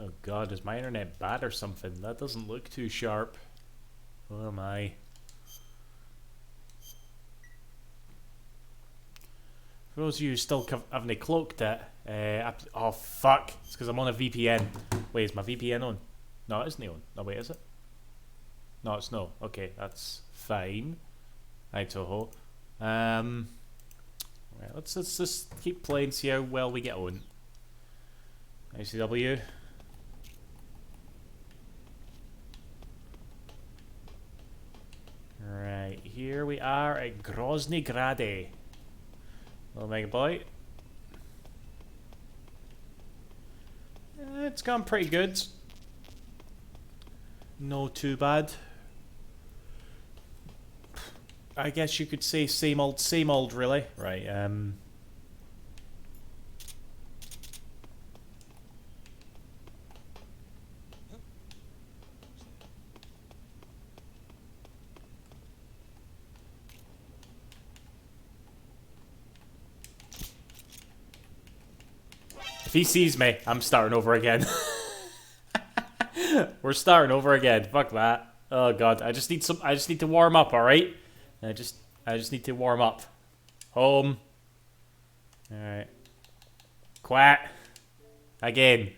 Oh god, is my internet bad or something? That doesn't look too sharp. Oh my. For those of you who still haven't cloaked it, oh fuck, it's because I'm on a VPN. Wait, is my VPN on? No, it isn't on. No, wait, is it? No, it's no. Okay, that's fine. Hi, Toho. Right, let's just keep playing, see how well we get on. ICW. Right, here we are at Grozny Grady. Little Mega Boy. It's gone pretty good. No too bad. I guess you could say same old really. Right, if he sees me, I'm starting over again. We're starting over again. Fuck that. Oh god, I just need to warm up, alright? I just need to warm up. Home. Alright. Quack. Again.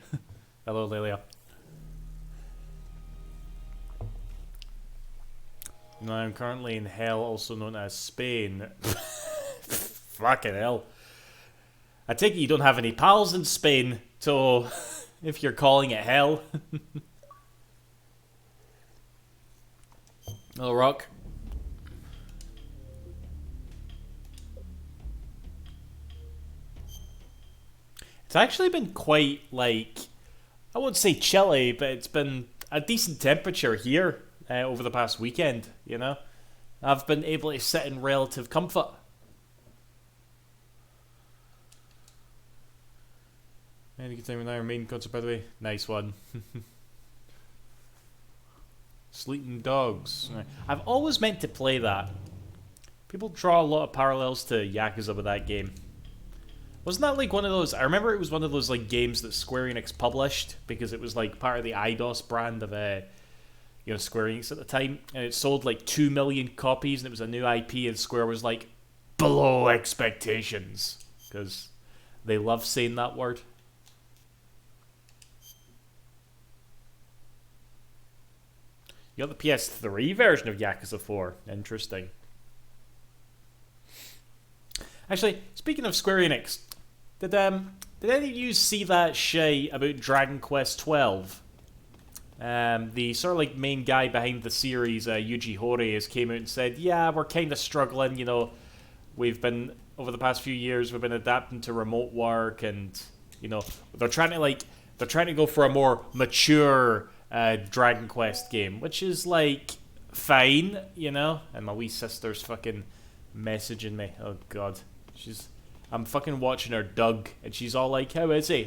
Hello, Lilia. No, I'm currently in hell, also known as Spain. Fucking hell. I take it you don't have any pals in Spain, so if you're calling it hell. Hello, Rock. It's actually been quite, like, I wouldn't say chilly, but it's been a decent temperature here over the past weekend, you know? I've been able to sit in relative comfort. Any good time with Iron Maiden concert, by the way? Nice one. Sleeping Dogs. I've always meant to play that. People draw a lot of parallels to Yakuza with that game. Wasn't that like one of those? I remember it was one of those like games that Square Enix published because it was like part of the IDOS brand of Square Enix at the time, and it sold like 2 million copies, and it was a new IP, and Square was like below expectations because they love saying that word. You got the PS3 version of Yakuza 4. Interesting. Actually, speaking of Square Enix, did any of you see that shit about Dragon Quest 12? The sort of like main guy behind the series, Yuji Horii, has came out and said, yeah, we're kind of struggling, you know, we've been, over the past few years, we've been adapting to remote work, and, you know, they're trying to go for a more mature Dragon Quest game, which is, like, fine, you know, and my wee sister's fucking messaging me, oh god, I'm fucking watching her Doug, and she's all like, how is he,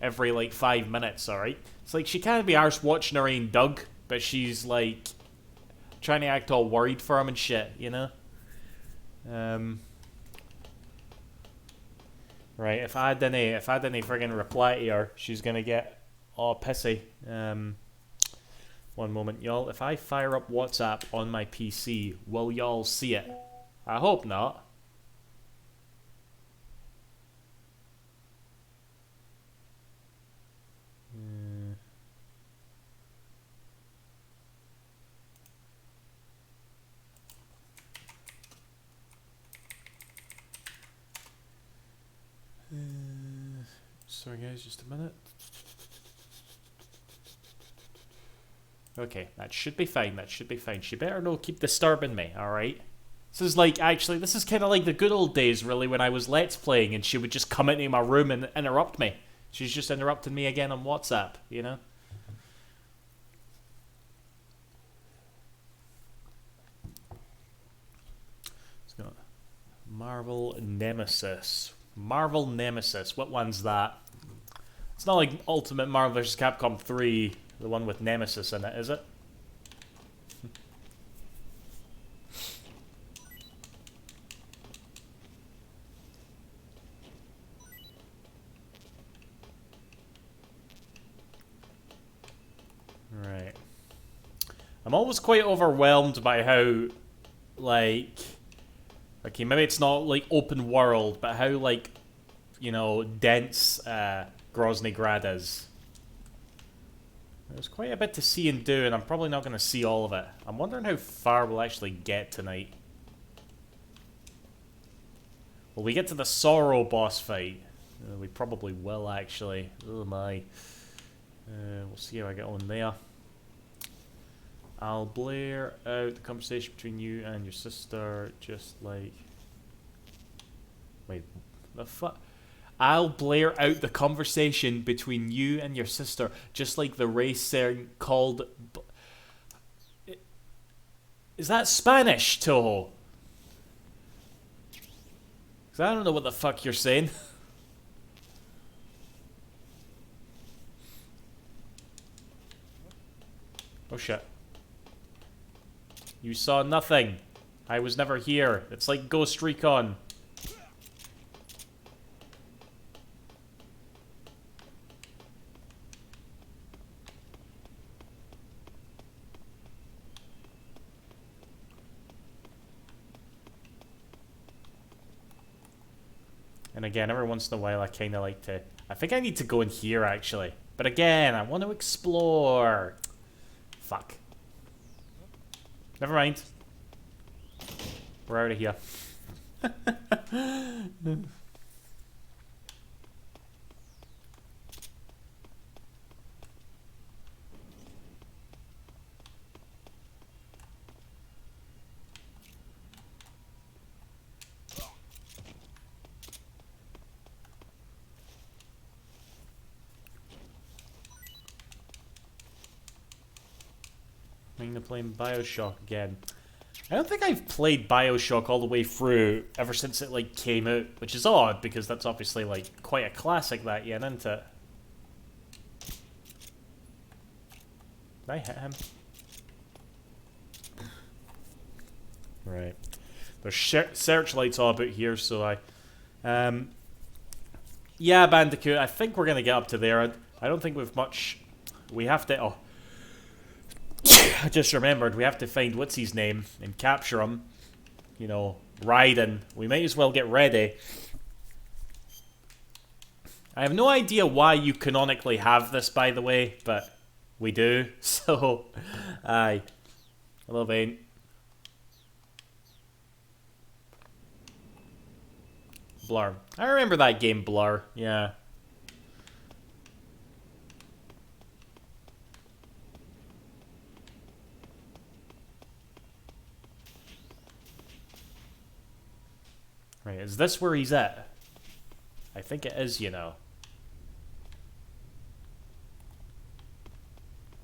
every, like, 5 minutes, alright? It's like, she can't be arsed watching her own Doug, but she's, like, trying to act all worried for him and shit, you know? Right, if I had any friggin' reply to her, she's gonna get all pissy. One moment, y'all. If I fire up WhatsApp on my PC, will y'all see it? I hope not. Sorry guys, just a minute. Okay, that should be fine, She better not keep disturbing me, alright? This is like, actually, this is kind of like the good old days, really, when I was Let's Playing and she would just come into my room and interrupt me. She's just interrupting me again on WhatsApp, you know? It's got Marvel Nemesis. Marvel Nemesis, what one's that? It's not like Ultimate Marvel vs. Capcom 3, the one with Nemesis in it, is it? I'm always quite overwhelmed by how, like... Okay, maybe it's not, like, open world, but how, like, you know, dense Grozny Grad is. There's quite a bit to see and do, and I'm probably not going to see all of it. I'm wondering how far we'll actually get tonight. Will we get to the Sorrow boss fight? We probably will, actually. Oh my. We'll see how I get on there. I'll blare out the conversation between you and your sister, just like... Wait, the fuck? I'll blare out the conversation between you and your sister, just like the racer called... Is that Spanish, Toho? Because I don't know what the fuck you're saying. Oh shit. You saw nothing. I was never here. It's like Ghost Recon. And again, every once in a while I kind of like to... I think I need to go in here, actually. But again, I want to explore. Fuck. Never mind. We're out of here. I'm playing Bioshock again. I don't think I've played Bioshock all the way through ever since it like came out, which is odd because that's obviously like quite a classic that year, isn't it? Did I hit him? Right. There's searchlights all about here, so I... yeah, Bandicoot, I think we're going to get up to there. I don't think we've much... We have to... Oh. I just remembered, we have to find what's his name and capture him. You know, Raiden. We might as well get ready. I have no idea why you canonically have this, by the way, but we do. So, aye. Hello, Vane. Blur. I remember that game, Blur. Yeah. Right, is this where he's at? I think it is, you know.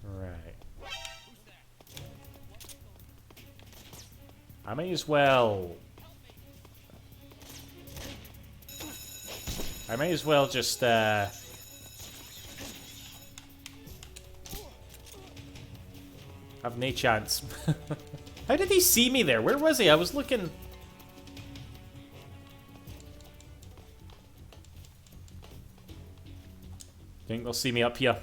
Right. I may as well... just, have no chance. How did he see me there? Where was he? I was looking... Think they'll see me up here.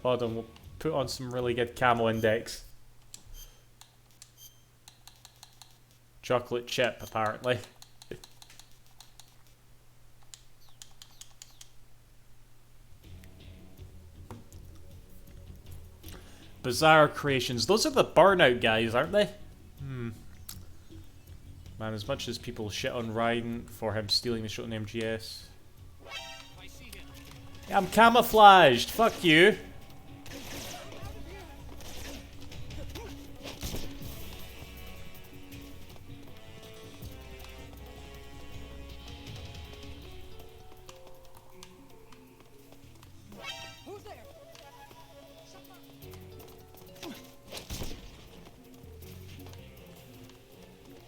Hold on, we'll put on some really good camo index. Chocolate chip, apparently. Bizarre Creations. Those are the Burnout guys, aren't they? Man, as much as people shit on Raiden for him stealing the shot on MGS. Yeah, I'm camouflaged. Fuck you.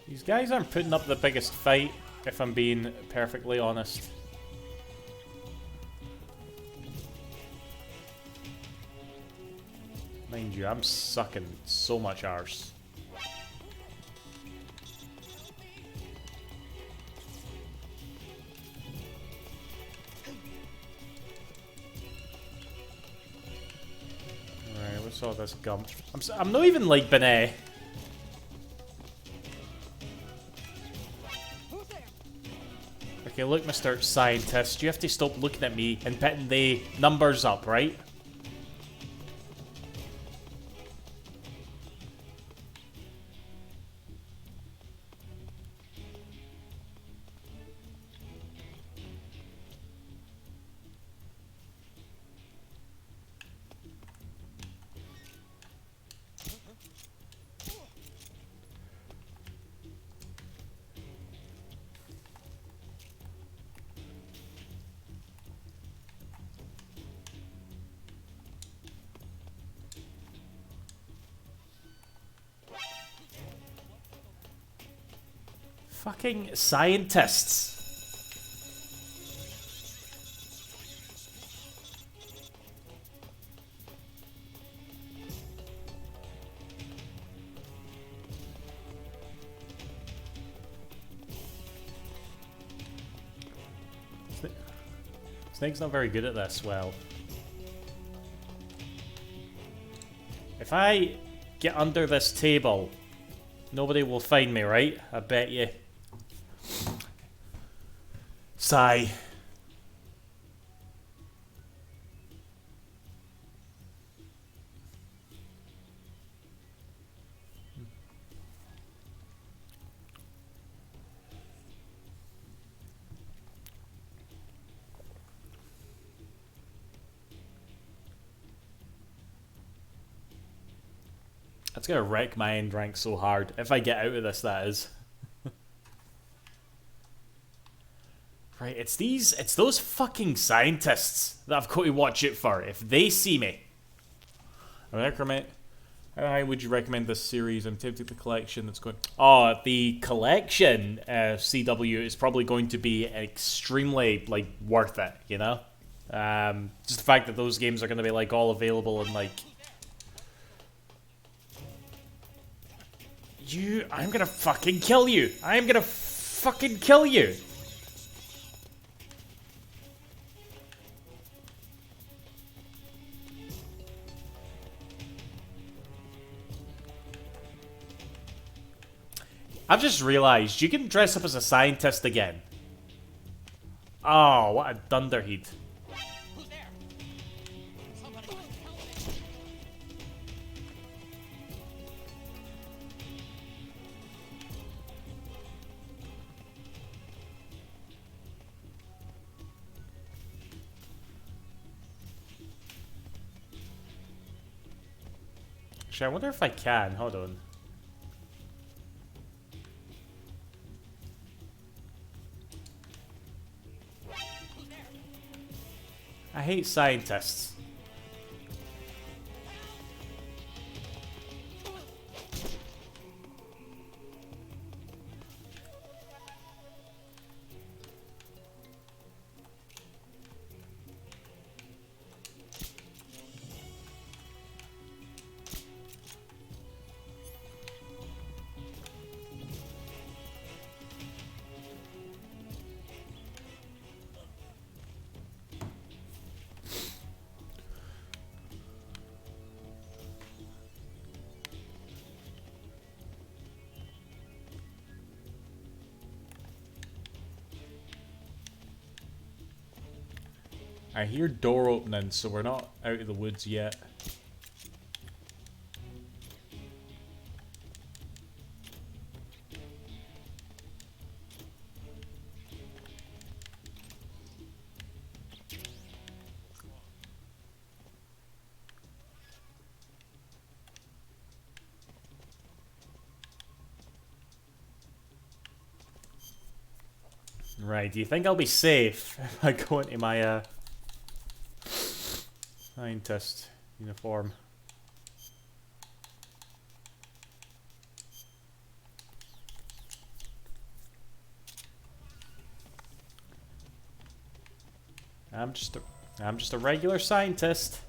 These guys aren't putting up the biggest fight, if I'm being perfectly honest. Mind you, I'm sucking so much arse. saw this gum. I'm not even like Benet. Okay, look, Mr. Scientist, you have to stop looking at me and putting the numbers up, right? Fucking scientists. Snake's not very good at this, well. If I get under this table, nobody will find me, right? I bet you. Sigh. That's gonna wreck my end rank so hard. If I get out of this, that is. Right, it's those fucking scientists that I've got to watch it for. If they see me. How would you recommend this series? I'm tempted the collection that's going... Oh, the collection, CW, is probably going to be extremely, like, worth it, you know? Just the fact that those games are going to be, like, all available and, like... I'm gonna fucking kill you! I am gonna fucking kill you! I've just realized you can dress up as a scientist again. Oh, what a dunderhead. Who's there? Somebody help me. Actually, I wonder if I can. Hold on. I hate scientists. I hear door opening, so we're not out of the woods yet. Right, do you think I'll be safe if I go into my scientist uniform? I'm just a regular scientist.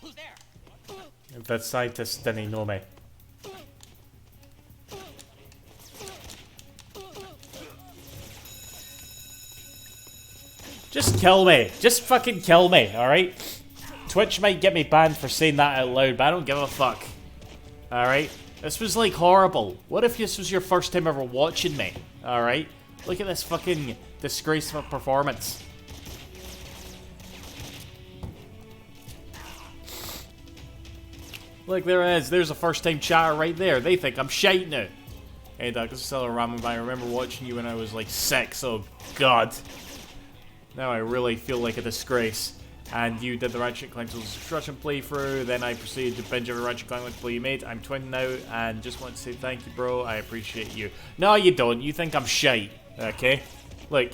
Who's there? If that scientist didn't know me. Just kill me. Just fucking kill me, alright? Twitch might get me banned for saying that out loud, but I don't give a fuck. Alright? This was, like, horrible. What if this was your first time ever watching me? Alright? Look at this fucking disgraceful performance. Look, there it is. There's a first-time chatter right there. They think I'm shite now. Hey, Doug, this is still a random. I remember watching you when I was, like, 6. Oh, God. Now I really feel like a disgrace. And you did the Ratchet Clank Destruction playthrough. Then I proceeded to binge every Ratchet Clank play you made. I'm 20 now, and just want to say thank you, bro. I appreciate you. No, you don't. You think I'm shite. Okay? Look,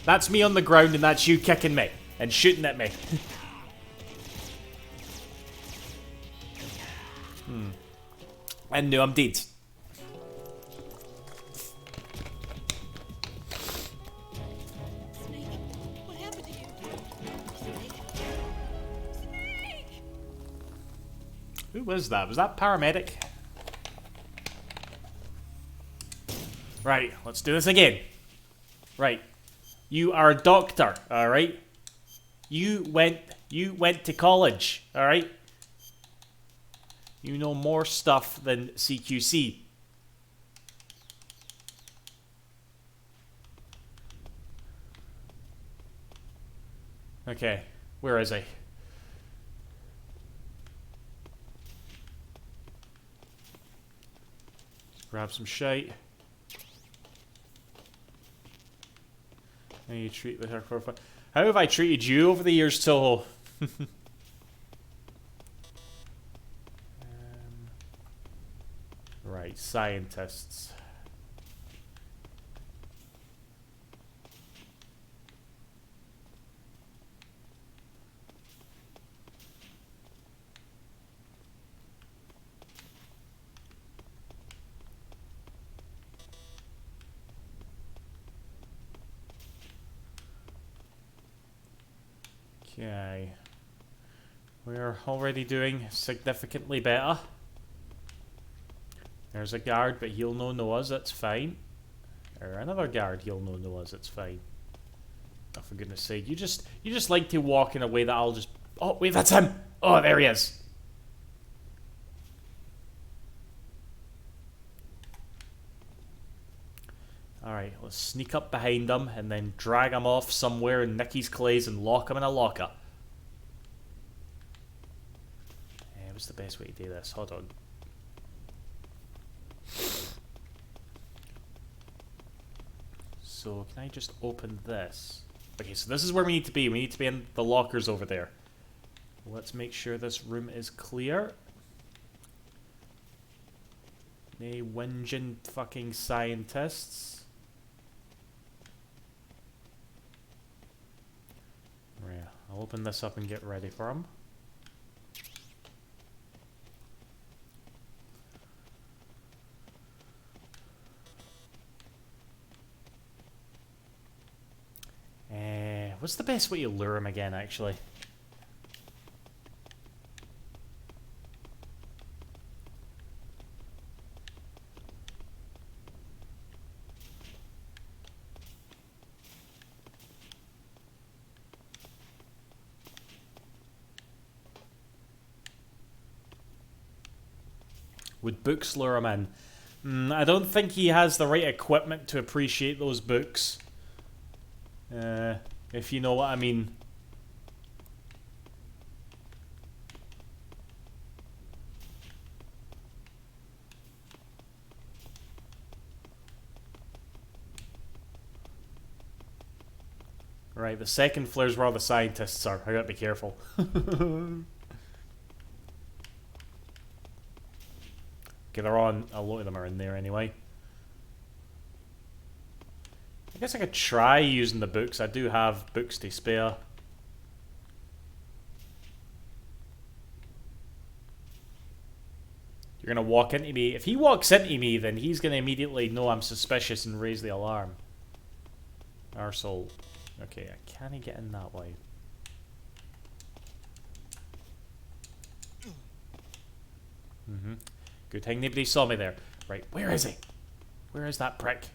that's me on the ground, and that's you kicking me and shooting at me. And no, I'm dead. Snake, what happened to you? Snake? Snake! Who was that? Was that paramedic? Right, let's do this again. Right. You are a doctor, alright? You went to college, alright? You know more stuff than CQC. Okay, where is he? Let's grab some shite. How you treat the her for fun. How have I treated you over the years, Toho? Right, scientists. Okay. We're already doing significantly better. There's a guard, but he'll know us, that's fine. Or another guard, he'll know us, that's fine. Oh, for goodness sake. You just like to walk in a way that I'll just... Oh, wait, that's him! Oh, there he is! Alright, let's sneak up behind him and then drag him off somewhere in Nicky's clays and lock him in a locker. What's the best way to do this? Hold on. So, can I just open this? Okay, so this is where we need to be. We need to be in the lockers over there. Let's make sure this room is clear. Nay, whinging fucking scientists. Right, I'll open this up and get ready for him. What's the best way to lure him again, actually? Would books lure him in? I don't think he has the right equipment to appreciate those books. If you know what I mean. Right, the second floor is where all the scientists are. I gotta be careful. Okay, they're on. A lot of them are in there anyway. I guess I could try using the books. I do have books to spare. You're going to walk into me. If he walks into me, then he's going to immediately know I'm suspicious and raise the alarm. Arsehole. Okay, I can't get in that way. Good thing nobody saw me there. Right, where is he? Where is that prick?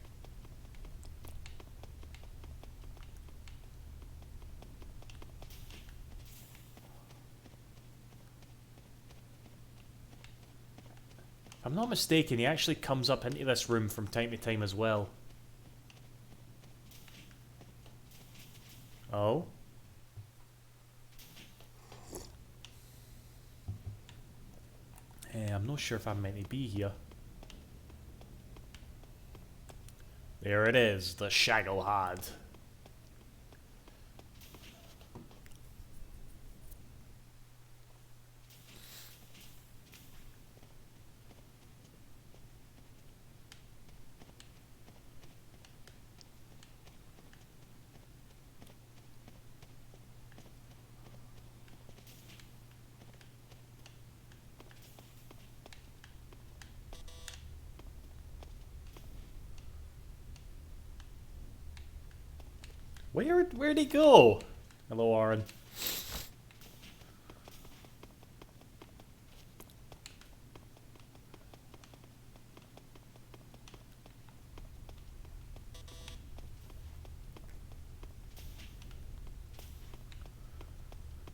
If I'm not mistaken, he actually comes up into this room from time to time as well. Oh? I'm not sure if I'm meant to be here. There it is, the Shagglehead. Where'd he go? Hello, Aaron.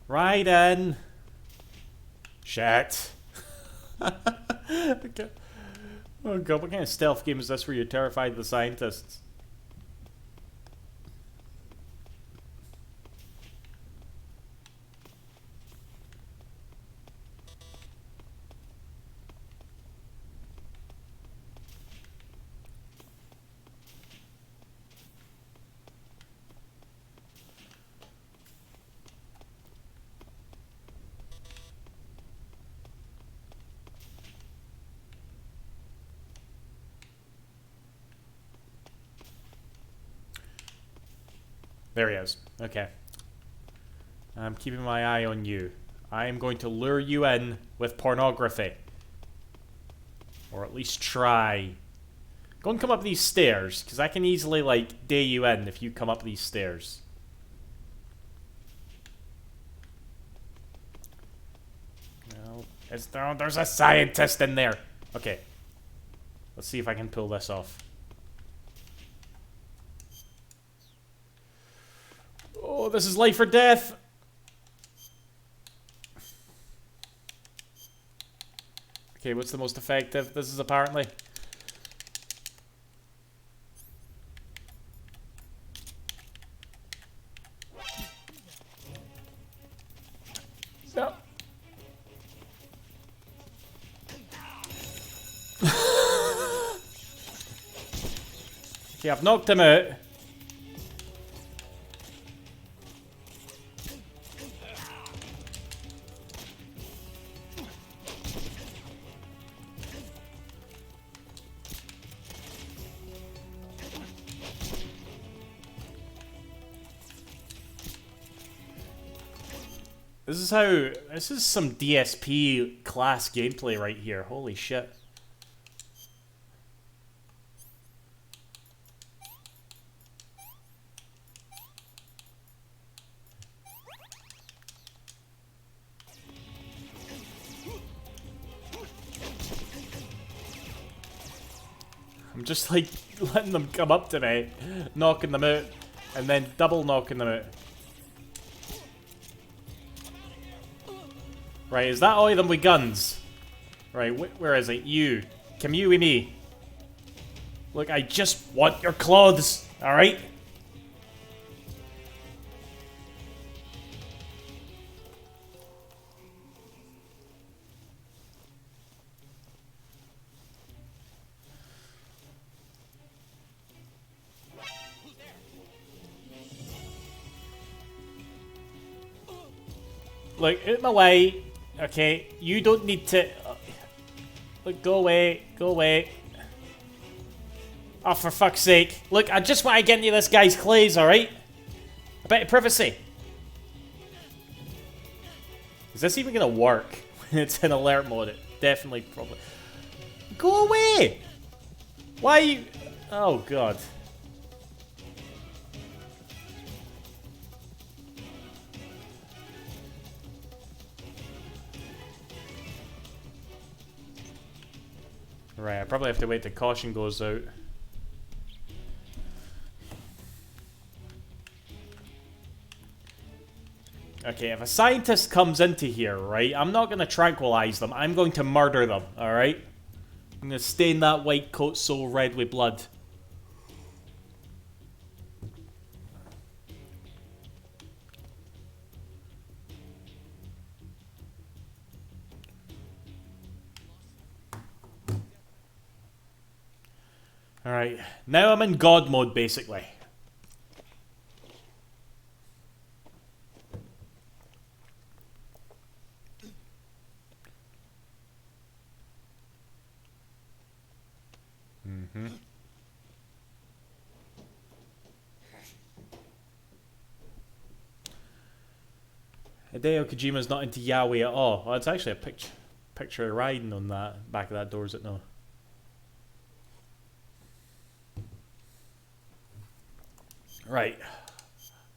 Right in. Shit. Okay. Oh god, what kind of stealth game is this where you're terrified of the scientists? There he is. Okay. I'm keeping my eye on you. I am going to lure you in with pornography. Or at least try. Go and come up these stairs, because I can easily, like, day you in if you come up these stairs. No, there's a scientist in there. Okay. Let's see if I can pull this off. Oh, this is life or death. Okay, what's the most effective? This is apparently... No. Okay, I've knocked him out. This is some DSP class gameplay right here. Holy shit. I'm just like letting them come up to me, knocking them out, and then double knocking them out. Right, is that all of them with guns? Right, where is it? You. Come you with me. Look, I just want your clothes, alright? Look, out my way. Okay, you don't need to... Look, go away. Go away. Oh, for fuck's sake. Look, I just want to get into this guy's clothes, alright? A bit of privacy. Is this even gonna work when it's in alert mode? It definitely probably... Go away! Why are you... Oh, God. Right, I probably have to wait till caution goes out. Okay, if a scientist comes into here, right, I'm not going to tranquilize them. I'm going to murder them, alright? I'm gonna stain that white coat so red with blood. Alright, now I'm in God mode basically. Hideo Kojima's not into yaoi at all. Well, it's actually a picture of Raiden on that back of that door, is it no? Right.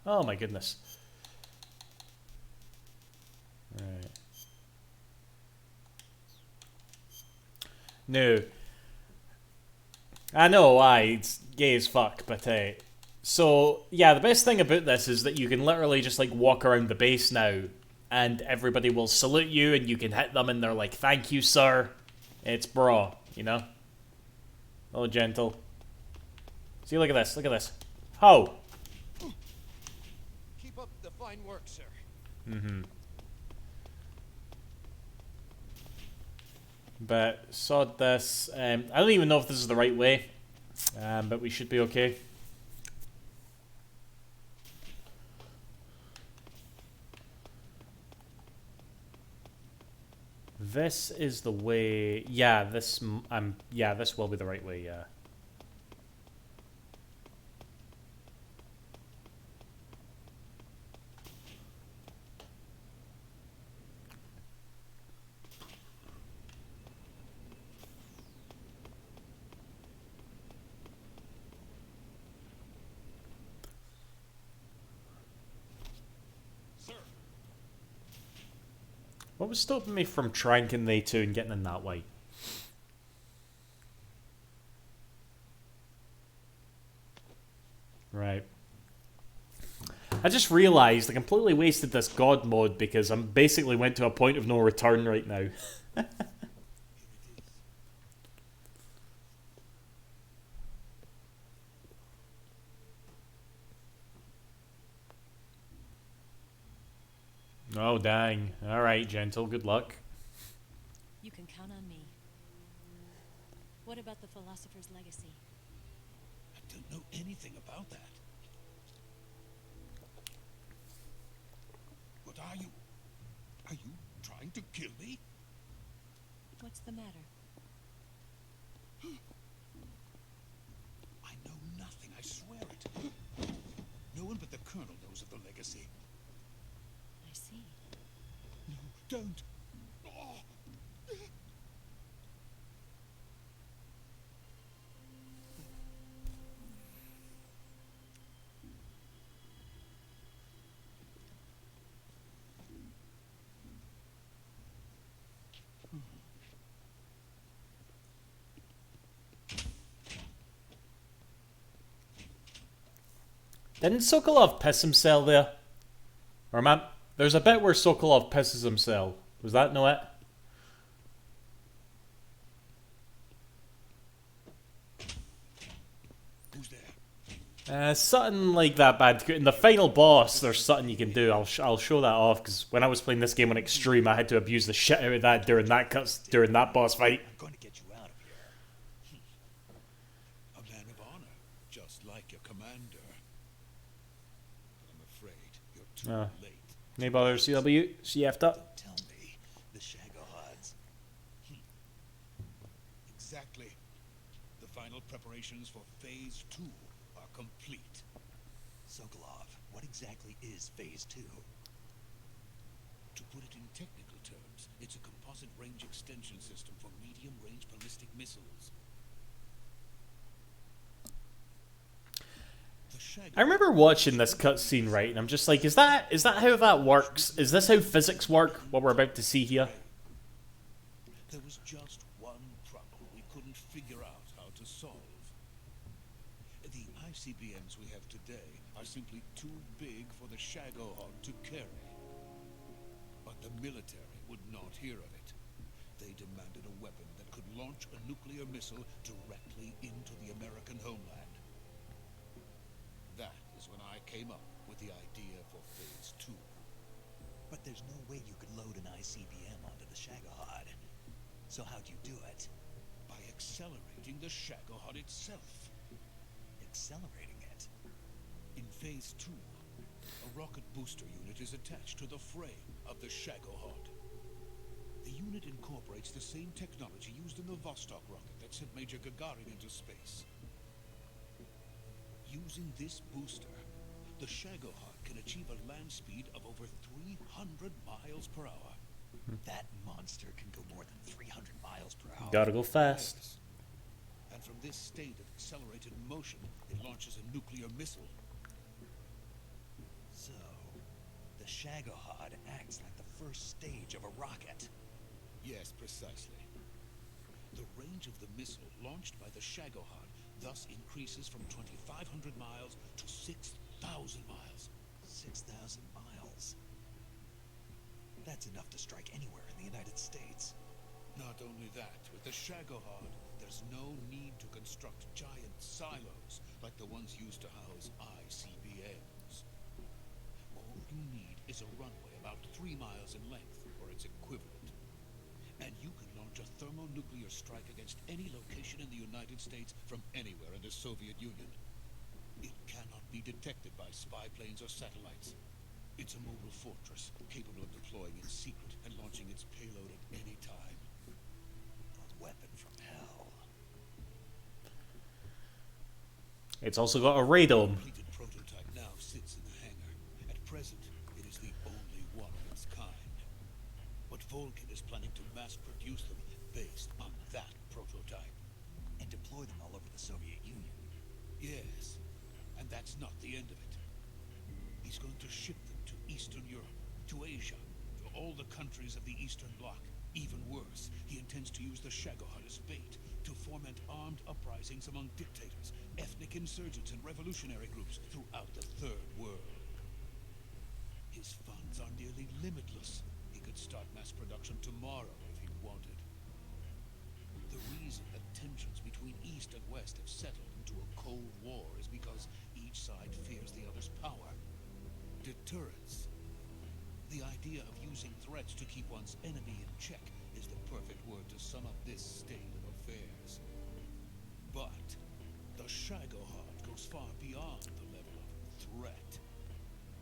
Oh my goodness. Right. No. I know why, it's gay as fuck, but so yeah, the best thing about this is that you can literally just like walk around the base now and everybody will salute you and you can hit them and they're like, thank you, sir. It's bra, you know? Oh, gentle. See, look at this, look at this. Ho! Keep up the fine work, sir. Mm-hmm. But sod this. I don't even know if this is the right way, but we should be okay. This is the way. Yeah, this. Yeah, this will be the right way. Yeah. What was stopping me from tranking they two and getting in that way? Right. I just realised I completely wasted this God mode because I'm basically went to a point of no return right now. Oh, dang. Alright, gentle. Good luck. You can count on me. What about the philosopher's legacy? I don't know anything about that. What are you? Are you trying to kill me? What's the matter? I know nothing, I swear it. No one but the Colonel knows of the legacy. I see. No, don't. Oh. Didn't Sokolov piss himself there? Or man, there's a bit where Sokolov pisses himself. Was that no it? Who's there? Something like that bad. In the final boss, there's something you can do. I'll show that off because when I was playing this game on extreme, I had to abuse the shit out of that during that boss fight. I'm going to get you out of here. A man of honor, just like your commander. But I'm afraid you're too late. No bother, CW. She effed up. Tell me, the Shagohods. Exactly. The final preparations for Phase 2 are complete. Sokolov, what exactly is Phase 2? To put it in technical terms, it's a composite range extension system for medium-range ballistic missiles. I remember watching this cutscene, right, and I'm just like, is that how that works? Is this how physics work, what we're about to see here? There was just one problem we couldn't figure out how to solve. The ICBMs we have today are simply too big for the Shagohod to carry. But the military would not hear of it. They demanded a weapon that could launch a nuclear missile directly into the American homeland. That is when I came up with the idea for Phase 2. But there's no way you could load an ICBM onto the Shagohod. So how'd you do it? By accelerating the Shagohod itself. Accelerating it? In Phase 2, a rocket booster unit is attached to the frame of the Shagohod. The unit incorporates the same technology used in the Vostok rocket that sent Major Gagarin into space. Using this booster, the Shagohod can achieve a land speed of over 300 miles per hour. That monster can go more than 300 miles per hour. Gotta go fast. Yes. And from this state of accelerated motion, it launches a nuclear missile. So, the Shagohod acts like the first stage of a rocket. Yes, precisely. The range of the missile launched by the Shagohod thus increases from 2,500 miles to 6,000 miles. 6,000 miles. That's enough to strike anywhere in the United States. Not only that, with the Shagohod, there's no need to construct giant silos like the ones used to house ICBMs. All you need is a runway about 3 miles in length, or its equivalent. And you can launch a thermonuclear strike against any location in the United States from anywhere in the Soviet Union. It cannot be detected by spy planes or satellites. It's a mobile fortress, capable of deploying in secret and launching its payload at any time. A weapon from hell. It's also got a radome. The completed prototype now sits in the hangar. At present, it is the only one of its kind. But Volkin is planning to mass produce them based on that prototype. And deploy them all over the Soviet Union. Yes, and that's not the end of it. He's going to ship them to Eastern Europe, to Asia, to all the countries of the Eastern Bloc. Even worse, he intends to use the Shagohod as bait to foment armed uprisings among dictators, ethnic insurgents, and revolutionary groups throughout the Third World. His funds are nearly limitless. He could start mass production tomorrow if he wanted. The reason that tensions between East and West have settled into a Cold War is because each side fears the other's power. Deterrence. The idea of using threats to keep one's enemy in check is the perfect word to sum up this state of affairs. But the Shagohod goes far beyond the level of threat.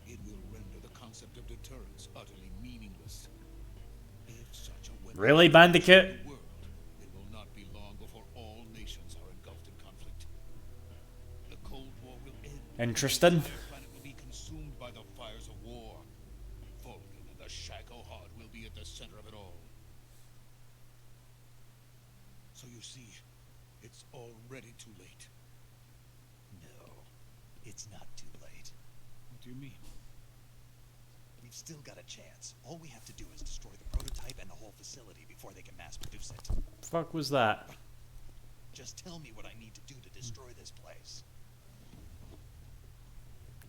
It will render the concept of deterrence utterly meaningless. If such a weapon Really, Bandicoot? in the world, it will not be long before all nations are engulfed in conflict. The Cold War will end. Interesting. The entire planet will be consumed by the fires of war. Vulcan and the Shagohod will be at the center of it all. So you see, it's already too late. No, it's not too late. What do you mean? We've still got a chance. All we have to do is destroy the prototype and the whole facility before they can mass produce it. Fuck was that? Just tell me what I need to do to destroy this place.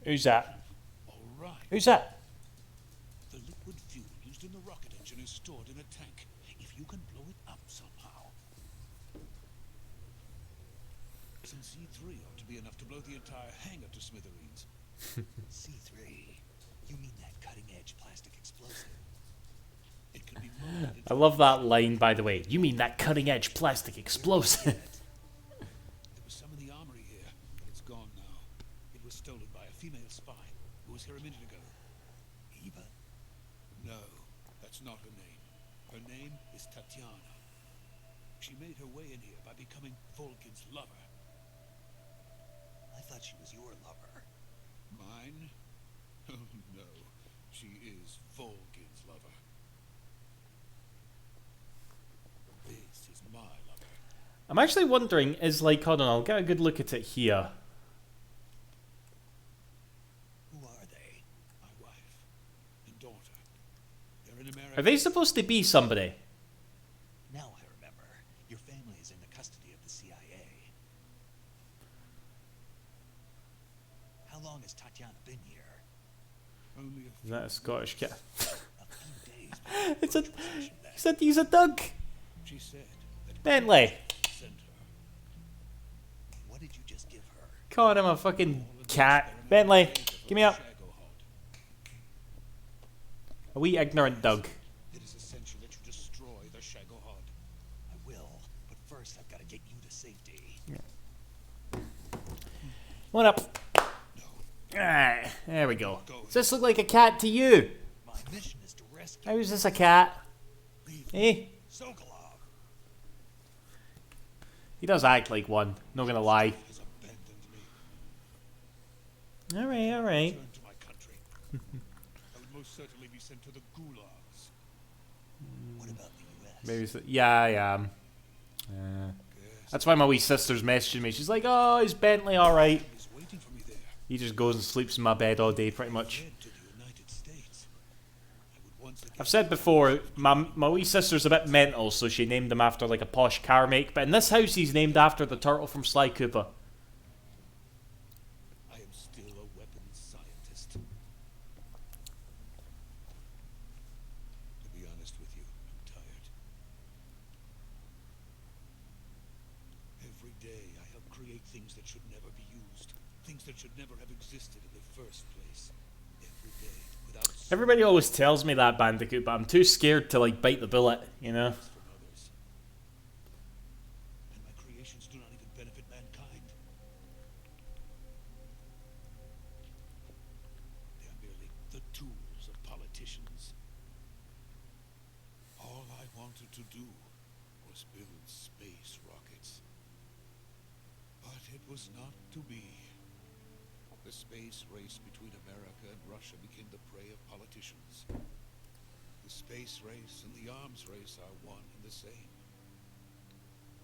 Who's that? All right. Who's that? The liquid fuel used in the rocket engine is stored in a tank. If you can blow it up somehow. Some C3 ought to be enough to blow the entire hangar to smithereens. C3? You mean that cutting-edge plastic explosive? It can be molded into I love that line, by the way. You mean that cutting-edge plastic explosive? There was some in the armory here, but it's gone now. It was stolen by a female spy who was here a minute ago. Eva? No, that's not her name. Her name is Tatiana. She made her way in here by becoming Volkin's lover. I thought she was your lover. Mine? Oh no, she is Volkin's lover. This is my lover. I'm actually wondering, is like, hold on, I'll get a good look at it here. Who are they? My wife and daughter. They're in America. Are they supposed to be somebody? Now I remember. Your family is in the custody of the CIA. How long has Tatiana been here? Only a Is that a Scottish cat? A few days. before It's a. the transition then. He said he's a duck. She said that Bentley! sent her. What did you just give her? Calling him a fucking cat. Bentley, give me up. Shagohod. A wee ignorant Doug. It is essential that you destroy the Shagohod. I will, but first I've got to get you to safety. One up. Alright, there we go. Does this look like a cat to you? My mission is to rescue How is this a cat? Eh? Sokolov. He does act like one, not gonna lie. Has abandoned me. Alright, alright. Return to my country. I would most certainly be sent to the gulags. What about the U.S.? Maybe yeah, I am. That's why my wee sister's messaging me. She's like, oh, is Bentley alright? He's waiting for me there. He just goes and sleeps in my bed all day, pretty much. Head to the United States. I would once again I've said before, my wee sister's a bit mental, so she named him after like a posh car make. But in this house, he's named after the turtle from Sly Cooper. I am still a weapons scientist. To be honest with you, I'm tired. Every day I help create things that should never be used. Things that should never have existed in the first place. Every day, without Everybody always tells me that, Bandicoot, but I'm too scared to like bite the bullet, you know? service from others. And my creations do not even benefit mankind. They are merely the tools of politicians. All I wanted to do was build space rockets. But it was not to be. The space race between America and Russia became the prey of politicians. The space race and the arms race are one and the same.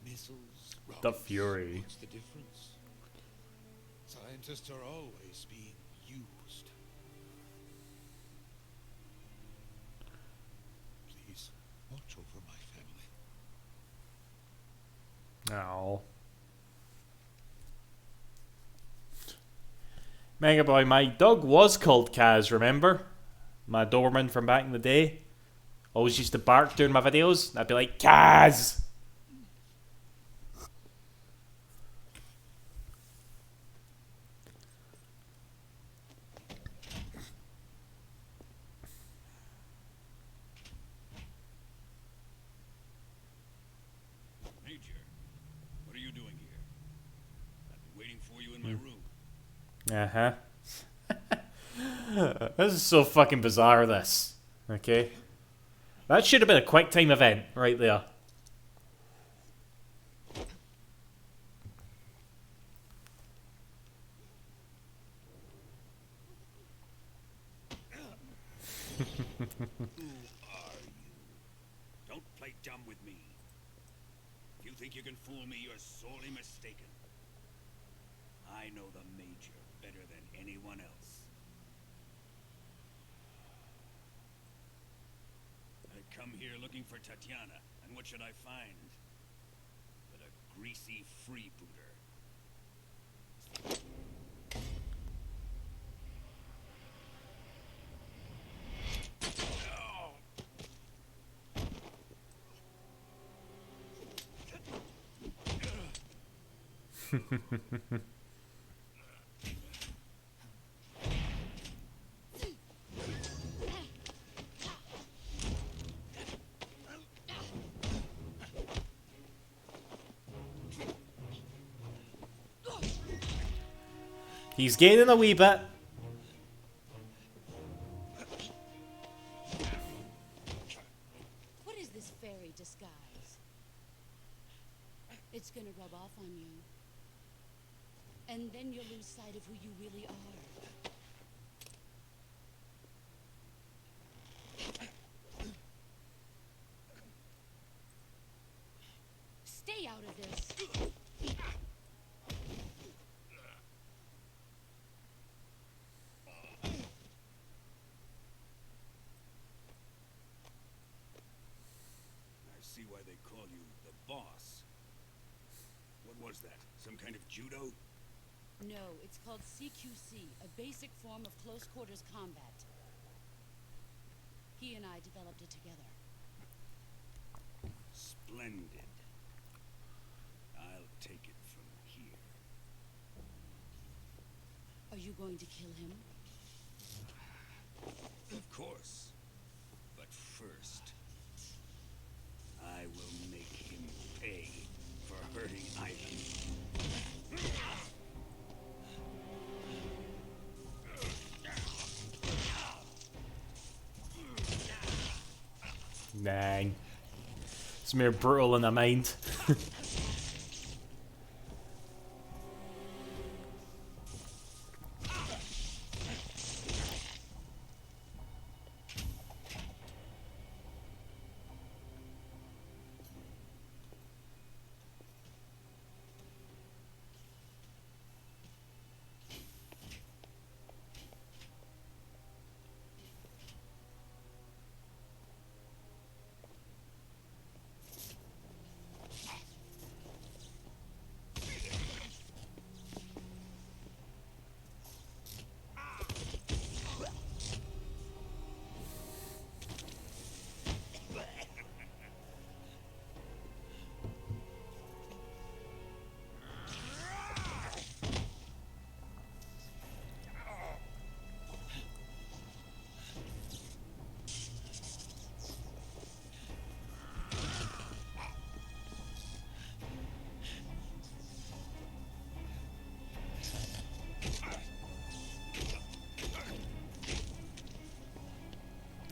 Missiles, The rockets, Fury. what's the difference? Scientists are always being used. Please, watch over my family. Oh. Mega Boy, my dog was called Kaz, remember? My Doberman from back in the day. Always used to bark during my videos. And I'd be like, Kaz! Major, what are you doing here? I've been waiting for you in my room. Uh-huh. This is so fucking bizarre, this. Okay. That should have been a quick time event right there. Who are you? Don't play dumb with me. If you think you can fool me, you're sorely mistaken. I know the Major better than anyone else. I come here looking for Tatiana, and what should I find? But a greasy freebooter. He's gaining a wee bit. What is this fairy disguise? It's gonna rub off on you. And then you'll lose sight of who you really are. Stay out of this. I see why they call you the boss. What was that? Some kind of judo? No, it's called CQC, a basic form of close quarters combat. He and I developed it together. Splendid. I'll take it from here. Are you going to kill him? Of course. But first, I will make him pay for hurting Ivan. Dang. It's mere brutal in the mind.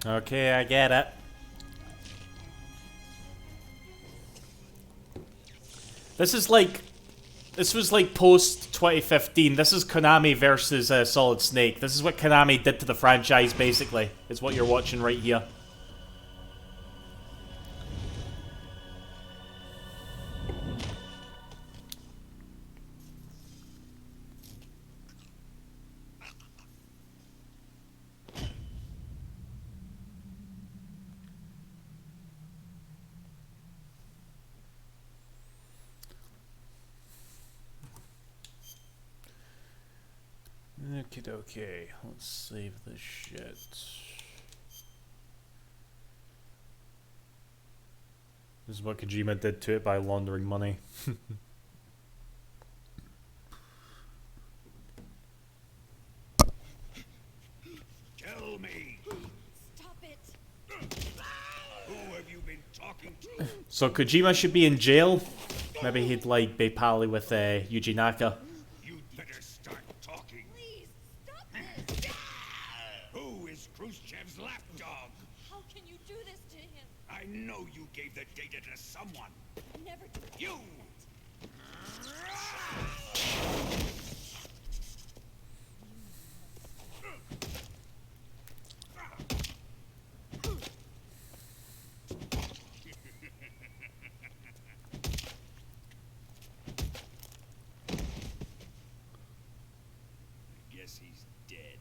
Okay, I get it. This is like... This was like post 2015. This is Konami versus Solid Snake. This is what Konami did to the franchise, basically. Is what you're watching right here. Okie dokie. Let's save this shit. This is what Kojima did to it by laundering money. Tell me, Stop it! who have you been talking to? So Kojima should be in jail. Maybe he'd like be pally with Yuji Naka. You'd better start talking. Please, stop this! Who is Khrushchev's lapdog? How can you do this to him? I know you gave the data to someone. Never do You! I guess he's dead.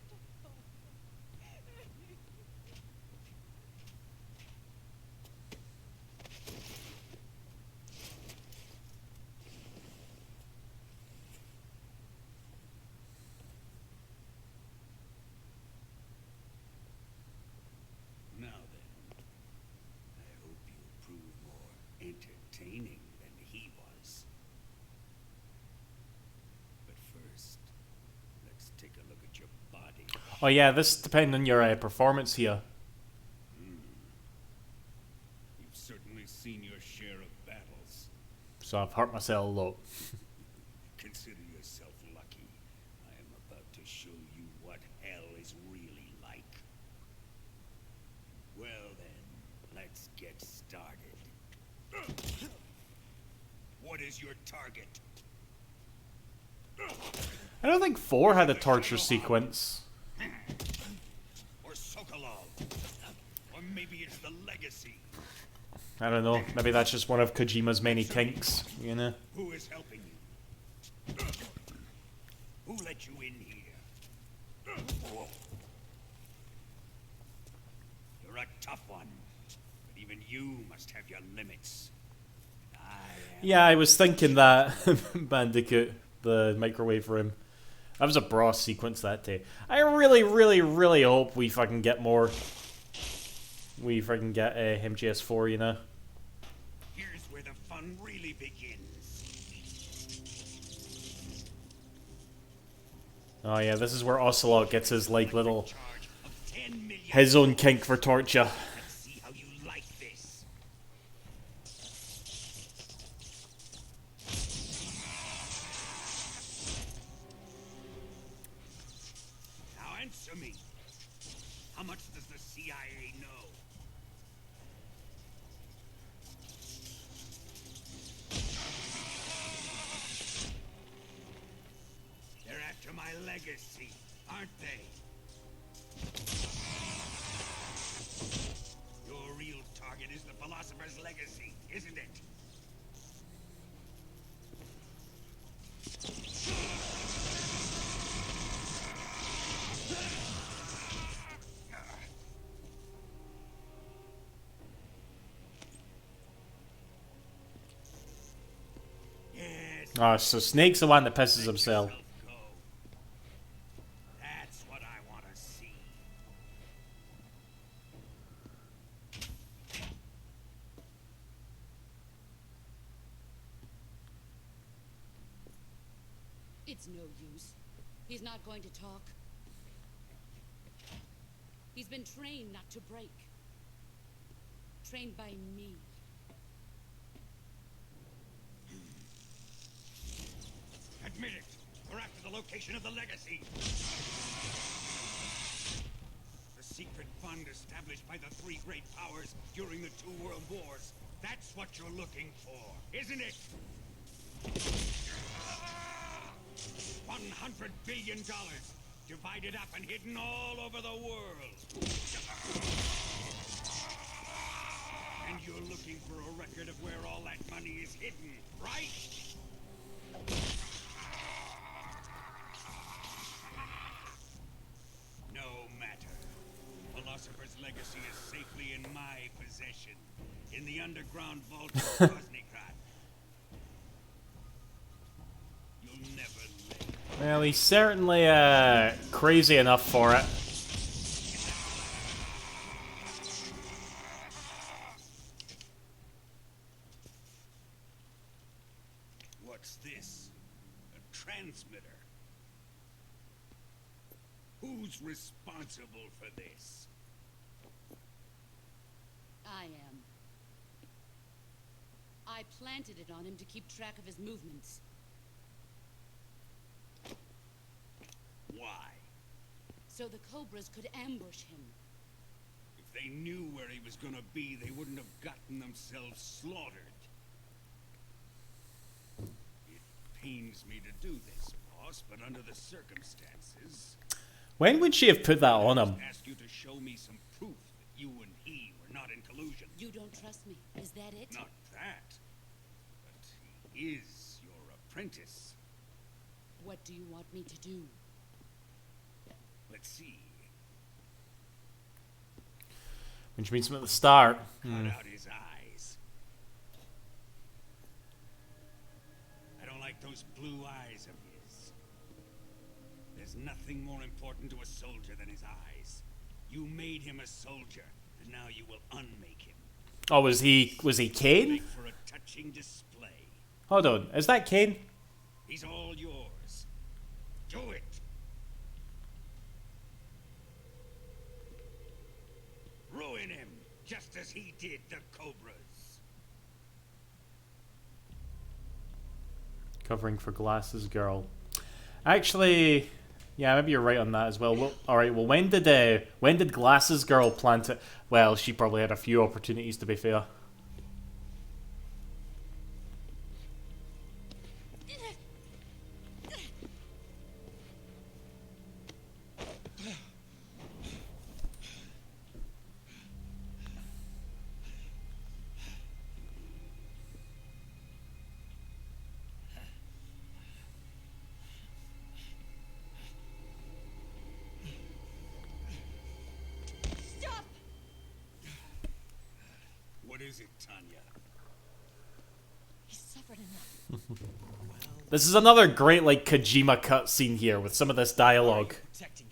Now then, I hope you'll prove more entertaining than he was. But first, let's take a look at your body. Oh yeah, this depends on your performance here. You've certainly seen your share of battles. So I've hurt myself a lot. Consider yourself lucky. I am about to show you what hell is really like. Well then, let's get started. What is your target? I don't think 4 had a torture sequence. Or Sokolov? Or maybe it's the Legacy? I don't know. Maybe that's just one of Kojima's many kinks, you know? Who is helping you? Who let you in here? You're a tough one, but even you must have your limits. Yeah, I was thinking that. Bandicoot, the microwave room. That was a bra sequence that day. I really, really, really hope we fucking get more. We fucking get MGS3, you know? Here fun really begins. Oh yeah, this is where Ocelot gets his like little Charge of 10 million. his own kink for torture. Let's see how you like this. Now answer me. How much does the CIA know? They're after my legacy, aren't they? Your real target is the philosopher's legacy, isn't it? Yes. Oh, so Snake's the one that pisses himself. Go. That's what I want to see. It's no use. He's not going to talk. He's been trained not to break. Trained by me. Admit it. We're after the location of the legacy. The secret fund established by the three great powers during the two world wars. That's what you're looking for, isn't it? $100 billion. Divided up and hidden all over the world. And you're looking for a record of where all that money is hidden, right? No matter. Philosopher's legacy is safely in my possession. In the underground vault of Kosnikrat. You'll never live. Well, he's certainly crazy enough for it. What's this? A transmitter. Who's responsible for this? I am. I planted it on him to keep track of his movements. Why? So the Cobras could ambush him. If they knew where he was gonna be, they wouldn't have gotten themselves slaughtered. It pains me to do this, boss, but under the circumstances, When would she have put that on him? I ask you to show me some proof that you and he were not in collusion. You don't trust me, is that it? Not that, but he is your apprentice. What do you want me to do? Let's see. When she meets him at the start. Cut out his eyes. I don't like those blue eyes of his. There's nothing more important to a soldier than his eyes. You made him a soldier, and now you will unmake him. Oh, was he Kane? Make for a touching display. Hold on, is that Kane? He's all yours. Do it. Ruin him, just as he did the Cobras. Covering for Glasses Girl. Actually, yeah, maybe you're right on that as well. All right. Well, when did Glasses Girl plant it? Well, she probably had a few opportunities, to be fair. Stop! What is it, Tanya? He's suffered enough. This is another great, like, Kojima cutscene here with some of this dialogue. Protecting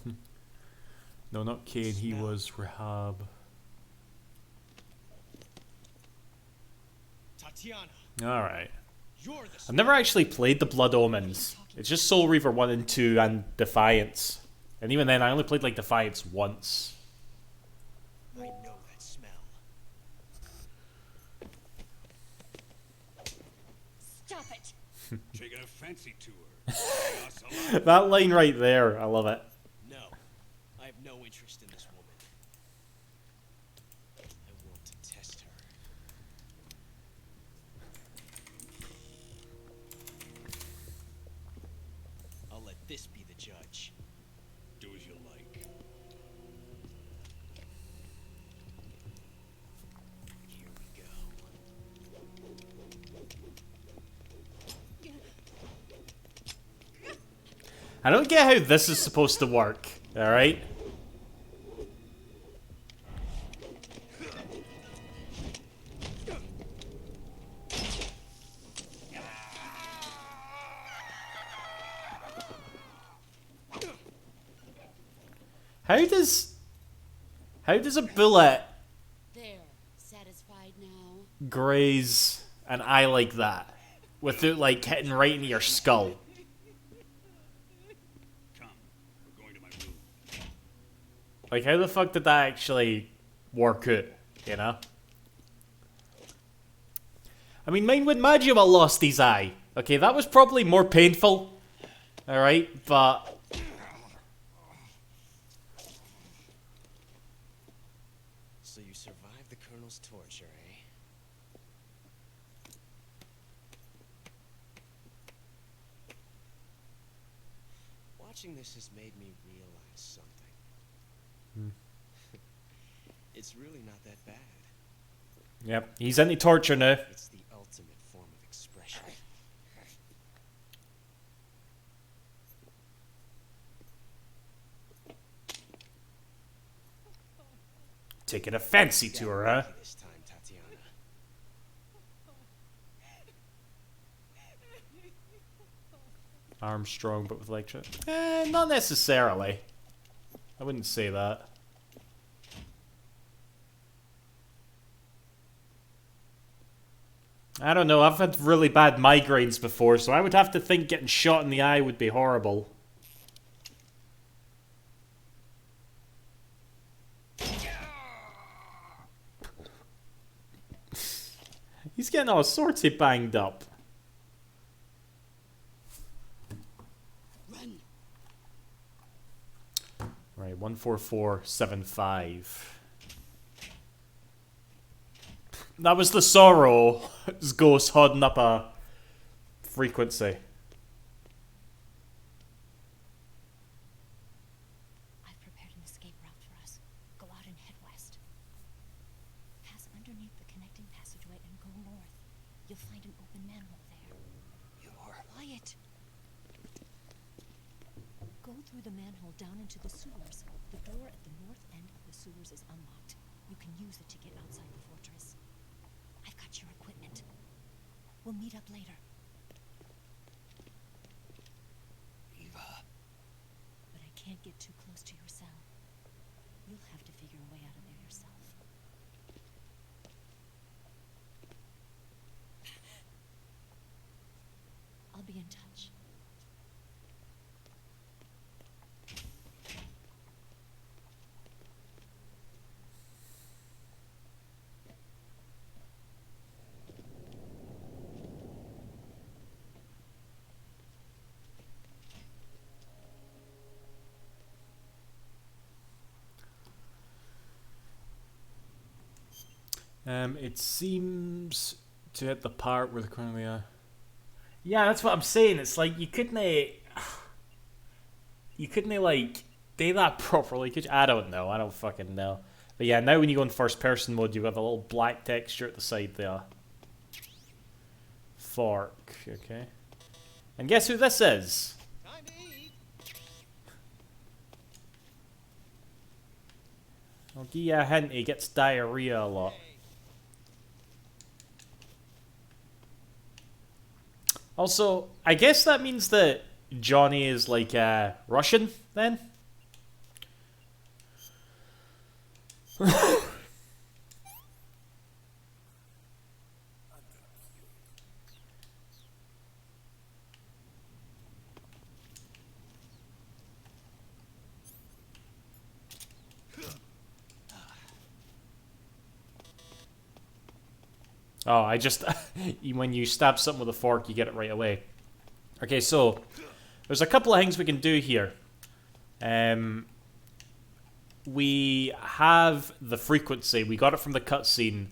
him. No, not Kane. He was Rahab. Tatiana, Alright. you're the I've never actually played the Blood Omens. It's just Soul Reaver 1 and 2 and Defiance. And even then, I only played like Defiance once. I know that smell. Stop it! Taking a fancy to her. Chaos alive. That line right there, I love it. No, I have no interest in this woman. I want to test her. I'll let this be the judge. Do as you like. Here we go. I don't get how this is supposed to work, alright? How does a bullet There. Satisfied now? graze an eye like that without like hitting right into your skull? Come, we're going to my room. Like, how the fuck did that actually work out, you know? I mean, mine when Majima lost his eye. Okay, that was probably more painful. Alright, but... So you survived the Colonel's torture, eh? Watching this has made me realize something. It's really not that bad. Yep, he's into torture now. It's the ultimate form of expression. Taking a fancy to her, huh? Lucky this time, Tatiana. Armstrong, but with lecture. Not necessarily. I wouldn't say that. I don't know, I've had really bad migraines before, so I would have to think getting shot in the eye would be horrible. He's getting all sorts of banged up. Run! Right, 14475. That was the sorrow. His ghost holding up a frequency. I've prepared an escape route for us. Go out and head west. Pass underneath the connecting passageway and go north. You'll find an open manhole there. You're... Quiet! Go through the manhole down into the sewers. The door at the north end of the sewers is unlocked. You can use it to get outside the fortress. I've got your equipment. We'll meet up later. Eva. But I can't get too close to your cell. You'll have to figure a way out of there yourself. I'll be in touch. It seems to hit the part where the currently yeah, that's what I'm saying. It's like you couldn't like do that properly, could you? I don't know. I don't fucking know. But yeah, now when you go in first person mode, you've got the little black texture at the side there. Fork, okay. And guess who this is? Time to eat. I'll give you a hint, he gets diarrhea a lot. Also, I guess that means that Johnny is like Russian then? Oh, I just... when you stab something with a fork, you get it right away. Okay, so... there's a couple of things we can do here. We have the frequency. We got it from the cutscene.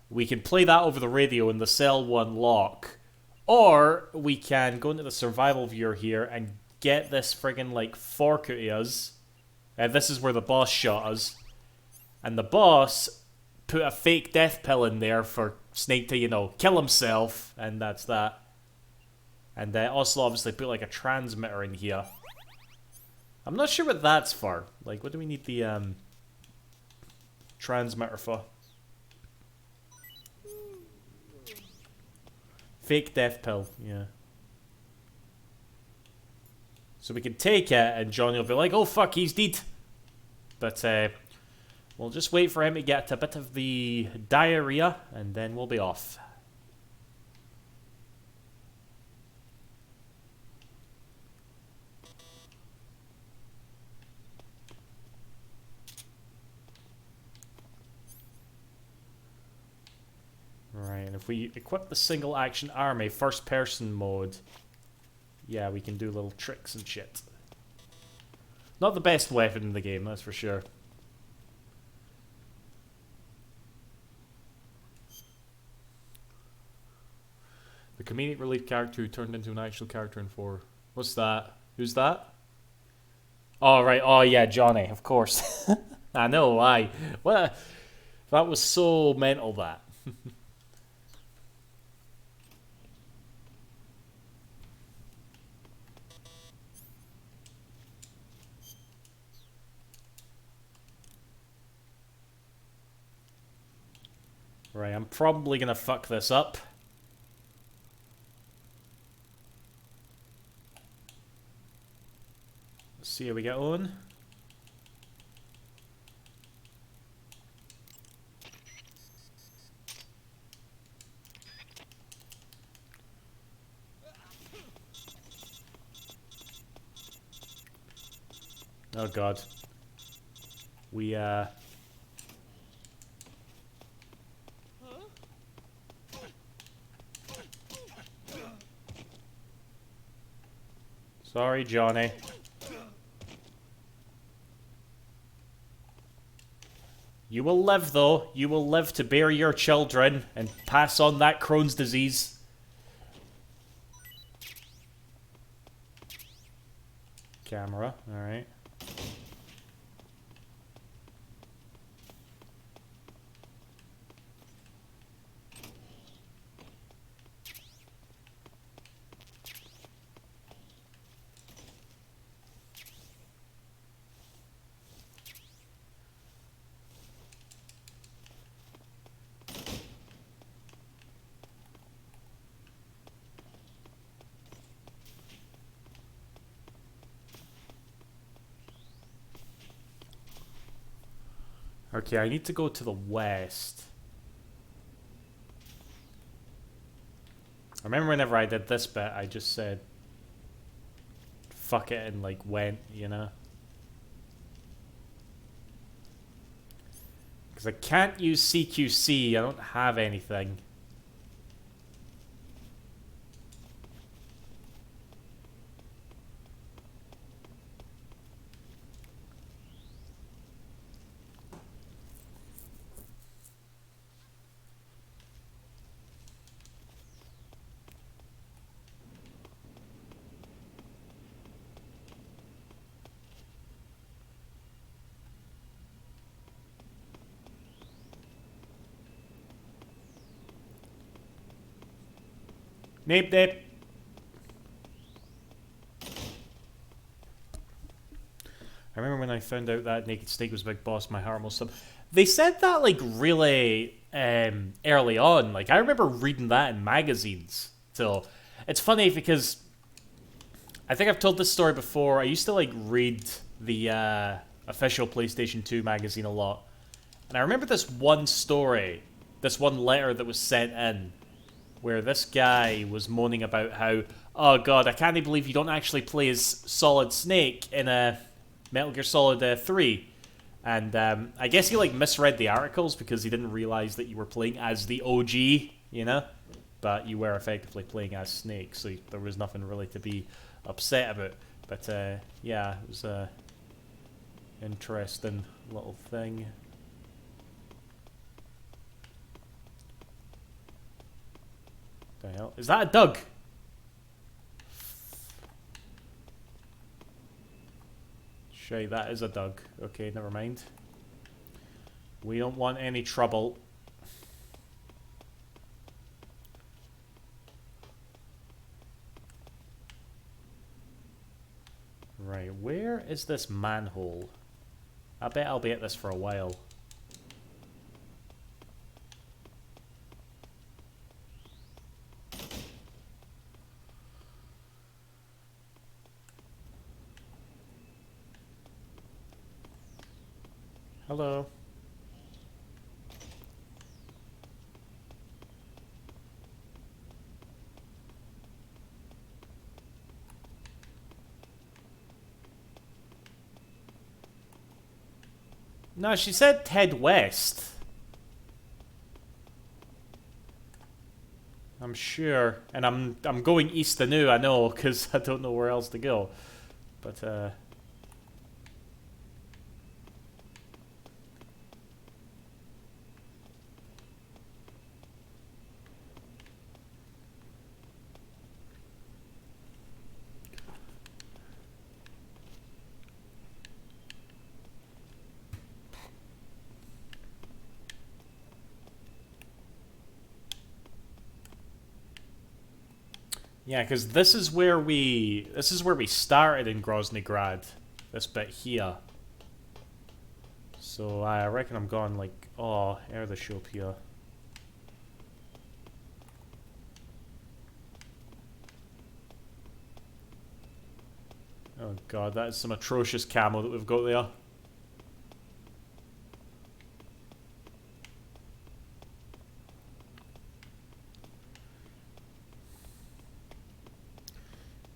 We can play that over the radio in the cell 1 lock. Or we can go into the survival viewer here and get this friggin' like fork out of us. This is where the boss shot us. And the boss put a fake death pill in there for Snake to, you know, kill himself. And that's that. And also obviously put like a transmitter in here. I'm not sure what that's for. Like, what do we need the transmitter for? Fake death pill, yeah. So we can take it and Johnny will be like, oh fuck, he's dead. But we'll just wait for him to get a bit of the diarrhea and then we'll be off. Right, and if we equip the single action army first person mode, yeah, we can do little tricks and shit. Not the best weapon in the game, that's for sure. The comedic relief character who turned into an actual character in 4. What's that? Who's that? Oh, right. Oh, yeah, Johnny, of course. I know, why. What? That was so mental, that. Right, I'm probably gonna fuck this up. Let's see how we get on. Oh god. We Sorry, Johnny. You will live, though. You will live to bear your children and pass on that Crohn's disease. Camera, alright. Okay, I need to go to the west. I remember whenever I did this bit, I just said, fuck it, and like went, you know? Because I can't use CQC, I don't have anything. Nape nape. I remember when I found out that Naked Snake was Big Boss, my heart almost stopped. They said that like really early on. Like I remember reading that in magazines. So it's funny because I think I've told this story before. I used to like read the official PlayStation 2 magazine a lot. And I remember this one story, this one letter that was sent in, where this guy was moaning about how, oh god, I can't believe you don't actually play as Solid Snake in a Metal Gear Solid 3. And I guess he like misread the articles because he didn't realize that you were playing as the OG you know? But you were effectively playing as Snake, so there was nothing really to be upset about. But yeah, it was a interesting little thing. The hell? Is that a Doug? Shay, that is a Doug. Okay, never mind. We don't want any trouble. Right, where is this manhole? I bet I'll be at this for a while. Hello. No, she said head west. I'm sure, and I'm going east anew. I know, because I don't know where else to go. But yeah, because this is where we started in Groznygrad, this bit here. So I reckon I'm going like, oh, air the shop here. Oh god, that is some atrocious camo that we've got there.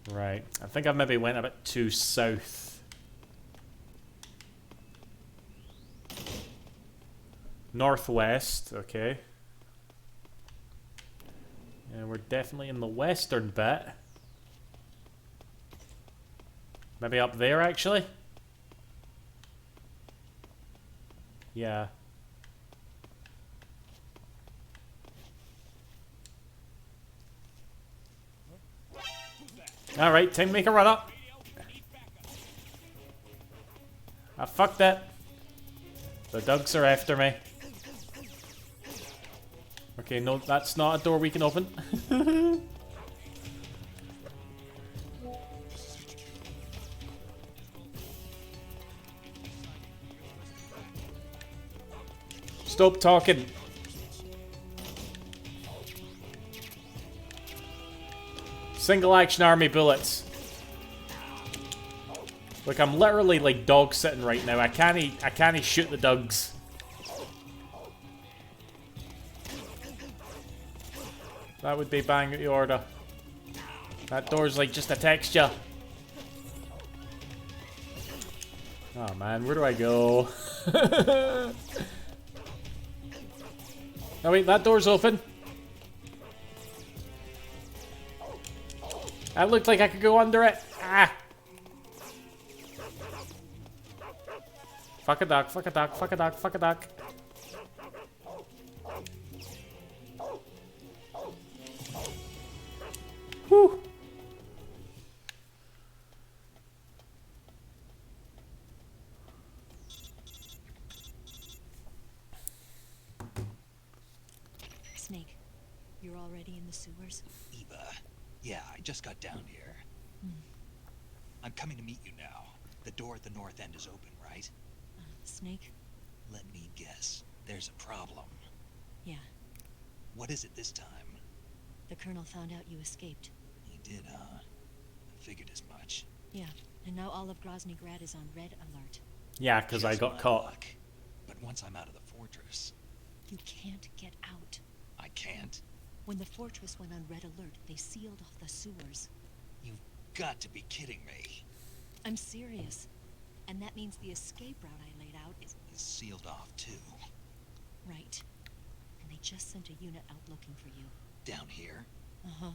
Right, I think I maybe went a bit too south. Northwest, okay. And we're definitely in the western bit. Maybe up there, actually? Yeah. Alright, time to make a run up. I fucked it. The Dougs are after me. Okay, no, that's not a door we can open. Stop talking. Single action army bullets. Look, I'm literally like dog sitting right now. I can't shoot the Dougs. That would be bang at the order. That door's like just a texture. Oh man, where do I go? Oh wait, that door's open. That looked like I could go under it. Ah! Fuck a duck, fuck a duck, fuck a duck, fuck a duck. Whew. Snake, you're already in the sewers? Eva, yeah, I just got down here. I'm coming to meet you now. The door at the north end is open, right? Snake? Let me guess. There's a problem. Yeah. What is it this time? The Colonel found out you escaped. He did, huh? I figured as much. Yeah, and now all of Groznygrad is on red alert. Yeah, because I Just got my caught. luck. But once I'm out of the fortress, You can't get out. I can't. When the fortress went on red alert, they sealed off the sewers. You've got to be kidding me. I'm serious. And that means the escape route I laid out is It's sealed off, too. right. and they just sent a unit out looking for you. Down here? Uh-huh.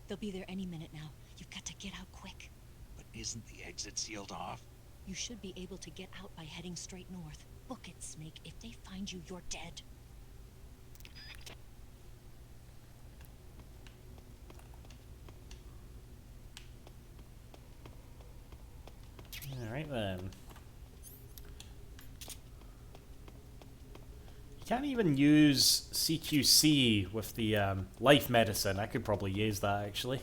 They'll be there any minute now. You've got to get out quick. But isn't the exit sealed off? You should be able to get out by heading straight north. Book it, Snake. If they find you, you're dead. Alright then. You can't even use CQC with the life medicine. I could probably use that actually.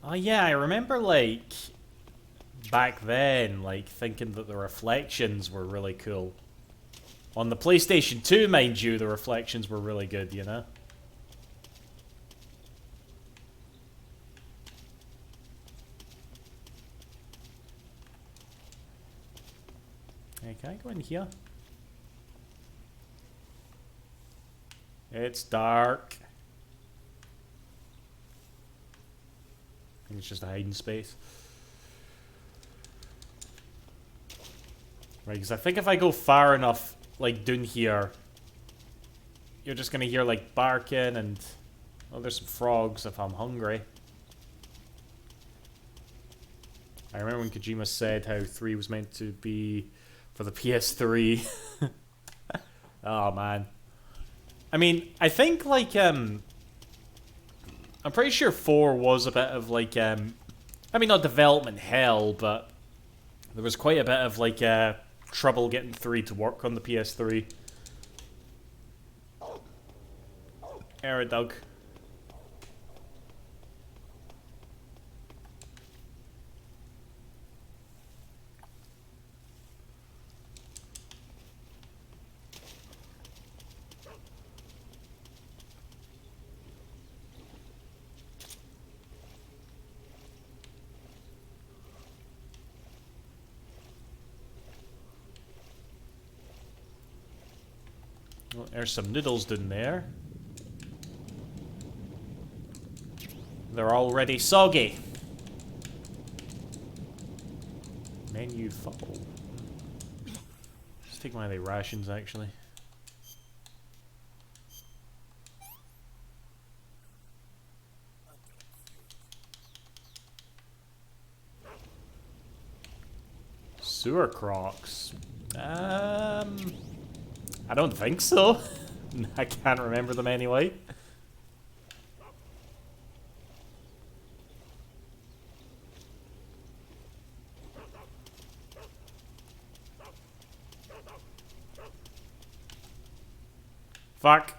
Oh yeah, I remember like back then, like thinking that the reflections were really cool. On the PlayStation 2, mind you, the reflections were really good, you know? Hey, can I go in here? It's dark. I think it's just a hiding space. Right, because I think if I go far enough, like down here, you're just gonna hear like barking and oh, there's some frogs if I'm hungry. I remember when Kojima said how 3 was meant to be for the PS3. Oh man. I mean, I think like I'm pretty sure 4 was a bit of like I mean not development hell, but there was quite a bit of like trouble getting 3 to work on the PS3. Era Doug. Well, there's some noodles down there. They're already soggy. Menu full. Let's take one of the rations actually. Sewer crocs. I don't think so. I can't remember them anyway. Fuck.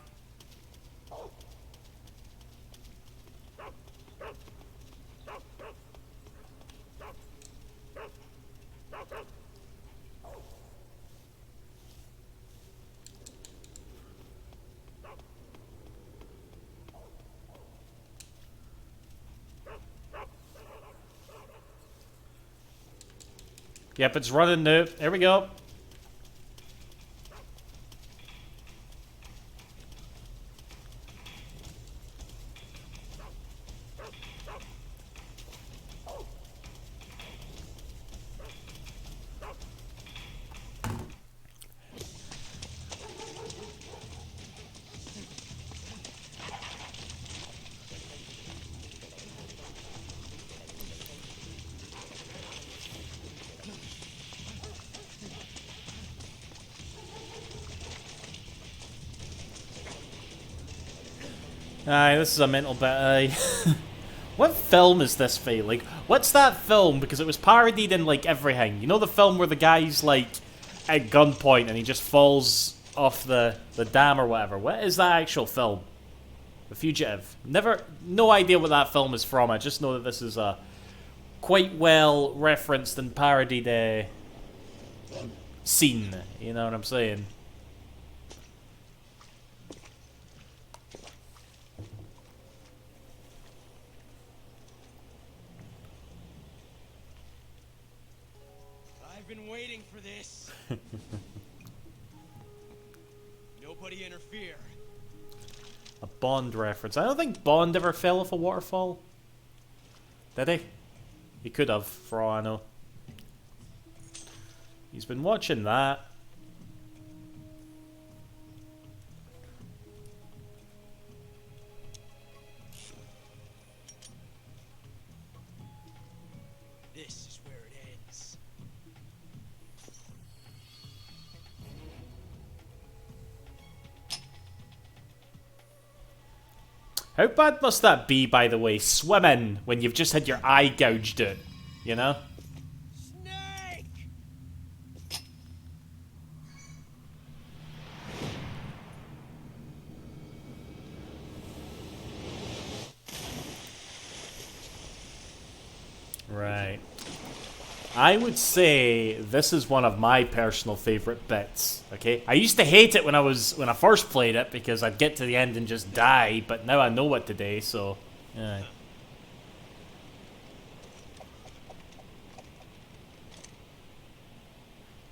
Yep, it's running now. There we go. Aye, this is a mental bit, aye. What film is this, Faye? Like, what's that film? Because it was parodied in, like, everything. You know the film where the guy's, like, at gunpoint and he just falls off the dam or whatever? What is that actual film? The Fugitive. No idea what that film is from. I just know that this is a quite well referenced and parodied scene. You know what I'm saying? I've been waiting for this. fear. A Bond reference. I don't think Bond ever fell off a waterfall. Did he? He could have, for all I know. He's been watching that. This is where it ends. How bad must that be, by the way, swimming when you've just had your eye gouged out? You know? Snake! Right. I would say this is one of my personal favorite bits. Okay, I used to hate it when I first played it because I'd get to the end and just die, but now I know what to do. So, yeah.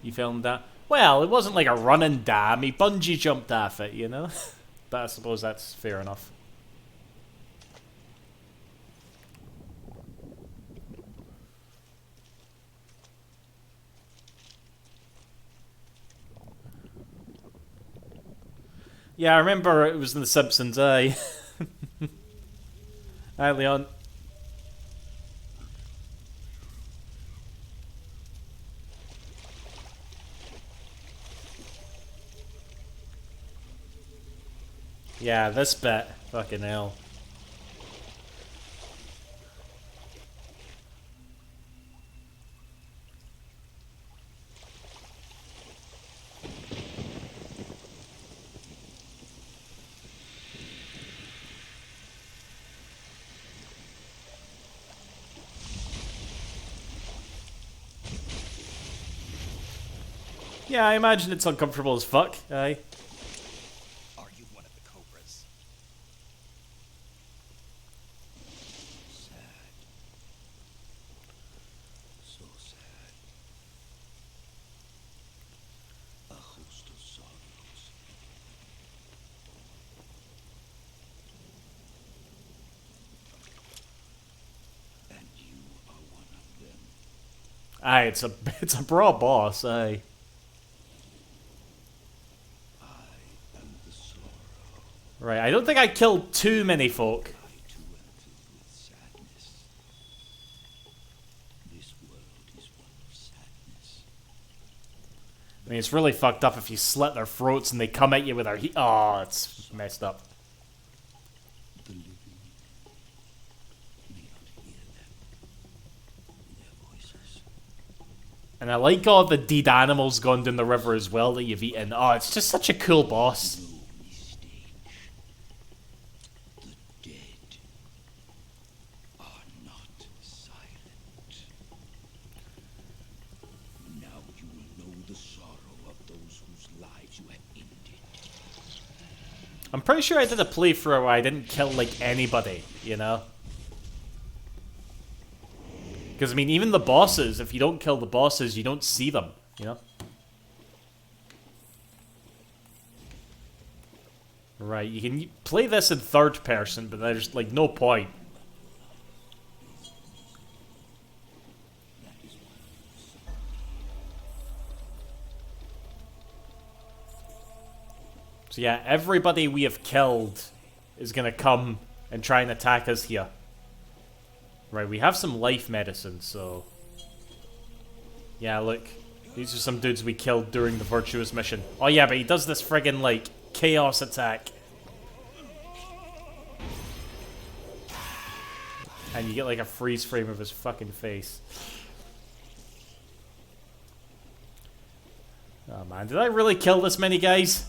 You filmed that? Well, it wasn't like a running dam. He bungee jumped off it, you know. But I suppose that's fair enough. Yeah, I remember it was in The Simpsons, aye. Aye, Leon. Yeah, this bit. Fucking hell. Yeah, I imagine it's uncomfortable as fuck, aye. Are you one of the cobras? Sad. So sad. A host of sorrows. And you are one of them. Aye, it's a broad boss, aye. I am the sorrow. Right, I don't think I killed too many folk. I too am filled with sadness. This world is one of sadness. I mean, it's really fucked up if you slit their throats and they come at you with their heat. Oh, it's messed up. The living may not hear them. Their voices. And I like all the dead animals gone down the river as well that you've eaten. Oh, it's just such a cool boss. No mistake. The dead are not silent. Now you will know the sorrow of those whose lives you have ended. I'm pretty sure I did a playthrough where I didn't kill, like, anybody, you know? Because, I mean, even the bosses, if you don't kill the bosses, you don't see them, you know? Right, you can play this in third person, but there's, like, no point. So yeah, everybody we have killed is gonna come and try and attack us here. Right, we have some life medicine, so... Yeah, look. These are some dudes we killed during the Virtuous mission. Oh yeah, but he does this friggin', like, chaos attack. And you get, like, a freeze frame of his fucking face. Oh man, did I really kill this many guys?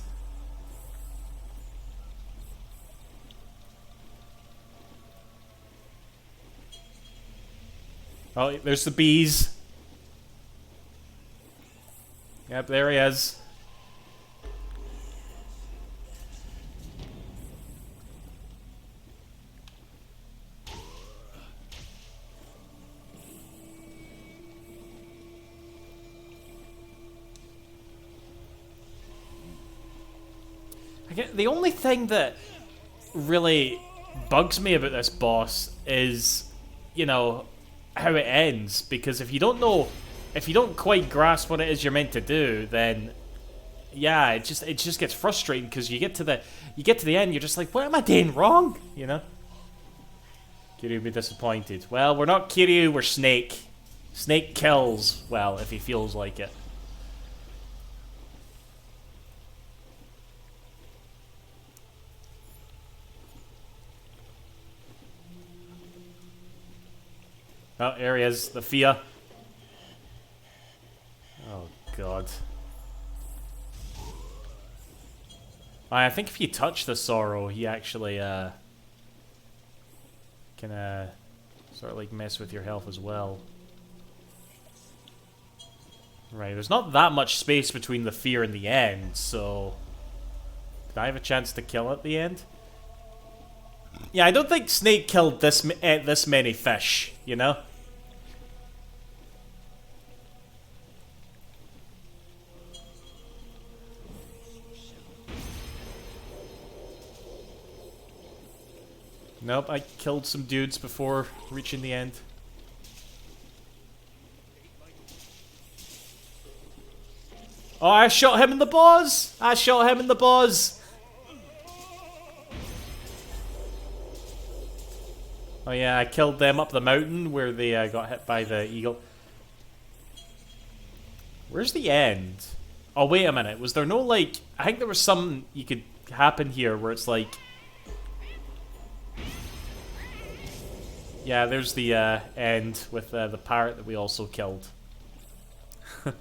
Oh, there's the bees. Yep, there he is. The only thing that really bugs me about this boss is, you know, how it ends. Because if you don't quite grasp what it is you're meant to do, then yeah, it just gets frustrating because you get to the end, you're just like, what am I doing wrong? You know? Kiryu will be disappointed. Well, we're not Kiryu, we're Snake. Snake kills, well, if he feels like it. Oh, here he is, the Fia. Oh, God. I think if you touch the Sorrow, he actually, can, sort of, like, mess with your health as well. Right, there's not that much space between the Fear and the end, so... Did I have a chance to kill at the end? Yeah, I don't think Snake killed this many fish, you know? Nope, I killed some dudes before reaching the end. Oh, I shot him in the balls! I shot him in the balls! Oh yeah, I killed them up the mountain where they got hit by the eagle. Where's the end? Oh, wait a minute. Was there no, like... I think there was something you could happen here where it's like... Yeah, there's the end with the parrot that we also killed. When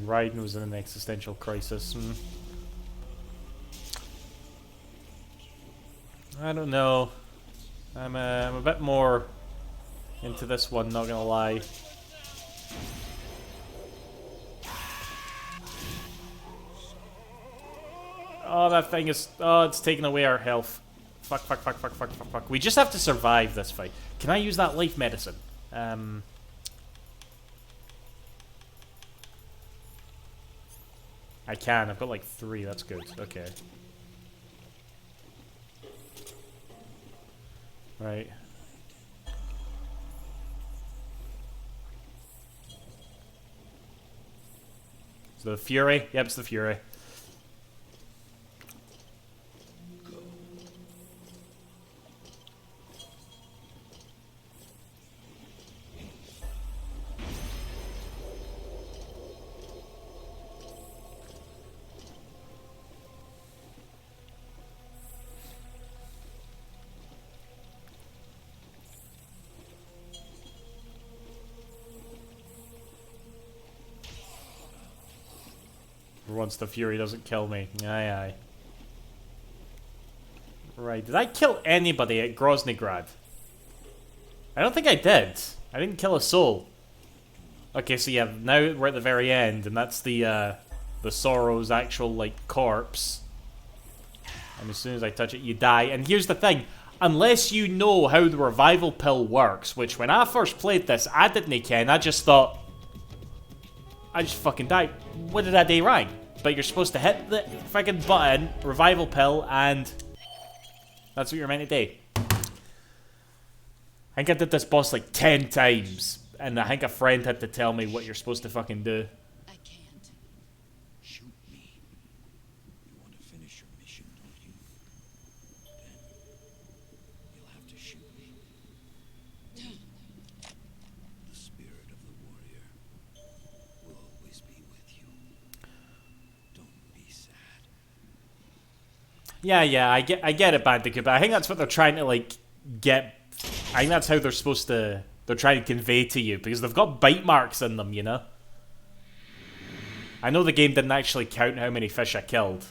Raiden was in an existential crisis. I don't know. I'm a bit more into this one, not gonna lie. Oh, that thing is... Oh, it's taking away our health. Fuck, fuck, fuck, fuck, fuck, fuck, fuck. We just have to survive this fight. Can I use that life medicine? I can. I've got like 3. That's good. Okay. Right. So the Fury? Yep, it's the Fury. Once the Fury doesn't kill me. Aye, aye. Right, did I kill anybody at Groznygrad? I don't think I did. I didn't kill a soul. Okay, so yeah, now we're at the very end, and that's the Sorrow's actual, like, corpse. And as soon as I touch it, you die. And here's the thing. Unless you know how the revival pill works, which when I first played this, I didn't ken. I just thought... I just fucking died. What did I do right? But you're supposed to hit the fucking button, revival pill, and that's what you're meant to do. I think I did this boss like 10 times, and I think a friend had to tell me what you're supposed to fucking do. I can't. Shoot me. You want to finish your mission, don't you? Then you'll have to shoot me. The spirit of the warrior will always be with you. Don't be sad. Yeah, I get it, Bandicoot, but I think that's what they're trying to, like, get... I think that's how they're supposed to... They're trying to convey to you, because they've got bite marks in them, you know? I know the game didn't actually count how many fish I killed.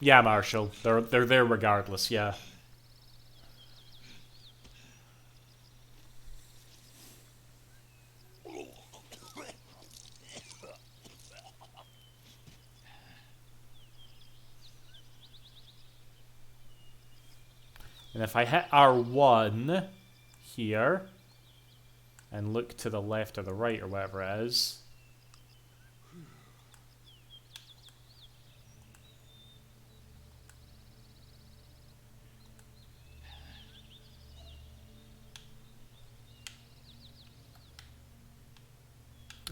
Yeah, Marshall. They're there regardless, yeah. And if I hit R1 here and look to the left or the right or whatever it is.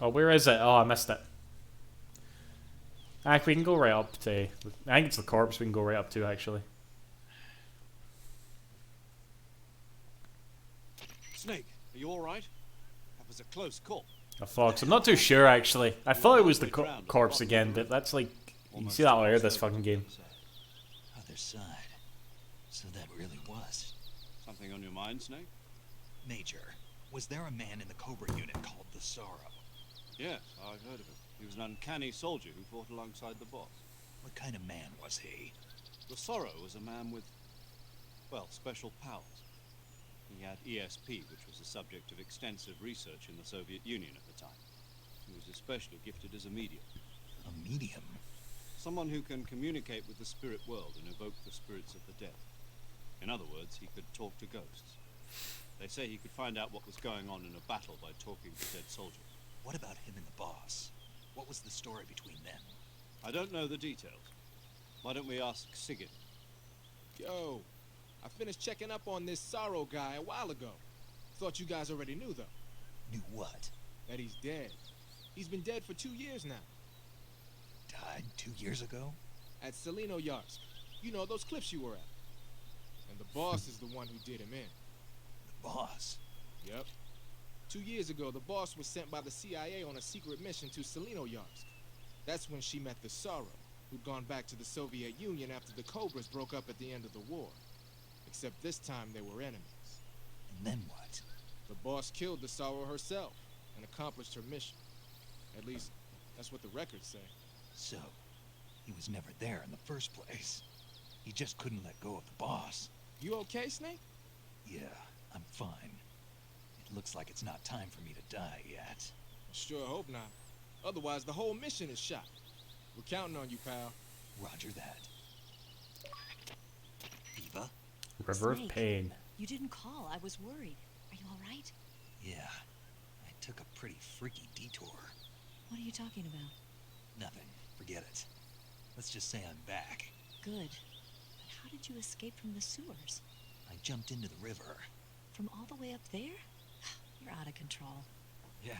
Oh, where is it? Oh, I missed it. We can go right up to... I think it's the corpse we can go right up to, actually. Snake, are you alright? That was a close call. A fox. I'm not too sure, actually. I thought it was the corpse again, but that's like... You can see that all over this fucking game. Other side. So that really was. Something on your mind, Snake? Major, was there a man in the Cobra unit called the Sorrow? Yes, I've heard of him. He was an uncanny soldier who fought alongside the boss. What kind of man was he? The Sorrow was a man with, well, special powers. He had ESP, which was the subject of extensive research in the Soviet Union at the time. He was especially gifted as a medium. A medium? Someone who can communicate with the spirit world and evoke the spirits of the dead. In other words, he could talk to ghosts. They say he could find out what was going on in a battle by talking to dead soldiers. What about him and the boss? What was the story between them? I don't know the details. Why don't we ask Sigurd? Yo, I finished checking up on this Sorrow guy a while ago. Thought you guys already knew, though. Knew what? That he's dead. He's been dead for 2 years now. Died 2 years ago? At Selino-Yarsk. You know, those cliffs you were at. And the boss is the one who did him in. The boss? Yep. 2 years ago, the boss was sent by the CIA on a secret mission to Selino-Yarsk. That's when she met the Sorrow, who'd gone back to the Soviet Union after the Cobras broke up at the end of the war. Except this time they were enemies. And then what? The boss killed the Sorrow herself and accomplished her mission. At least, that's what the records say. So, he was never there in the first place. He just couldn't let go of the boss. You okay, Snake? Yeah, I'm fine. It looks like it's not time for me to die yet. I sure hope not. Otherwise, the whole mission is shot. We're counting on you, pal. Roger that. Eva? River of Snake, Pain. You didn't call. I was worried. Are you all right? Yeah, I took a pretty freaky detour. What are you talking about? Nothing. Forget it. Let's just say I'm back. Good. But how did you escape from the sewers? I jumped into the river. From all the way up there? You're out of control. Yeah,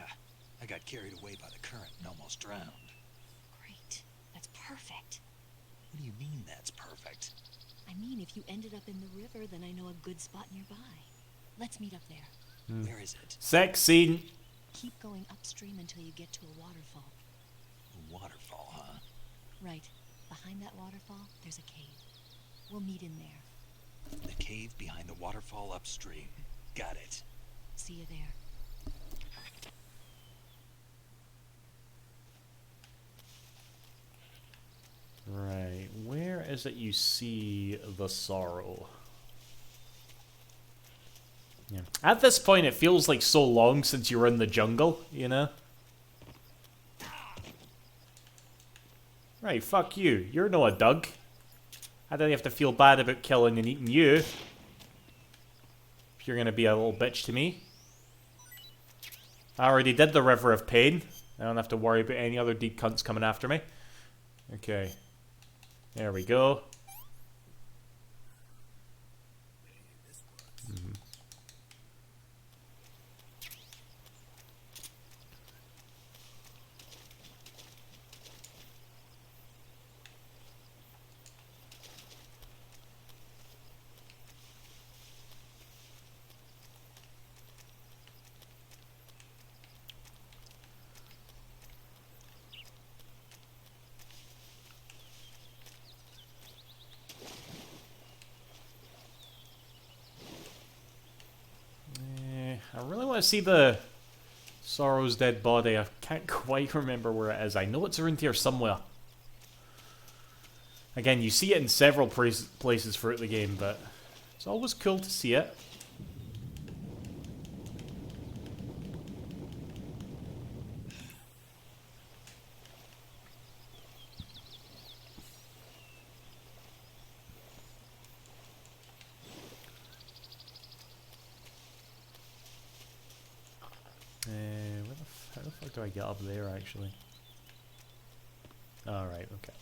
I got carried away by the current and almost drowned. Great. That's perfect. What do you mean that's perfect? I mean, if you ended up in the river, then I know a good spot nearby. Let's meet up there. Where is it? Sex scene. Keep going upstream until you get to a waterfall. A waterfall, huh? Right. Behind that waterfall, there's a cave. We'll meet in there. The cave behind the waterfall upstream. Got it. See you there. Right, where is it you see the Sorrow? Yeah. At this point, it feels like so long since you were in the jungle, you know? Right, fuck you. You're no a Doug. I don't have to feel bad about killing and eating you. If you're gonna be a little bitch to me. I already did the River of Pain. I don't have to worry about any other deed cunts coming after me. Okay. There we go. I really want to see the Sorrow's dead body. I can't quite remember where it is. I know it's around here somewhere. Again, you see it in several places throughout the game, but it's always cool to see it. How the fuck do I get up there, actually? Alright, okay.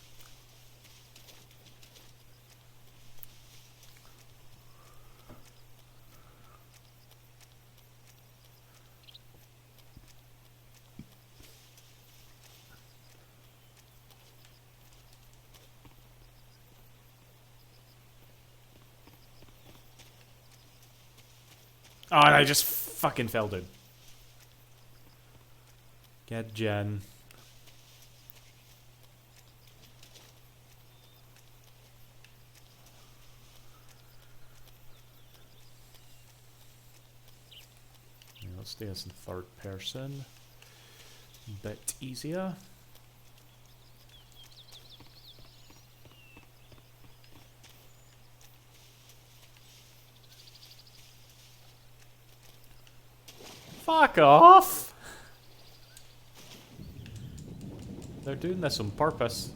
Oh, and I just fucking fell down. Get Jen. Yeah, let's do this in third person. A bit easier. Fuck off! They're doing this on purpose.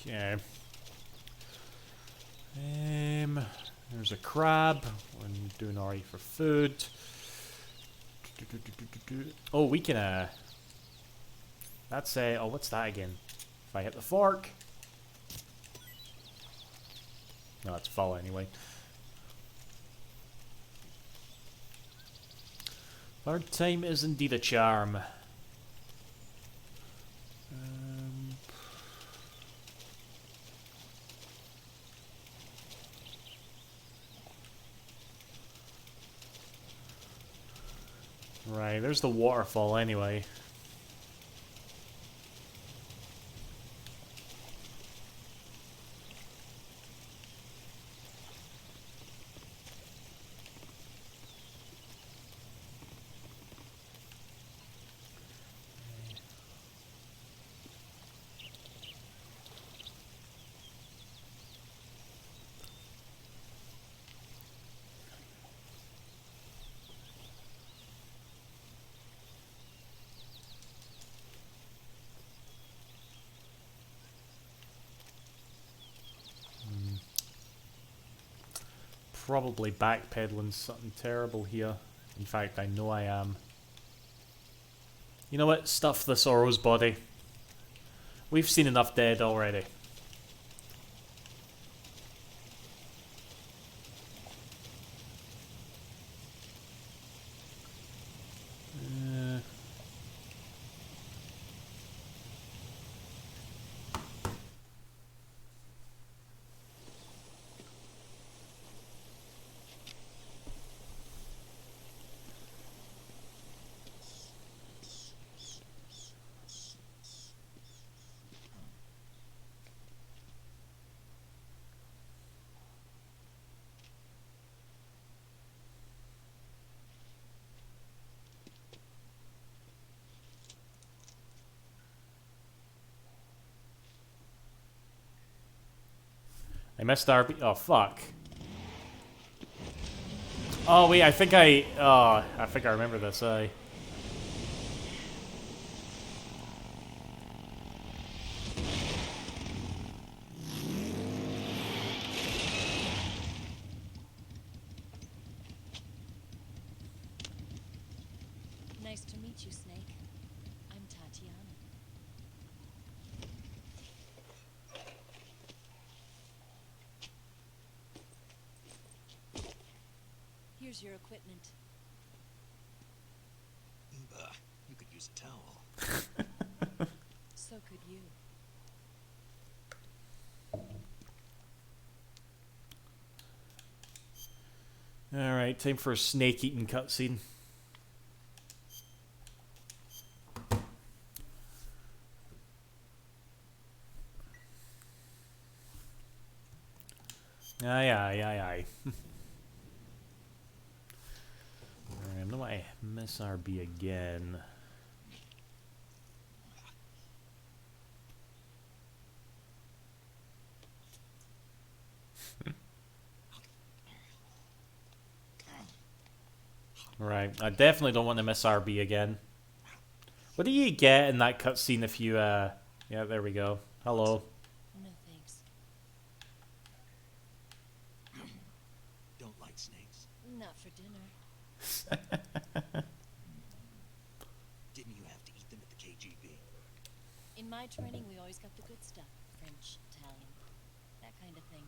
Okay. There's a crab. We're doing alright for food. Oh, we can, that's, oh, what's that again? If I hit the fork. No, it's full anyway. Third time is indeed a charm. Right, there's the waterfall anyway. Probably backpedaling something terrible here. In fact, I know I am. You know what? Stuff the Sorrow's body. We've seen enough dead already. I missed RB. Oh, fuck. Oh, wait, I think I remember this, Nice to meet you, Snake. I'm Tatiana. Here's your equipment. You could use a towel. So could you. Alright, time for a snake-eating cutscene. Aye, aye, aye, aye. Alright, I'm gonna miss RB again. Right, I definitely don't want to miss RB again. What do you get in that cutscene if you, yeah, there we go. Hello. No thanks. Don't like snakes. Not for dinner. Didn't you have to eat them at the KGB? In my training, we always got the good stuff. French, Italian, that kind of thing.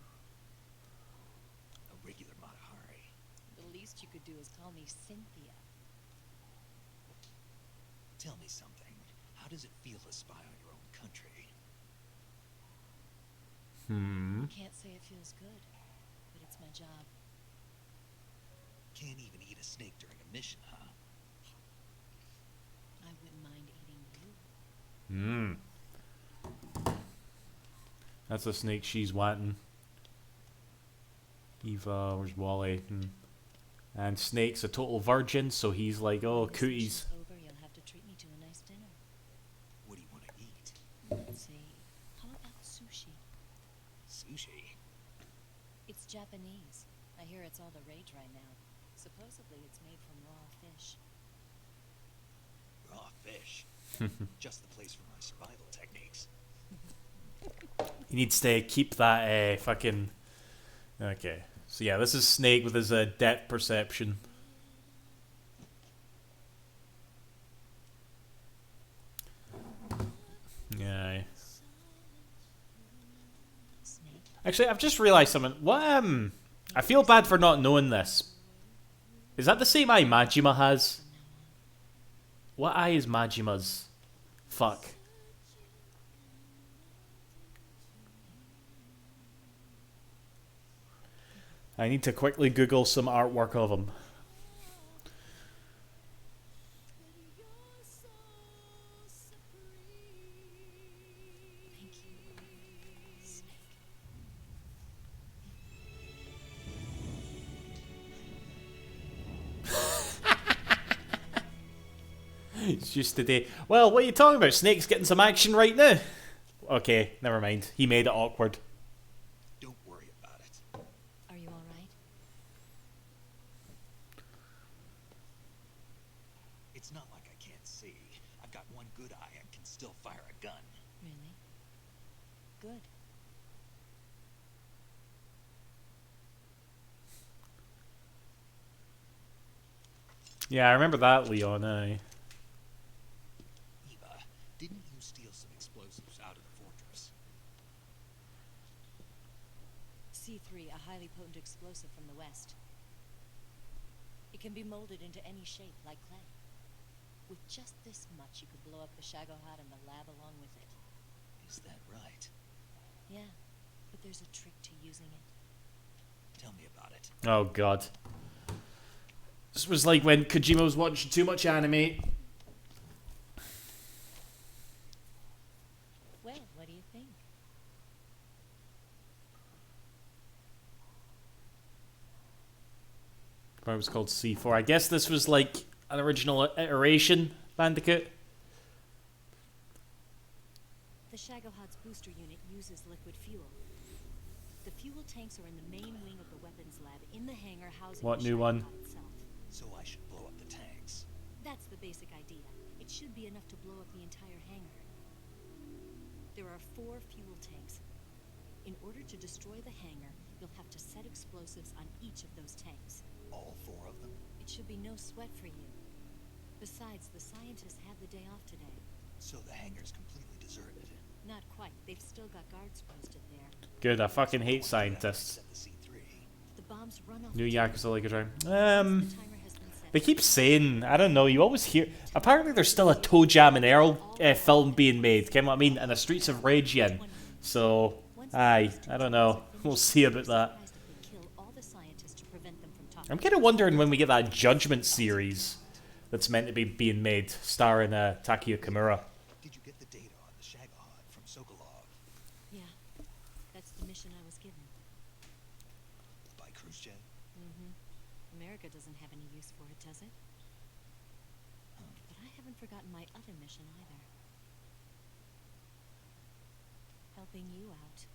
A regular Matahari. The least you could do is call me Cynthia. Tell me something. How does it feel to spy on your own country? Can't say it feels good, but it's my job. Can't even eat a snake during a mission, huh? I wouldn't mind eating you. That's a snake she's wanting. Eva, where's Wally? And Snake's a total virgin, so he's like, oh, When this cooties. mission's over, you'll have to treat me to a nice dinner. What do you want to eat? Let's see. How about sushi? Sushi? It's Japanese. I hear it's all the rage right now. Supposedly it's made from raw fish. Raw fish. Just the place for my survival techniques. He needs to keep that fucking... Okay. So yeah, this is Snake with his depth perception. Yeah. Snake? Actually, I've just realised something. What, I feel bad for not knowing this. Is that the same eye Majima has? What eye is Majima's? Fuck. I need to quickly Google some artwork of him. Thank you. Snake. It's just today. Well, what are you talking about? Snake's getting some action right now. Okay, never mind. He made it awkward. Don't worry about it. Are you alright? It's not like I can't see. I've got one good eye and can still fire a gun. Really? Good. Yeah, I remember that, Leon. Aye. Eva, didn't you steal some explosives out of the fortress? C3, a highly potent explosive from the west. It can be molded into any shape, like clay. With just this much, you could blow up the Shagohod and the lab along with it. Is that right? Yeah, but there's a trick to using it. Tell me about it. Oh, God. This was like when Kojima was watching too much anime. Well, what do you think? It was called C4. I guess this was like an original iteration, Bandicoot. The Shagohod's booster unit uses liquid fuel. The fuel tanks are in the main wing of the weapons lab in the hangar housing What the new one? Shagohod itself. So I should blow up the tanks. That's the basic idea. It should be enough to blow up the entire hangar. There are 4 fuel tanks. In order to destroy the hangar, you'll have to set explosives on each of those tanks. All 4 of them? It should be no sweat for you. Besides, the scientists had the day off today. So the hangar's completely deserted. Not quite. They've still got guards posted there. Good, I fucking hate scientists. Except the C3. The bombs run off. New the Yakuza Like a Charm. timer has been set. They keep saying, I don't know, you always hear... Apparently there's still a Toe Jam and Earl film being made, you know what I mean? And a Streets of Rage yin. So, aye, I don't know. We'll see about that. I'm kind of wondering when we get that Judgment series that's meant to be being made, starring Takia Kimura. Did you get the data on the Shagohod from Sokolov? Yeah, that's the mission I was given. By Khrushchev? America doesn't have any use for it, does it? But I haven't forgotten my other mission either. Helping you out.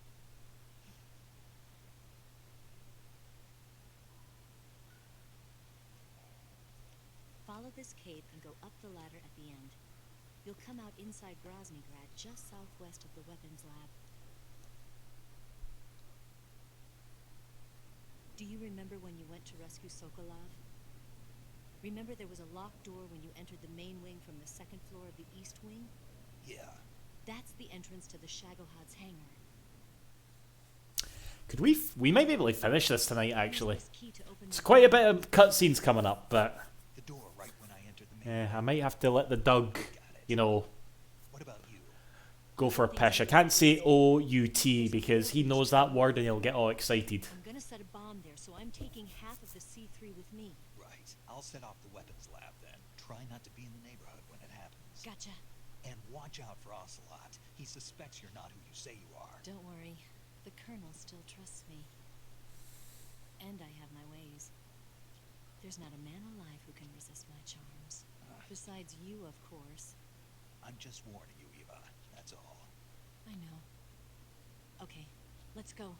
Follow this cape and go up the ladder at the end. You'll come out inside Groznygrad, just southwest of the weapons lab. Do you remember when you went to rescue Sokolov? Remember there was a locked door when you entered the main wing from the second floor of the east wing? Yeah. That's the entrance to the Shagohod's hangar. Could we might be able to finish this tonight, actually. Use this key to open It's the quite a door. bit of cutscenes coming up, but The door right when I entered the main. I might have to let the Doug, you know, What about you? go for a pish. I can't say O-U-T because he knows that word and he'll get all excited. I'm gonna set a bomb there, so I'm taking half of the C3 with me. Right. I'll set off the weapons lab then. Try not to be in the neighborhood when it happens. Gotcha. And watch out for Ocelot. He suspects you're not who you say you are. Don't worry. The Colonel still trusts me. And I have my ways. There's not a man alive who can resist my charms. Besides you, of course. I'm just warning you, Eva. That's all. I know. Okay, let's go.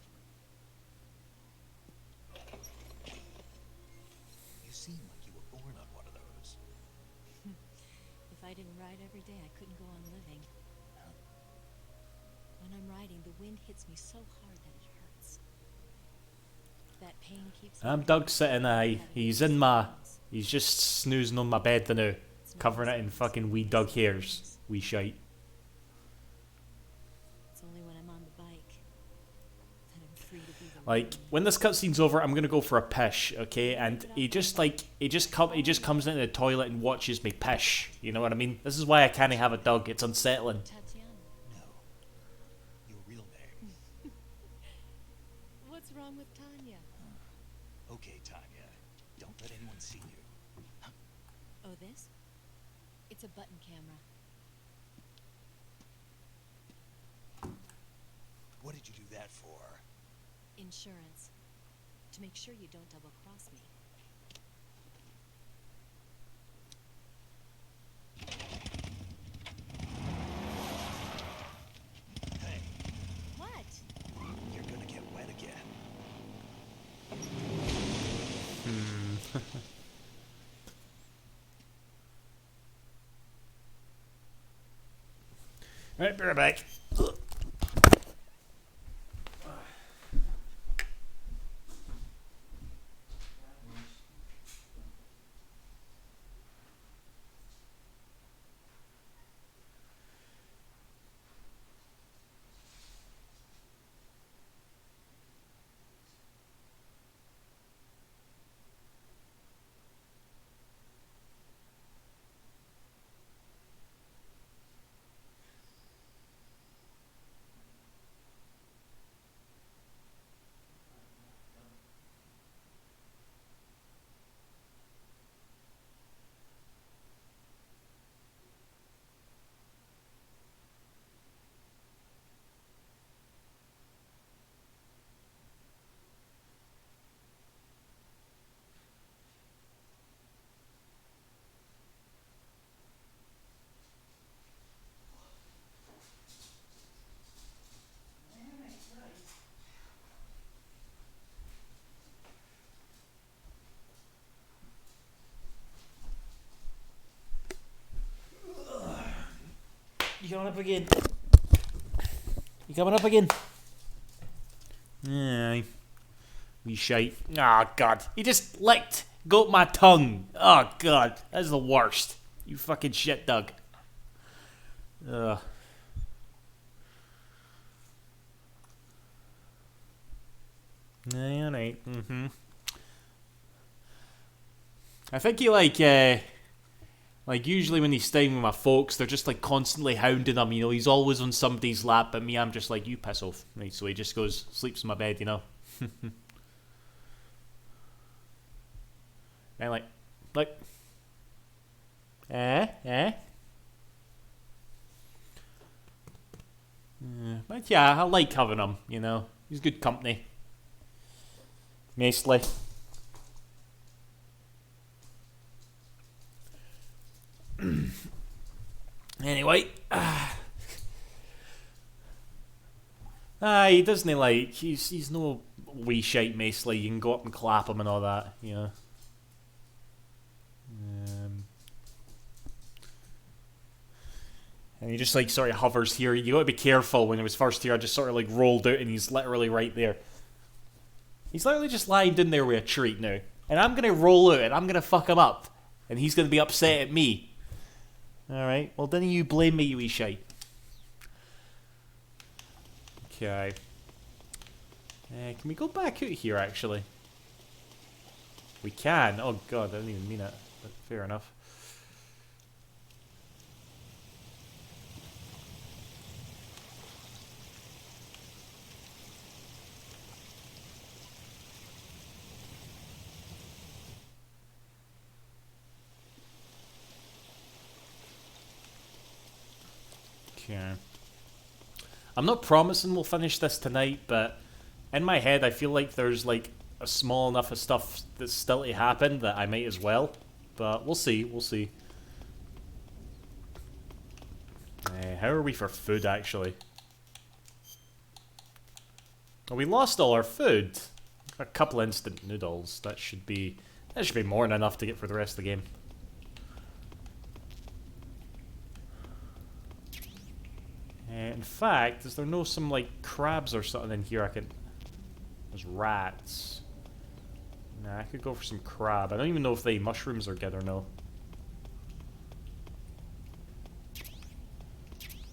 You seem like you were born on one of those. If I didn't ride every day, I couldn't go on living. When I'm riding, the wind hits me so hard that it hurts. That pain keeps me I'm Doug sitting, he's just snoozing on my bed now, covering it in fucking wee Doug hairs. Wee shite. It's only when I'm on the bike that I'm free to be the Like, when this cutscene's over, I'm gonna go for a pish, okay? And he just comes into the toilet and watches me pish. You know what I mean? This is why I can't have a dog. It's unsettling. Tatiana. No. Your real name. What's wrong with Tanya? Okay, Tanya. Don't let anyone see you. Oh, this? It's a button camera. What did you do that for? Insurance. To make sure you don't double cross me. Hey, What? you're gonna get wet again. Right, be right back. You coming up again? You coming up again? Aye. Wee shite. Oh god. He just got my tongue. Oh god. That's the worst. You fucking shit, Doug. Ugh. Aye, alright. I think he like usually when he's staying with my folks, they're just like constantly hounding him, you know, he's always on somebody's lap, but me, I'm just like, you piss off. Right, so he just goes, sleeps in my bed, you know. And like, but yeah, I like having him, you know. He's good company. Mostly. Anyway. He doesn't like, he's no wee shite mostly. You can go up and clap him and all that, you know. And he just like sort of hovers here. You gotta be careful. When he was first here, I just sort of like rolled out and he's literally right there. He's literally just lying down there with a treat now. And I'm gonna roll out and I'm gonna fuck him up. And he's gonna be upset at me. Alright, well then you blame me, you wee shite. Okay. Can we go back out here actually? We can. Oh god, I didn't even mean it. But fair enough. Okay. I'm not promising we'll finish this tonight, but in my head I feel like there's like a small enough of stuff that's still to happen that I might as well. But we'll see, we'll see. How are we for food actually? Oh, we lost all our food. A couple instant noodles. That should be more than enough to get for the rest of the game. In fact, is there no some like crabs or something in here I can... There's rats. Nah, I could go for some crab. I don't even know if the mushrooms are good or no.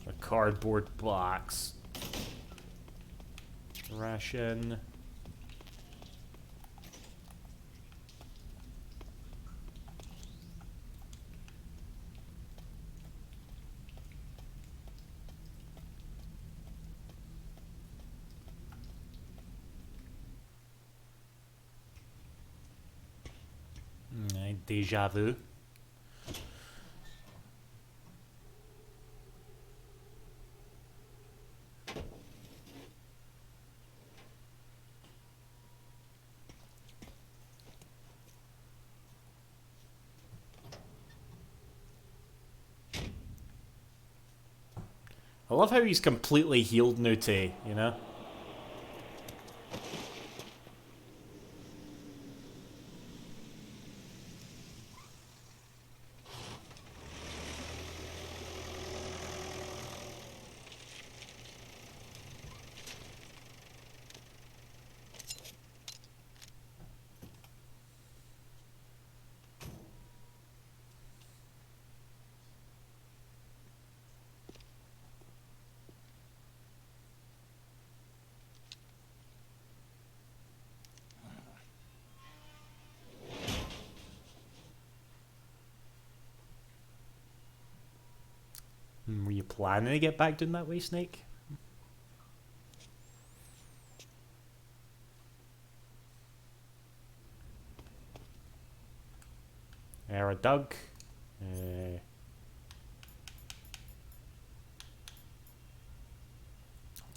A cardboard box. Ration. Deja vu. I love how he's completely healed Nute, you know? Were you planning to get back down that way, Snake? There, a dug.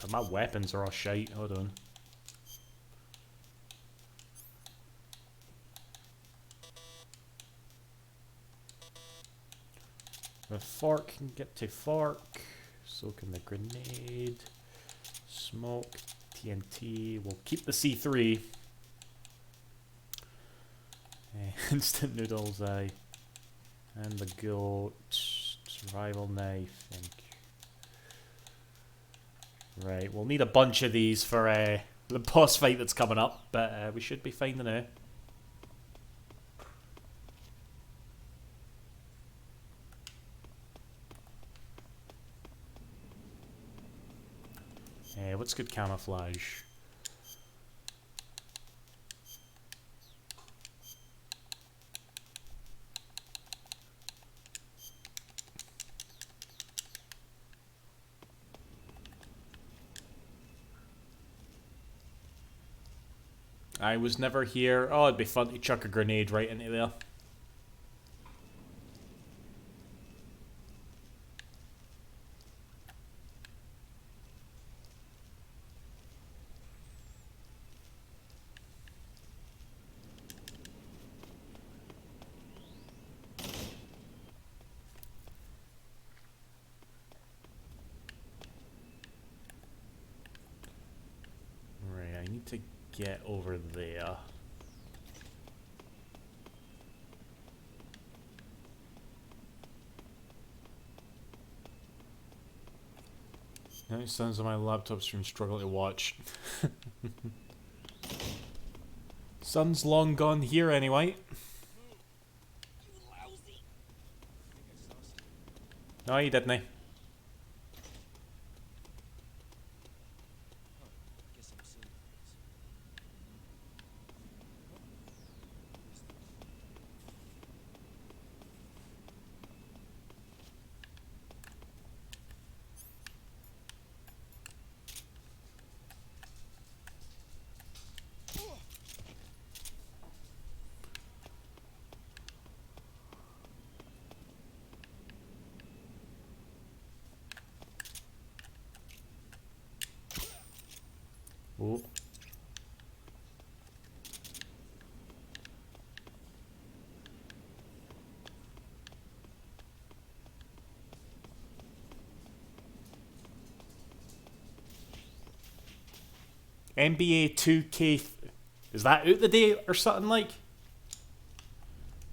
God, my weapons are all shite. Hold on. The fork can get to fork. So can the grenade. Smoke. TNT. We'll keep the C3. Instant noodles, aye. And the goat. Survival knife. Thank you. Right, we'll need a bunch of these for the boss fight that's coming up, but we should be fine now. What's good camouflage? I was never here. Oh, it'd be fun to chuck a grenade right into there. Right, I need to get over there. Now it sounds like my laptop stream struggling to watch. Sun's long gone here anyway. No, he didn't. Guess I'm seeing things. Oh. NBA 2K. Is that out the day or something like?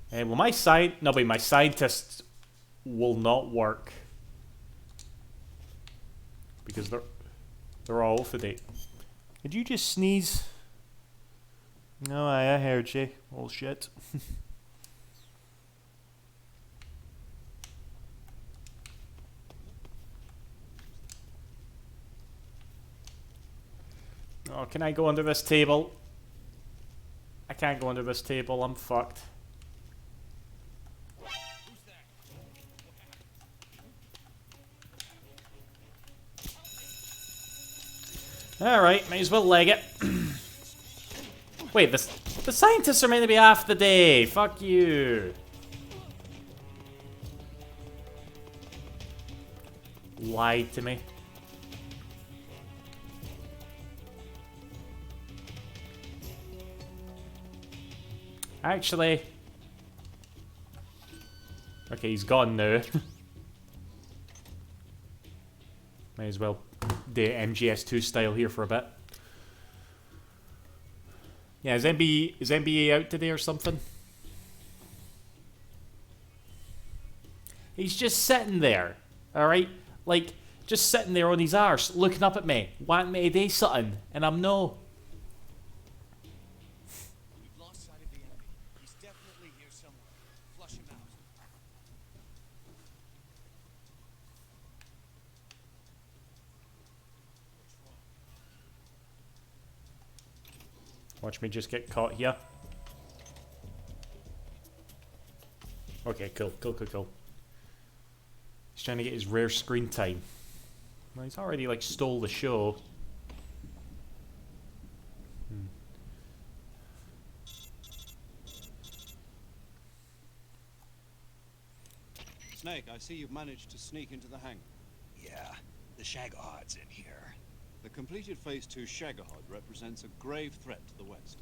Well, my scientists will not work because they're all off the date. Did you just sneeze? No, I heard you. Oh shit. Oh, can I go under this table? I can't go under this table. I'm fucked. Alright, may as well leg it. Wait, the scientists are meant to be half the day. Fuck you. Lied to me. Actually... Okay, he's gone now. May as well do MGS2 style here for a bit. Yeah, is NBA out today or something? He's just sitting there, alright? Like, just sitting there on his arse, looking up at me, wanting me to do something, and I'm no. We've lost sight of the enemy. He's definitely here somewhere. Flush him out. Watch me just get caught here. Okay, cool. He's trying to get his rare screen time. Well, he's already, like, stole the show. Snake, I see you've managed to sneak into the hangar. Yeah, the Shagahad's in here. The completed Phase 2 Shagahod represents a grave threat to the West.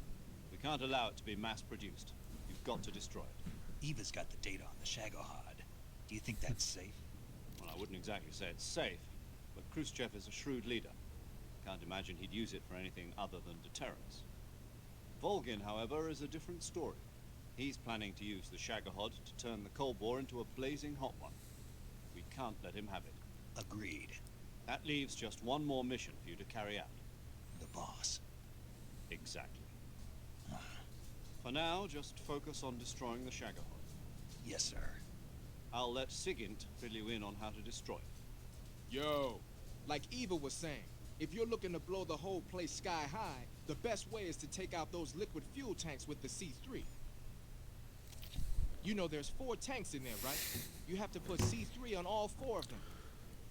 We can't allow it to be mass-produced. You've got to destroy it. Eva's got the data on the Shagahad. Do you think that's safe? Well, I wouldn't exactly say it's safe, but Khrushchev is a shrewd leader. Can't imagine he'd use it for anything other than deterrence. Volgin, however, is a different story. He's planning to use the Shagahod to turn the Cold War into a blazing hot one. We can't let him have it. Agreed. That leaves just one more mission for you to carry out. The boss. Exactly. For now, just focus on destroying the Shagahod. Yes, sir. I'll let Sigint fill you in on how to destroy it. Yo, like Eva was saying, if you're looking to blow the whole place sky high, the best way is to take out those liquid fuel tanks with the C3. You know there's 4 tanks in there, right? You have to put C3 on all 4 of them.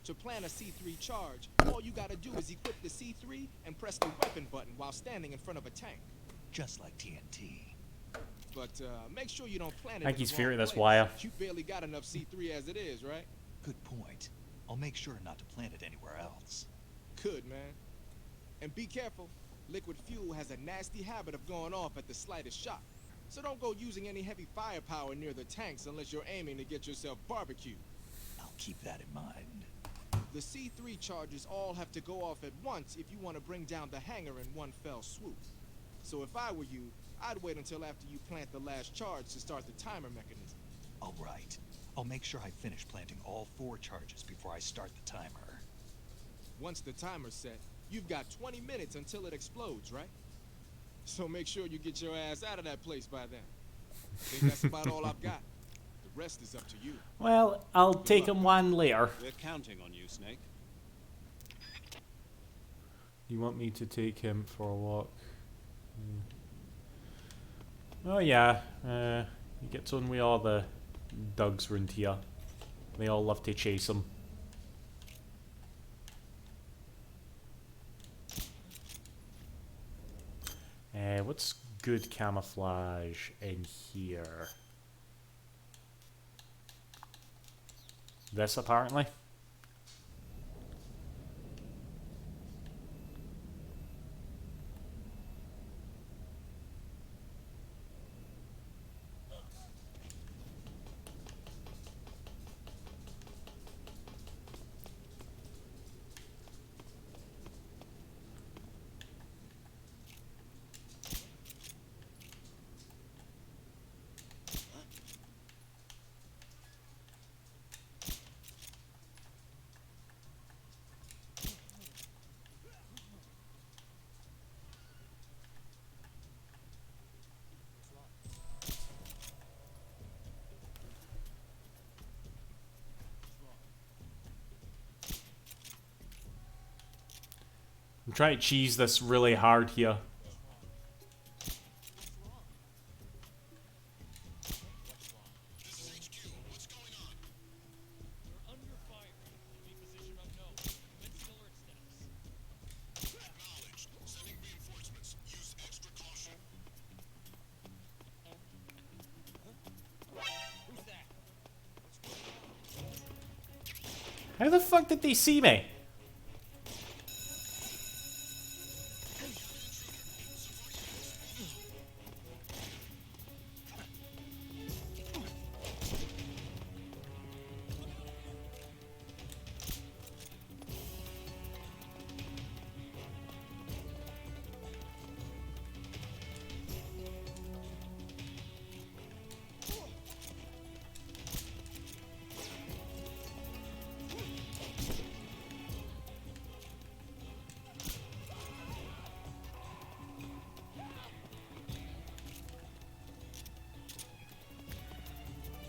To plan a C3 charge, all you gotta do is equip the C3 and press the weapon button while standing in front of a tank. just like TNT. But make sure you don't plant it think in he's the fearing wrong this place. wire. You barely got enough C3 as it is, right? Good point. I'll make sure not to plant it anywhere else. Good, man. And be careful. Liquid fuel has a nasty habit of going off at the slightest shock. So don't go using any heavy firepower near the tanks unless you're aiming to get yourself barbecued. I'll keep that in mind. The C3 charges all have to go off at once if you want to bring down the hangar in one fell swoop. So if I were you, I'd wait until after you plant the last charge to start the timer mechanism. All right. I'll make sure I finish planting all 4 charges before I start the timer. Once the timer's set, you've got 20 minutes until it explodes, right? So make sure you get your ass out of that place by then. I think that's about all I've got. The rest is up to you. Well, I'll take him one later. We're counting on you, Snake. You want me to take him for a walk? Oh yeah, he gets on with all the dogs around here. They all love to chase him. What's good camouflage in here? This apparently. I'm trying to cheese this really hard here. How the fuck did they see me?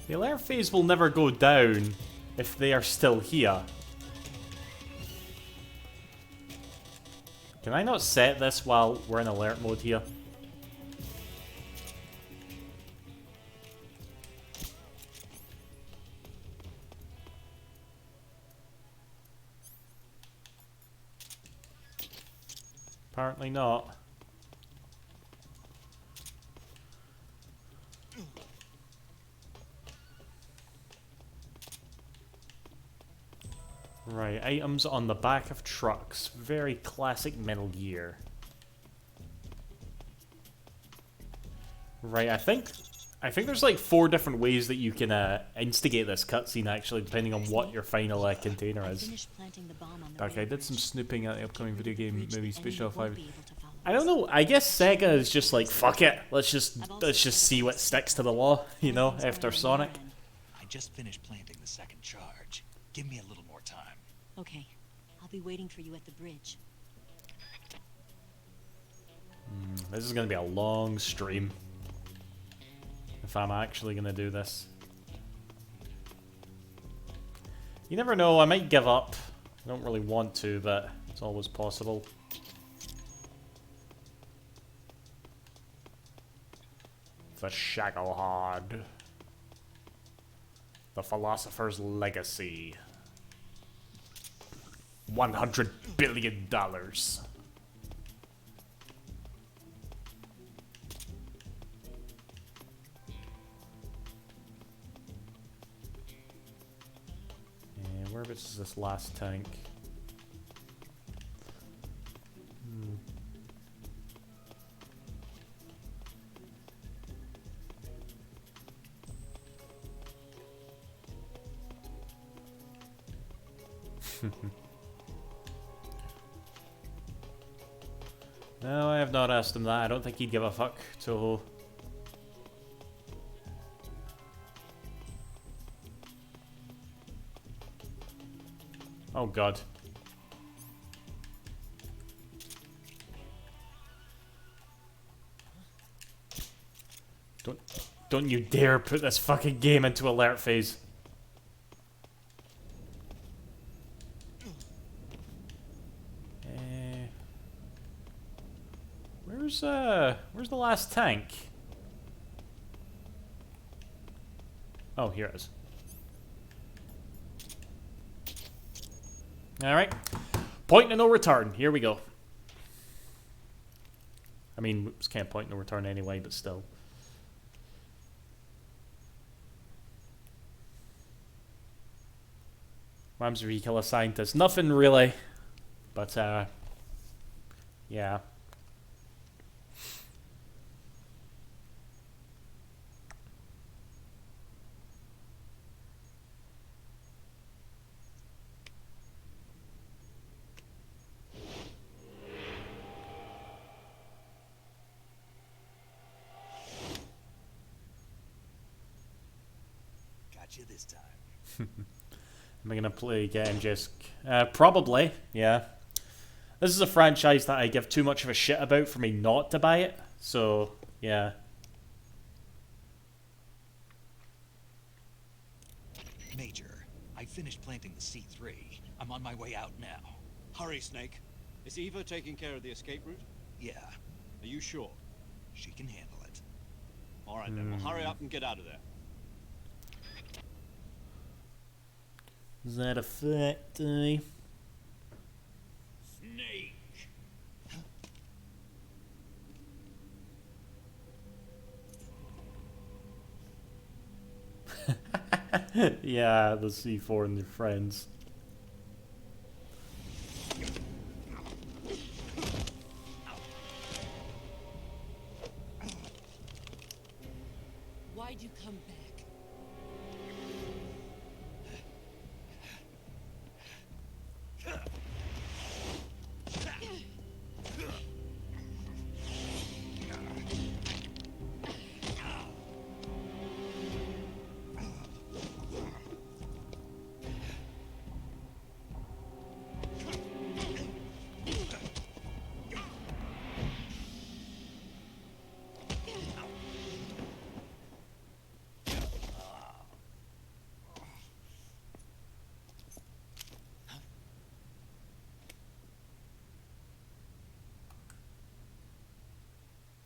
The alert phase will never go down if they are still here. Can I not set this while we're in alert mode here? Apparently not. Right, items on the back of trucks. Very classic Metal Gear. Right, I think there's like 4 different ways that you can instigate this cutscene actually, depending on what your final container is. Okay, I did some snooping at the upcoming video game movie Special 5. I don't know, I guess Sega is just like, fuck it, let's just see what sticks to the law, you know, after Sonic. I just finished planting the 2nd charge. Give me a little more time. Okay, I'll be waiting for you at the bridge. This is gonna be a long stream. If I'm actually gonna do this. You never know, I might give up. I don't really want to, but it's always possible. The Shagohod. The Philosopher's Legacy. $100 billion. Whereabouts is this last tank? No, I have not asked him that. I don't think he'd give a fuck, Toho. Oh god. Don't you dare put this fucking game into alert phase. Where's the last tank? Oh, here it is. Alright. Point of no return. Here we go. I mean, it's kind of point of no return anyway, but still. What happens if you kill a scientist? Nothing really. But, yeah. You this time. Am I gonna play again, just probably, yeah. This is a franchise that I give too much of a shit about for me not to buy it, so yeah. Major, I finished planting the C3. I'm on my way out now. Hurry, Snake. Is Eva taking care of the escape route? Yeah, Are you sure? she can handle it. Alright then, well hurry up and get out of there. Is that a factory? Snake! Yeah, the C4 and their friends. Why'd you come back?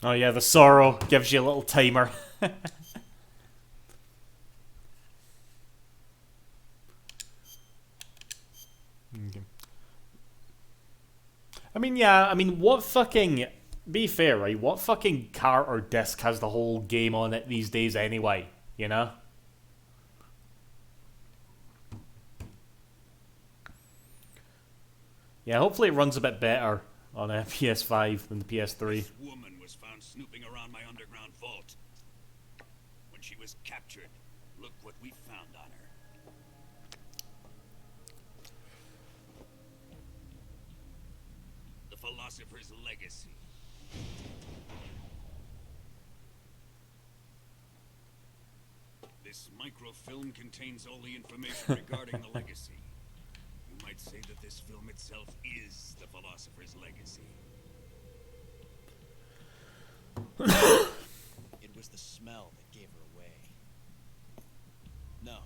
Oh yeah, the sorrow gives you a little timer. Okay. I mean, yeah, I mean, what fucking... Be fair, right? What fucking cart or disc has the whole game on it these days anyway? You know? Yeah, hopefully it runs a bit better on a PS5 than the PS3. This woman was found snooping around my underground vault. When she was captured, look what we found on her. The philosopher's legacy. This microfilm contains all the information regarding the legacy. You might say that this film itself is the philosopher's legacy. It was the smell that gave her away. No,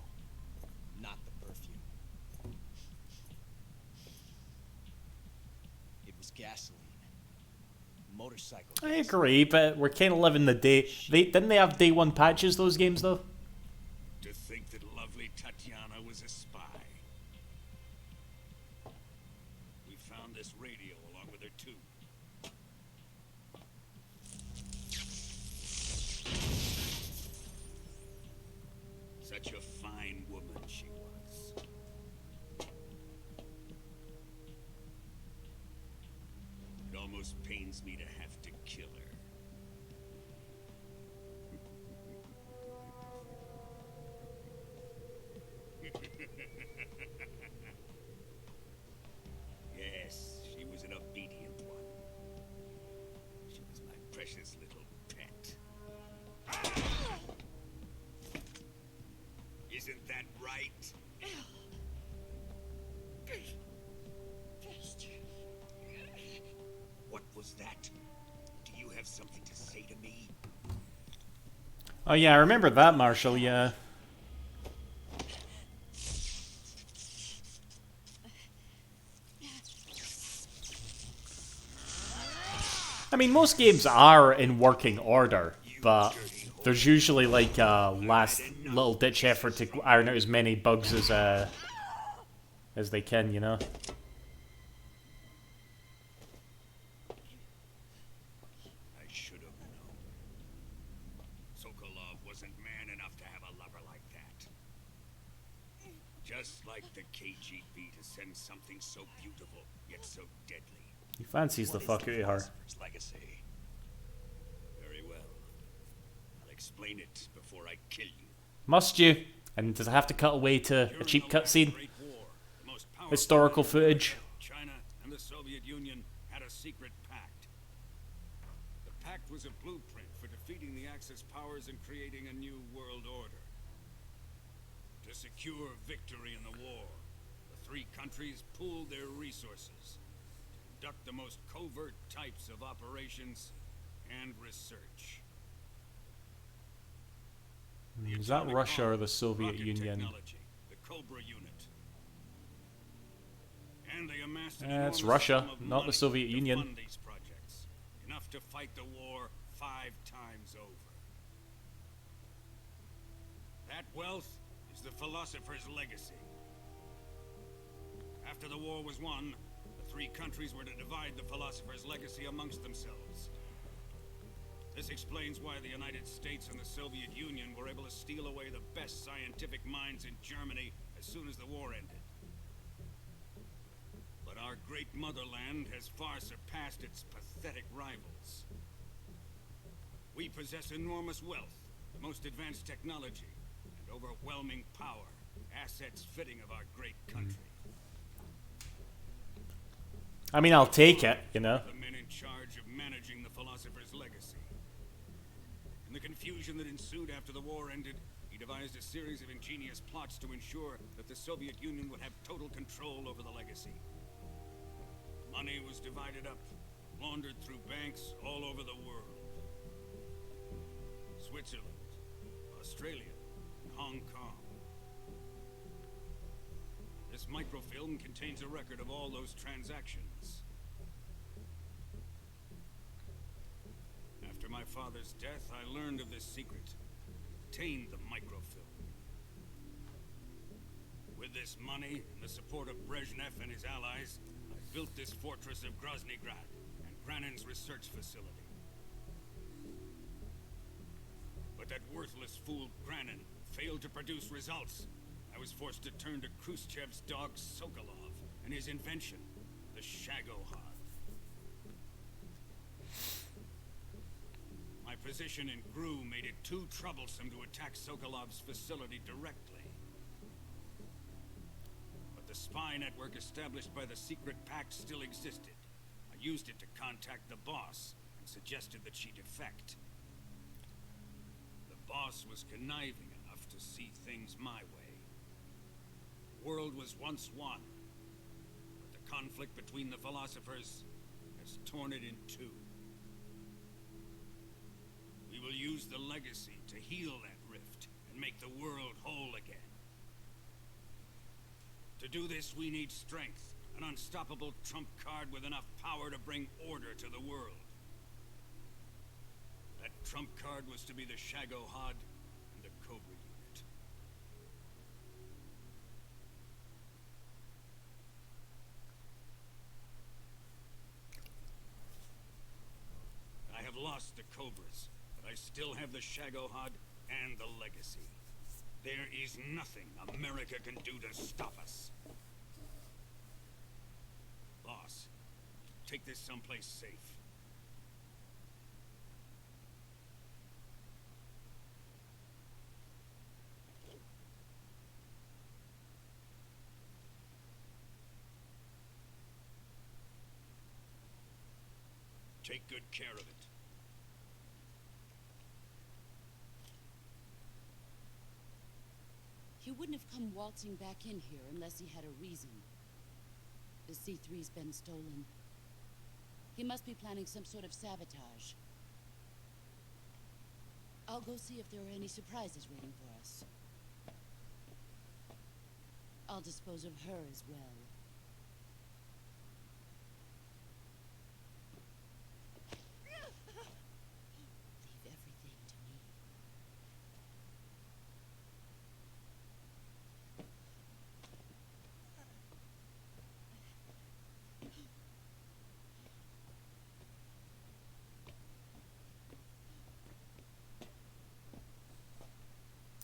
not the perfume. It was gasoline. Motorcycle. I agree, but we're kind of living the day... Didn't they have day one patches, those games, though? To think that lovely Tatiana was a spy. We found this radio along with her too. Such a fine woman she was. almost pains me to have to kill her. Yes, she was an obedient one. She was my precious little pet. Isn't that right? What was that? Do you have something to say to me? Oh yeah, I remember that, Marshall, yeah. I mean, most games are in working order, but there's usually like a last little ditch effort to iron out as many bugs as they can, you know? I should have known. Sokolov wasn't man enough to have a lover like that. Just like the KGB to send something so beautiful, yet so deadly. He fancies the fuck out of her. Philosopher's legacy? Very well. I'll explain it before I kill you. Must you? And does it have to cut away to a cheap cutscene? Historical footage. China and the Soviet Union had a secret pact. The pact was a blueprint for defeating the Axis powers and creating a new world order. To secure victory in the war, the three countries pooled their resources to conduct the most covert types of operations and research. Is that Russia or the Soviet Union? Technology, the Cobra unit. And they amassed an It's enormous Russia, sum of not the money Soviet to Union. fund these projects, enough to fight the war 5 times over. That wealth is the philosopher's legacy. After the war was won, the three countries were to divide the philosopher's legacy amongst themselves. This explains why the United States and the Soviet Union were able to steal away the best scientific minds in Germany as soon as the war ended. But our great motherland has far surpassed its pathetic rivals. We possess enormous wealth, the most advanced technology, and overwhelming power, assets fitting of our great country. I mean, I'll take it, you know? The men in charge of managing the philosopher's legacy. In the confusion that ensued after the war ended, he devised a series of ingenious plots to ensure that the Soviet Union would have total control over the legacy. Money was divided up, laundered through banks all over the world. Switzerland, Australia, and Hong Kong. This microfilm contains a record of all those transactions. After my father's death, I learned of this secret and obtained the microfilm. With this money and the support of Brezhnev and his allies, I built this fortress of Groznygrad and Granin's research facility. But that worthless fool Granin failed to produce results. I was forced to turn to Khrushchev's dog Sokolov and his invention, the Shagohod. My position in GRU made it too troublesome to attack Sokolov's facility directly. But the spy network established by the secret pact still existed. I used it to contact the boss and suggested that she defect. The boss was conniving enough to see things my way. The world was once one, but the conflict between the philosophers has torn it in two. We will use the legacy to heal that rift and make the world whole again. To do this, we need strength, an unstoppable trump card with enough power to bring order to the world. That trump card was to be the Shagohod and the Cobra unit. I have lost the Cobras, but I still have the Shagohod and the legacy. There is nothing America can do to stop us. Boss, take this someplace safe. Take good care of it. He wouldn't have come waltzing back in here unless he had a reason. The C3's been stolen. He must be planning some sort of sabotage. I'll go see if there are any surprises waiting for us. I'll dispose of her as well. Leave everything to me.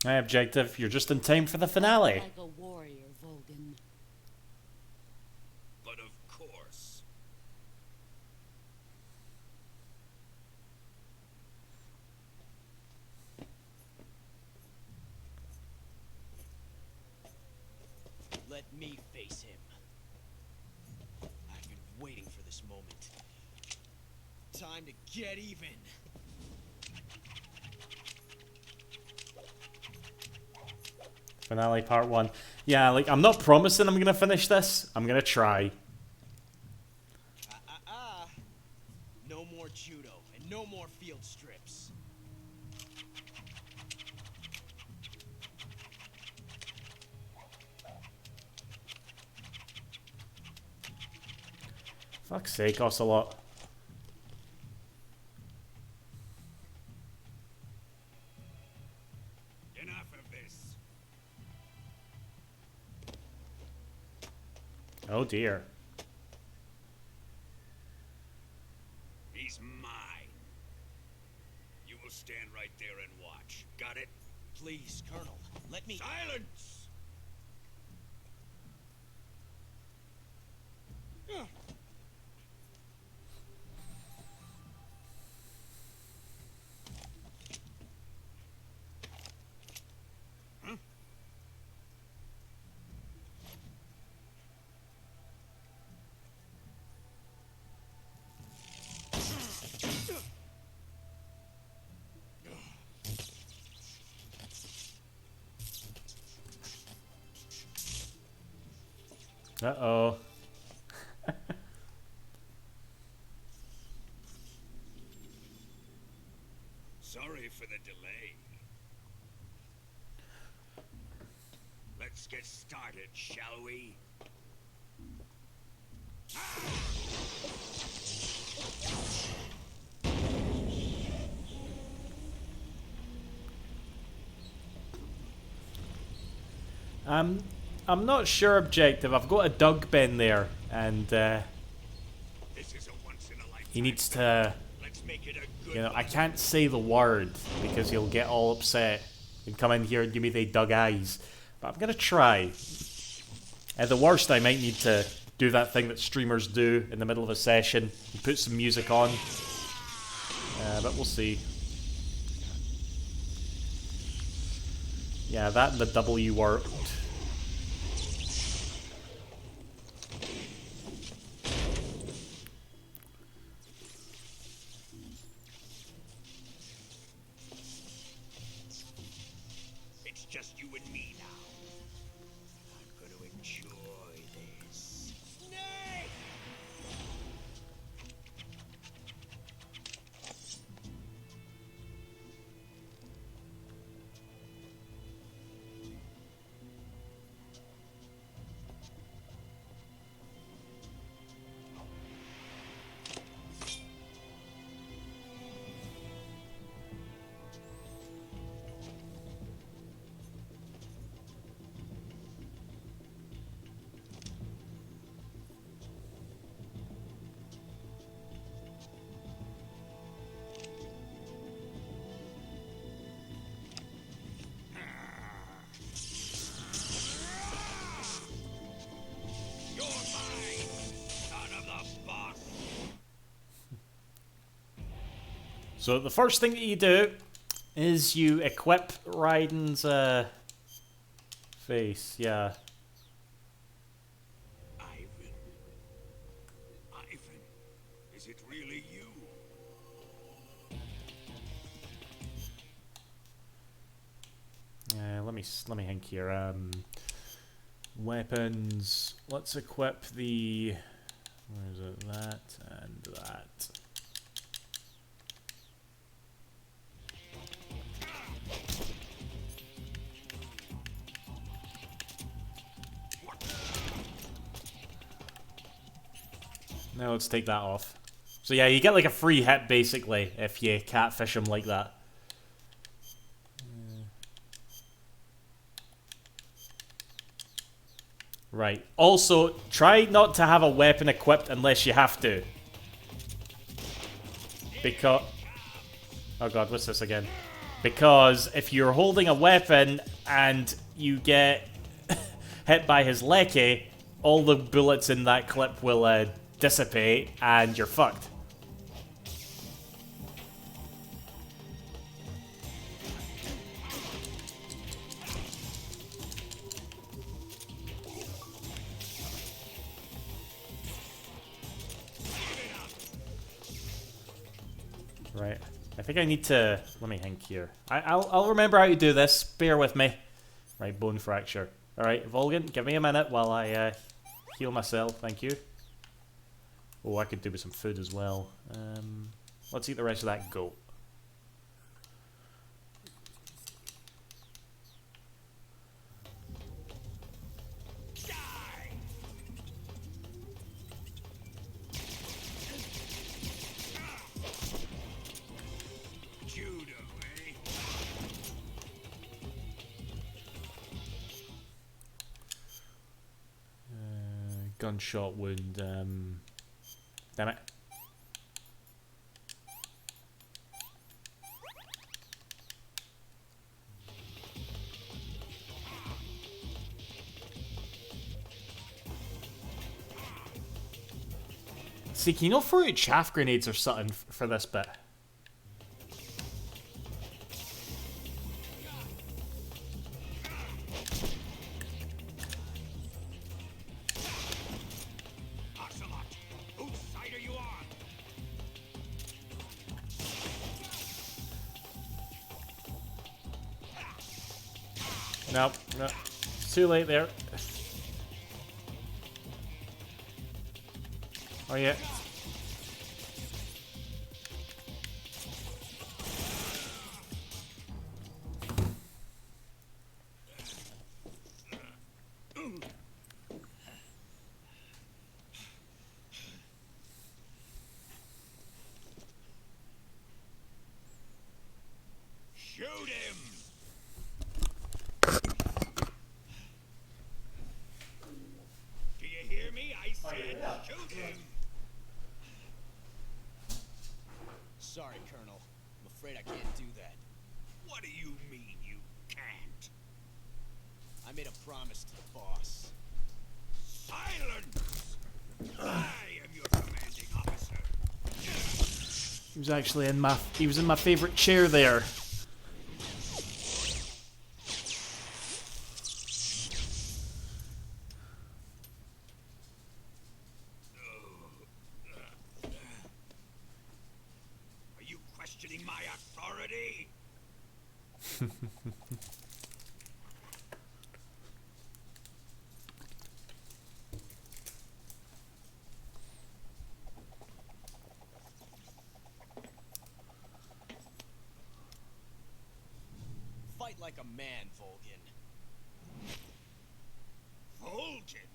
Hey, Objective, you're just in time for the finale. Like a warrior, Volgan. But of course. Let me face him. I've been waiting for this moment. Time to get even. Finale part 1. Yeah, like, I'm not promising I'm gonna finish this. I'm gonna try. No more judo and no more field strips. Fuck's sake, Ocelot. Enough of this. Oh dear. He's mine. You will stand right there and watch. Got it? Please, Colonel, let me... Silence! Uh-oh. Sorry for the delay. Let's get started, shall we? I'm not sure, Objective. I've got a Doug Ben there, and This is a once in a lifetime. he needs to... Let's make it a good You know, I one. can't say the word because he'll get all upset and come in here and give me the Doug eyes. But I'm gonna try. At the worst, I might need to do that thing that streamers do in the middle of a session and put some music on. But we'll see. Yeah, that and the W worked. It's just you and me now. I'm gonna enjoy this. Nay! So the first thing that you do is you equip Raiden's face. Yeah. Ivan. Ivan, is it really you? Let me think here. Weapons. Let's equip the. Where is it? That and that. Now let's take that off. So yeah, you get like a free hit basically if you catfish him like that. Right. Also, try not to have a weapon equipped unless you have to. Because... Oh god, what's this again? Because if you're holding a weapon and you get hit by his lecky, all the bullets in that clip will dissipate and you're fucked. Right. I think I need to... Let me think here. I'll remember how to do this. Bear with me. Right, bone fracture. Alright, Volgan, give me a minute while I heal myself. Thank you. Oh, I could do with some food as well. Let's eat the rest of that goat. Gunshot wound, damn it. See, can you not throw out chaff grenades or something for this bit? Nope, no. It's too late there. Oh yeah. Shoot him! Do you hear me? I said shoot him! Sorry, Colonel. I'm afraid I can't do that. What do you mean you can't? I made a promise to the boss. Silence! I am your commanding officer. He was actually in my... He was in my favorite chair there. Are you questioning my authority? Fight like a man, Volgin. Volgin?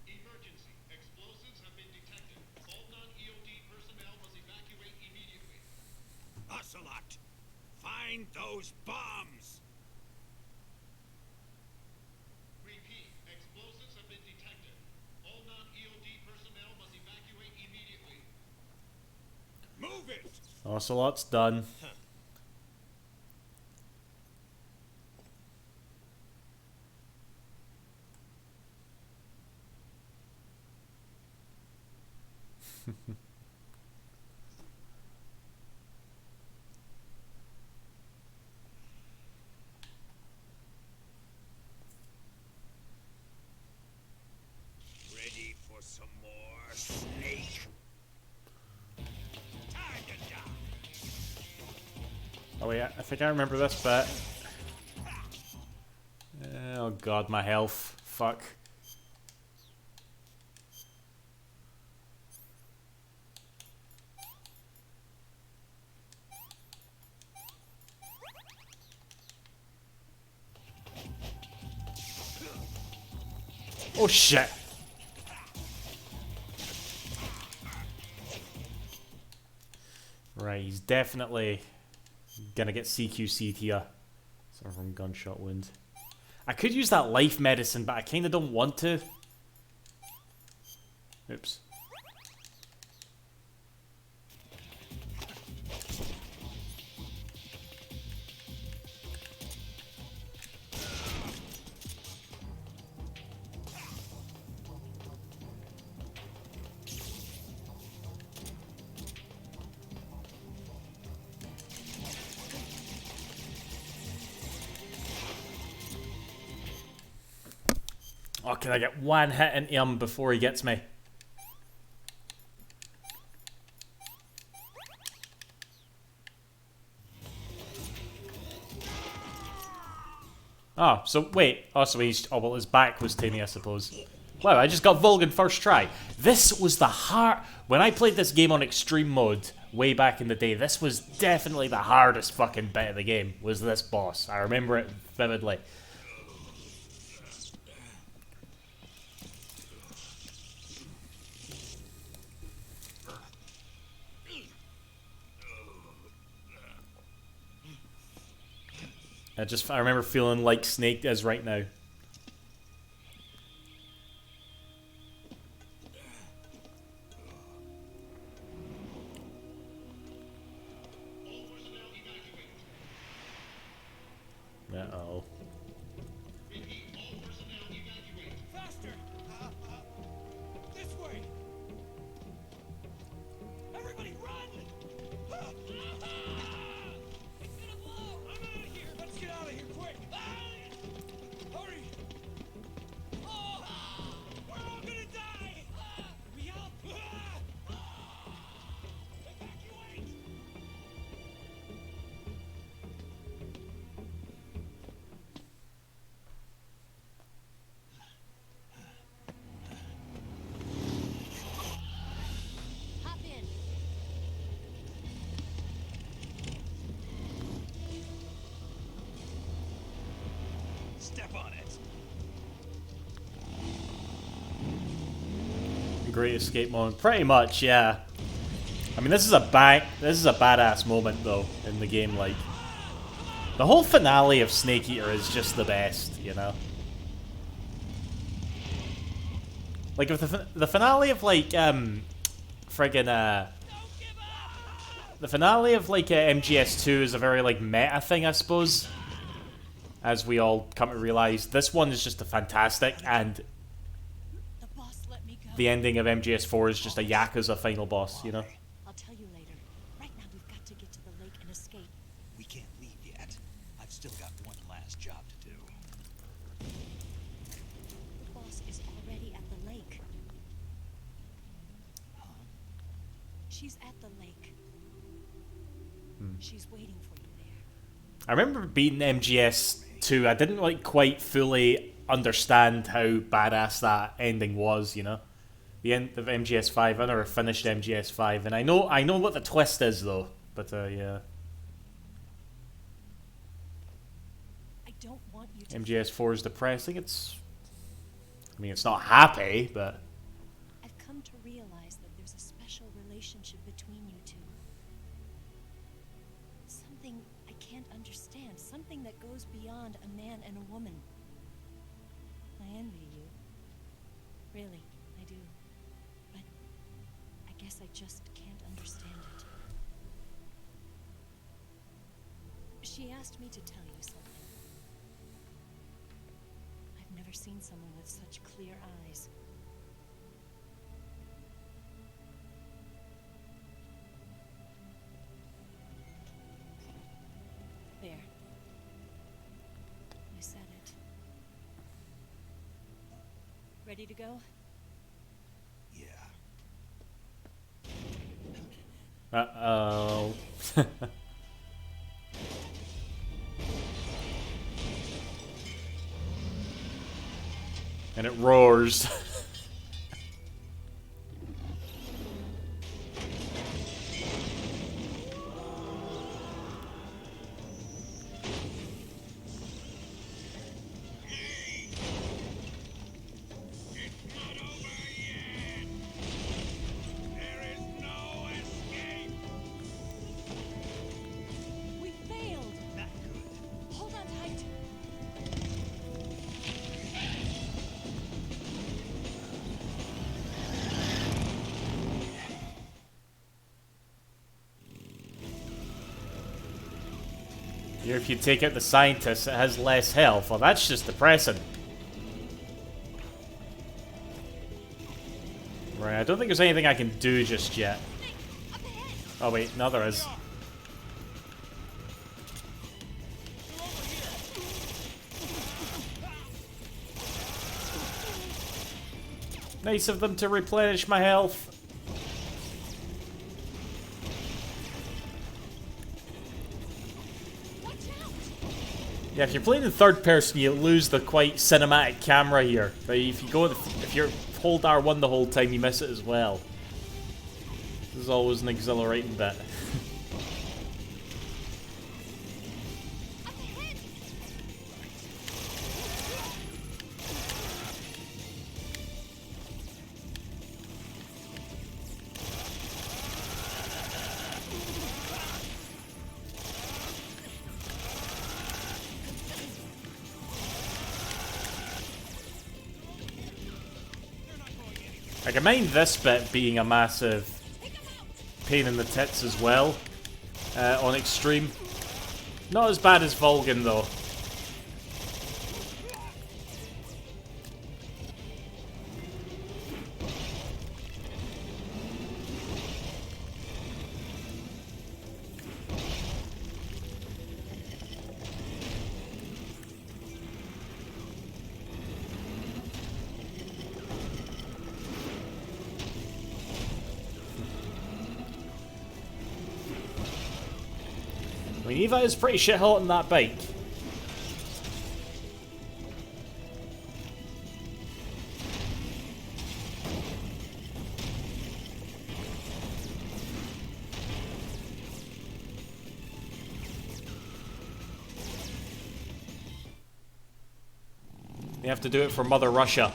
Emergency. Explosives have been detected. All non-EOD personnel must evacuate immediately. Ocelot, find those bombs! Repeat. Explosives have been detected. All non-EOD personnel must evacuate immediately. Move it! Ocelot's done. I think I remember this bit. Oh god, my health. Fuck. Oh shit. Right, he's definitely gonna get CQC'd here. Sort of from gunshot wound. I could use that life medicine, but I kinda don't want to. Oops. Oh, can I get one hit into him before he gets me? Oh, so wait. Oh, so he's... Oh, well, his back was to me, I suppose. Wow, I just got Vulcan first try. This was the hard... When I played this game on extreme mode way back in the day, this was definitely the hardest fucking bit of the game, was this boss. I remember it vividly. I remember feeling like Snake is right now. Uh-oh. Faster! This way! Everybody run! It's gonna blow! I'm out of here! Let's get out of here quick! Hurry! Oh, we're all gonna die! We help! Evacuate! Hop in. Step on it. Great escape moment. Pretty much, yeah. I mean, this is a badass moment though in the game. Like, the whole finale of Snake Eater is just the best, you know. Like, if the finale of like friggin' the finale of like MGS2 is a very like meta thing, I suppose. As we all come to realize, this one is just a fantastic, and The boss let me go. the ending of MGS4 is just a Yakuza final boss, you know. I'll tell you later. Right now we've got to get to the lake and escape. We can't leave yet. I've still got one last job to do. The boss is already at the lake. Huh? She's at the lake. She's waiting for you there. I remember beating MGS2. I didn't like quite fully understand how badass that ending was, you know. The end of MGS5. I never finished MGS5, and I know what the twist is though. But yeah, I don't want you to. MGS4 is depressing. I mean, it's not happy, but I've come to realize that there's a special relationship between you two. Something I can't understand. Something that goes beyond a man and a woman. I envy you. Really, I do. But I guess I just can't understand it. She asked me to tell you something. I've never seen someone with such clear eyes. There. You said it. Ready to go? Yeah. And it roars. We failed. Not good. Hold on tight. Here, if you take out the scientist, it has less health. Well, that's just depressing. Right, I don't think there's anything I can do just yet. Oh wait, no there is. Nice of them to replenish my health. Yeah, if you're playing in third person, you lose the quite cinematic camera here. But if you go, if you hold R1 the whole time, you miss it as well. This is always an exhilarating bit. I can mind this bit being a massive pain in the tits as well, on extreme. Not as bad as Vulcan though. I mean, Eva is pretty shit hot on that bike. You have to do it for Mother Russia.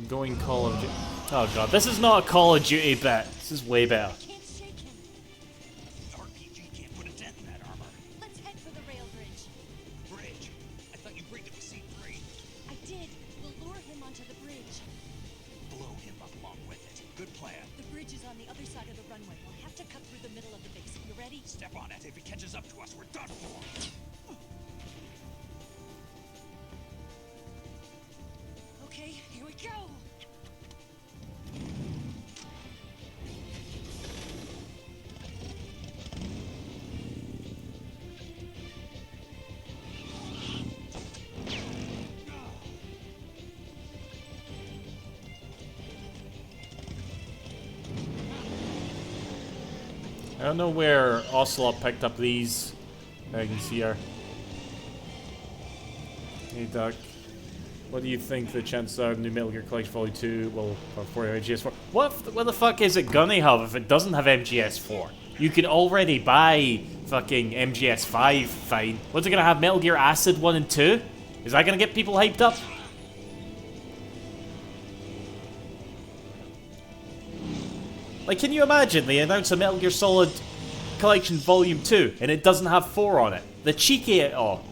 Going Call of Duty. Oh god, this is not a Call of Duty bit. This is way better. Can't shake him. RPG can't put a dent in that armor. Let's head for the rail bridge. Bridge. I thought you rigged it with C3. I did. We'll lure him onto the bridge. Blow him up along with it. Good plan. The bridge is on the other side of the runway. We'll have to cut through the middle of the base. You ready? Step on it. If he catches up to us, we're done for. Okay, here we go. I don't know where Ocelot picked up these things here. Hey Duck, what do you think the chances are the new Metal Gear Collection Volume 2 will have for MGS4? What the fuck is it gonna have if it doesn't have MGS4? You could already buy fucking MGS5, fine. What's it gonna have, Metal Gear Acid 1 and 2? Is that gonna get people hyped up? Like, can you imagine they announce a Metal Gear Solid Collection Volume 2 and it doesn't have 4 on it? The cheeky it all.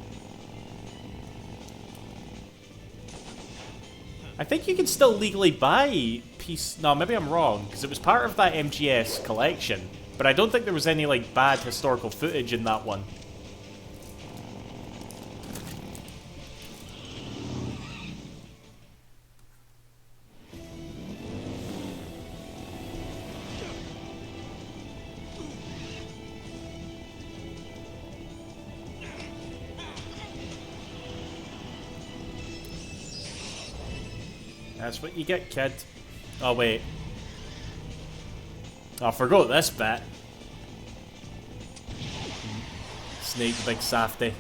I think you can still legally buy piece. No, maybe I'm wrong, because it was part of that MGS collection. But I don't think there was any, like, bad historical footage in that one. That's what you get, kid. Oh, wait. I forgot this bit. Snake, big safety.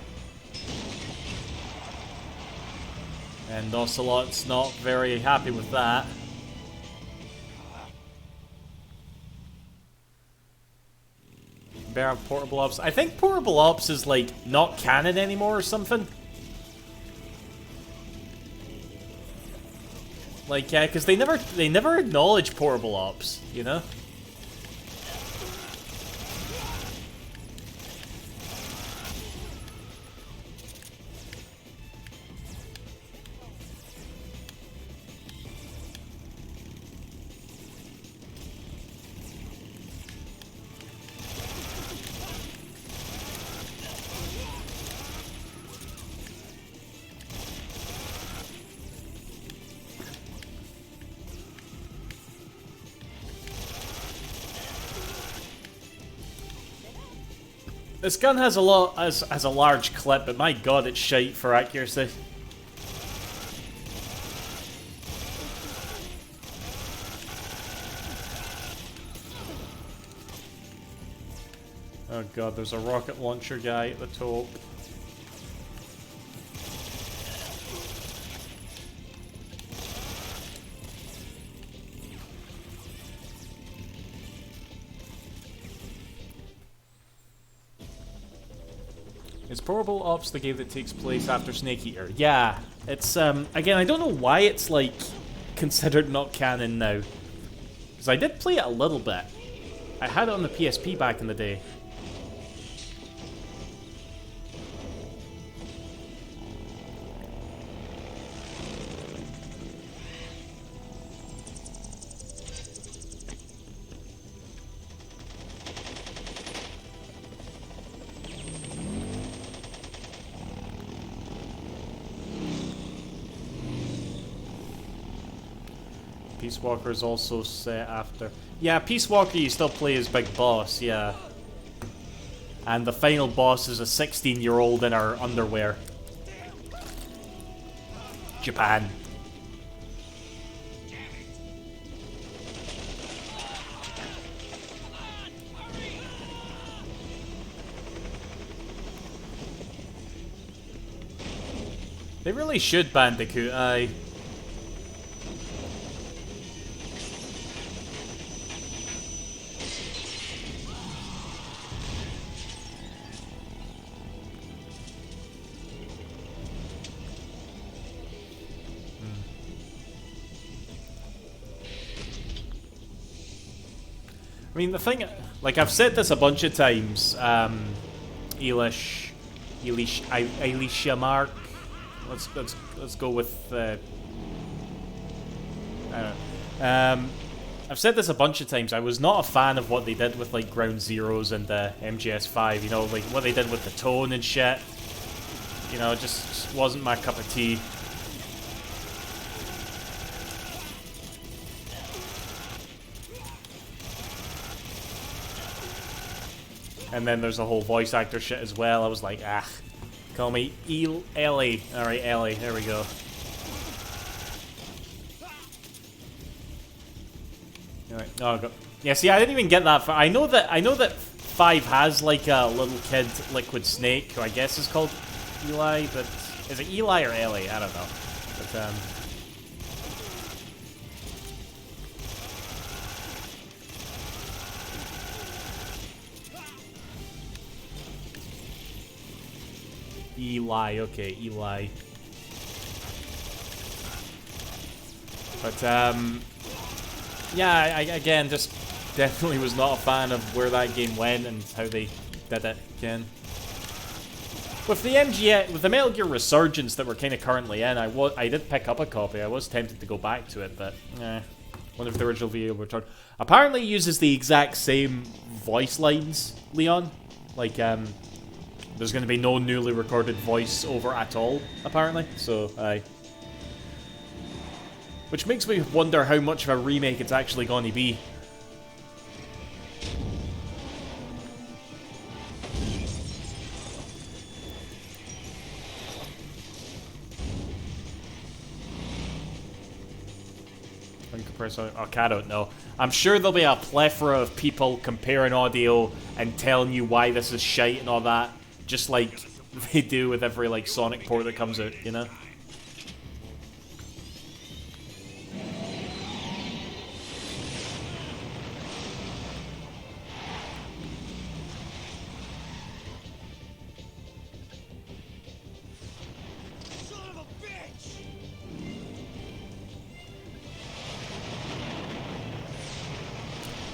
And Ocelot's not very happy with that. Bear of Portable Ops. I think Portable Ops is like not canon anymore or something. Like, yeah, because they never acknowledge Portable Ops, you know? This gun has a large clip, but my god, it's shite for accuracy. Oh god, there's a rocket launcher guy at the top. Is Portable Ops the game that takes place after Snake Eater? Yeah, it's, again, I don't know why it's, like, considered not canon now. Because I did play it a little bit. I had it on the PSP back in the day. Peace Walker is also set after. Yeah, Peace Walker you still play as Big Boss, yeah. And the final boss is a 16-year-old in her underwear. Japan. They really should Bandicoot, aye. I mean, the thing, like, I've said this a bunch of times, Elisha Mark, let's go with, I don't know. I've said this a bunch of times, I was not a fan of what they did with, like, Ground Zeroes and MGS3, you know, like, what they did with the tone and shit. You know, it just wasn't my cup of tea. And then there's the whole voice actor shit as well. I was like, ah, call me Ellie. Alright, Ellie, there we go. Alright, oh, go. Yeah, see, I didn't even get that far. I know that 5 has like a little kid liquid snake, who I guess is called Eli, but is it Eli or Ellie? I don't know. But Eli, okay, Eli. But, yeah, I again, just definitely was not a fan of where that game went and how they did it again. With the MGS, with the Metal Gear Resurgence that we're kind of currently in, I did pick up a copy. I was tempted to go back to it, but, one of the original video returned. Apparently uses the exact same voice lines, Leon. Like, there's going to be no newly recorded voice over at all, apparently. So, aye. Which makes me wonder how much of a remake it's actually going to be. compressor. Okay, I don't know. I'm sure there'll be a plethora of people comparing audio and telling you why this is shite and all that, just like they do with every like Sonic port that comes out, you know?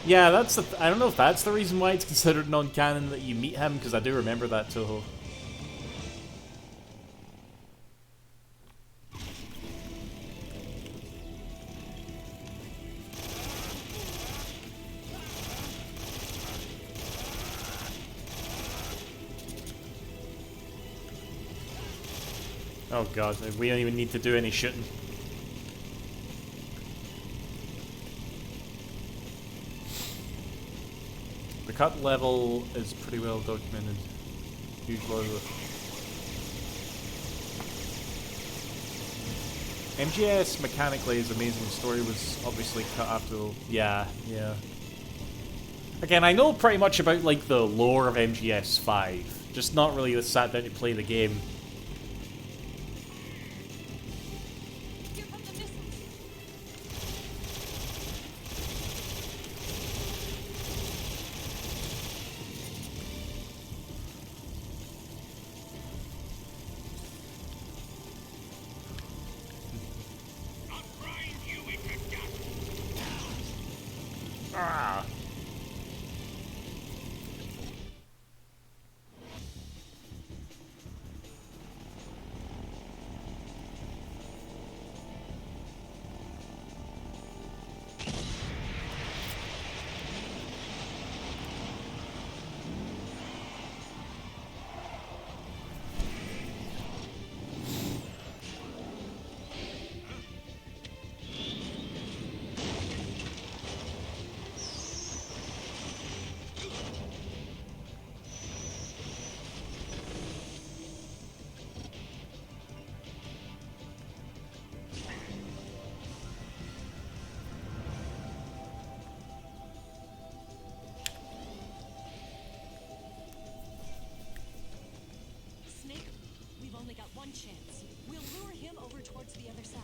Yeah, that's the. I don't know if that's the reason why it's considered non-canon that you meet him, because I do remember that Toho. Oh god, we don't even need to do any shooting. The cut level is pretty well documented. Huge logo. MGS mechanically is amazing. The story was obviously cut after. Yeah. Again, I know pretty much about like the lore of MGS5, just not really sat down to play the game. Chance. We'll lure him over towards the other side.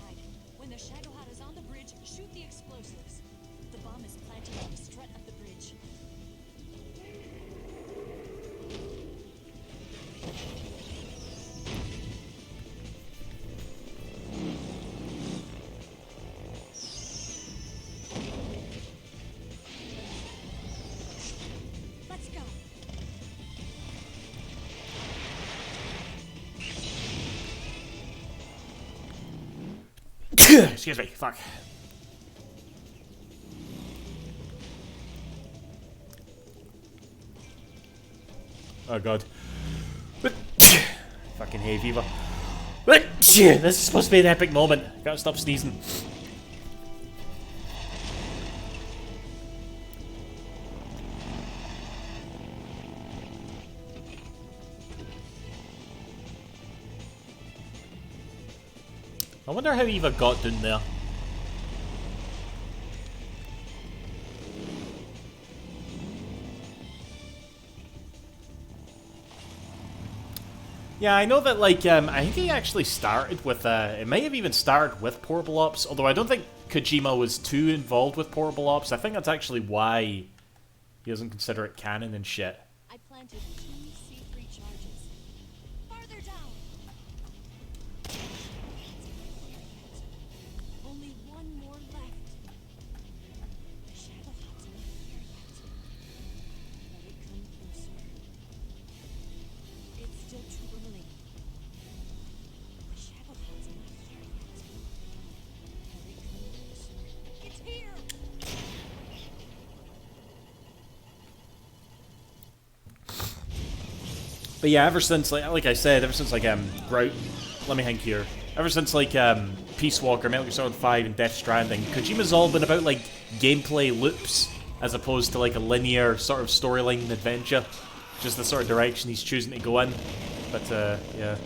When the Shadow Hut is on the bridge, shoot the explosives. The bomb is planted on the strut of the bridge. Let's go. Excuse me, fuck. Oh god. Fucking hay fever. This is supposed to be an epic moment. Gotta stop sneezing. I wonder how Eva got down there. Yeah, I know that, like, I think he actually started with, it may have even started with Portable Ops, although I don't think Kojima was too involved with Portable Ops. I think that's actually why he doesn't consider it canon and shit. I planted 2 C3 charges. Farther down. Only one more left. The Shadow Hut's not here yet. Let it come closer. It's still too early. The Shadow Hut's not here yet. Let it come closer. It's here! But yeah, ever since, like I said, ever since, like, Grout, let me think here. Ever since, like, Peace Walker, Metal Gear Solid 5, and Death Stranding, Kojima's all been about, like, gameplay loops, as opposed to, like, a linear sort of storyline adventure. Just the sort of direction he's choosing to go in. But, yeah.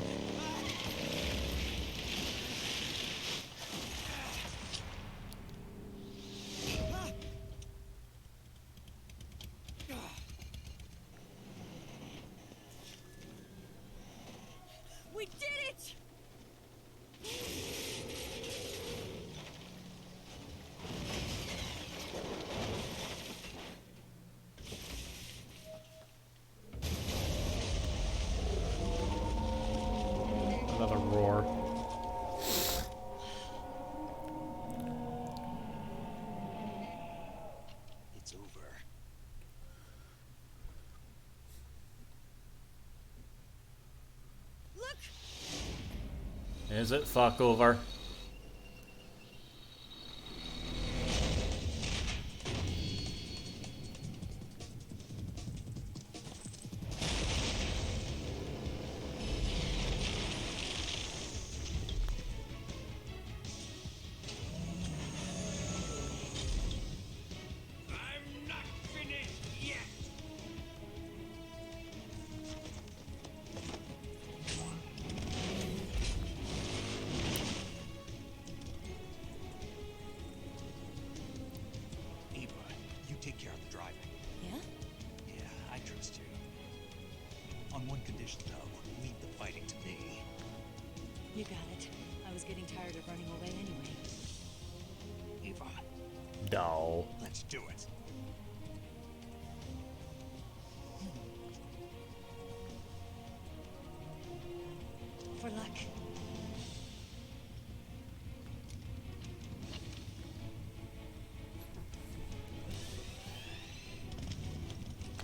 Is it fuck over? I'm not finished yet. Eva, you take care of the driving. Yeah? Yeah, I trust you. On one condition, though, leave the fighting to me. You got it. I was getting tired of running away anyway. Eva, No. let's do it. For luck.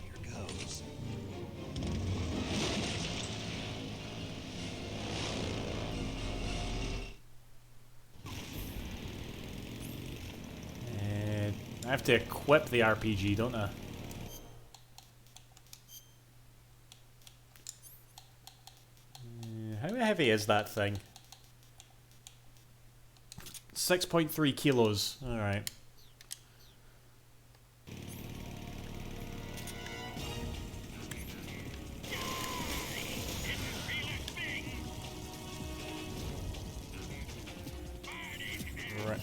Here goes. I have to equip the RPG, don't I? How heavy is that thing? 6.3 kilos. Alright. Right.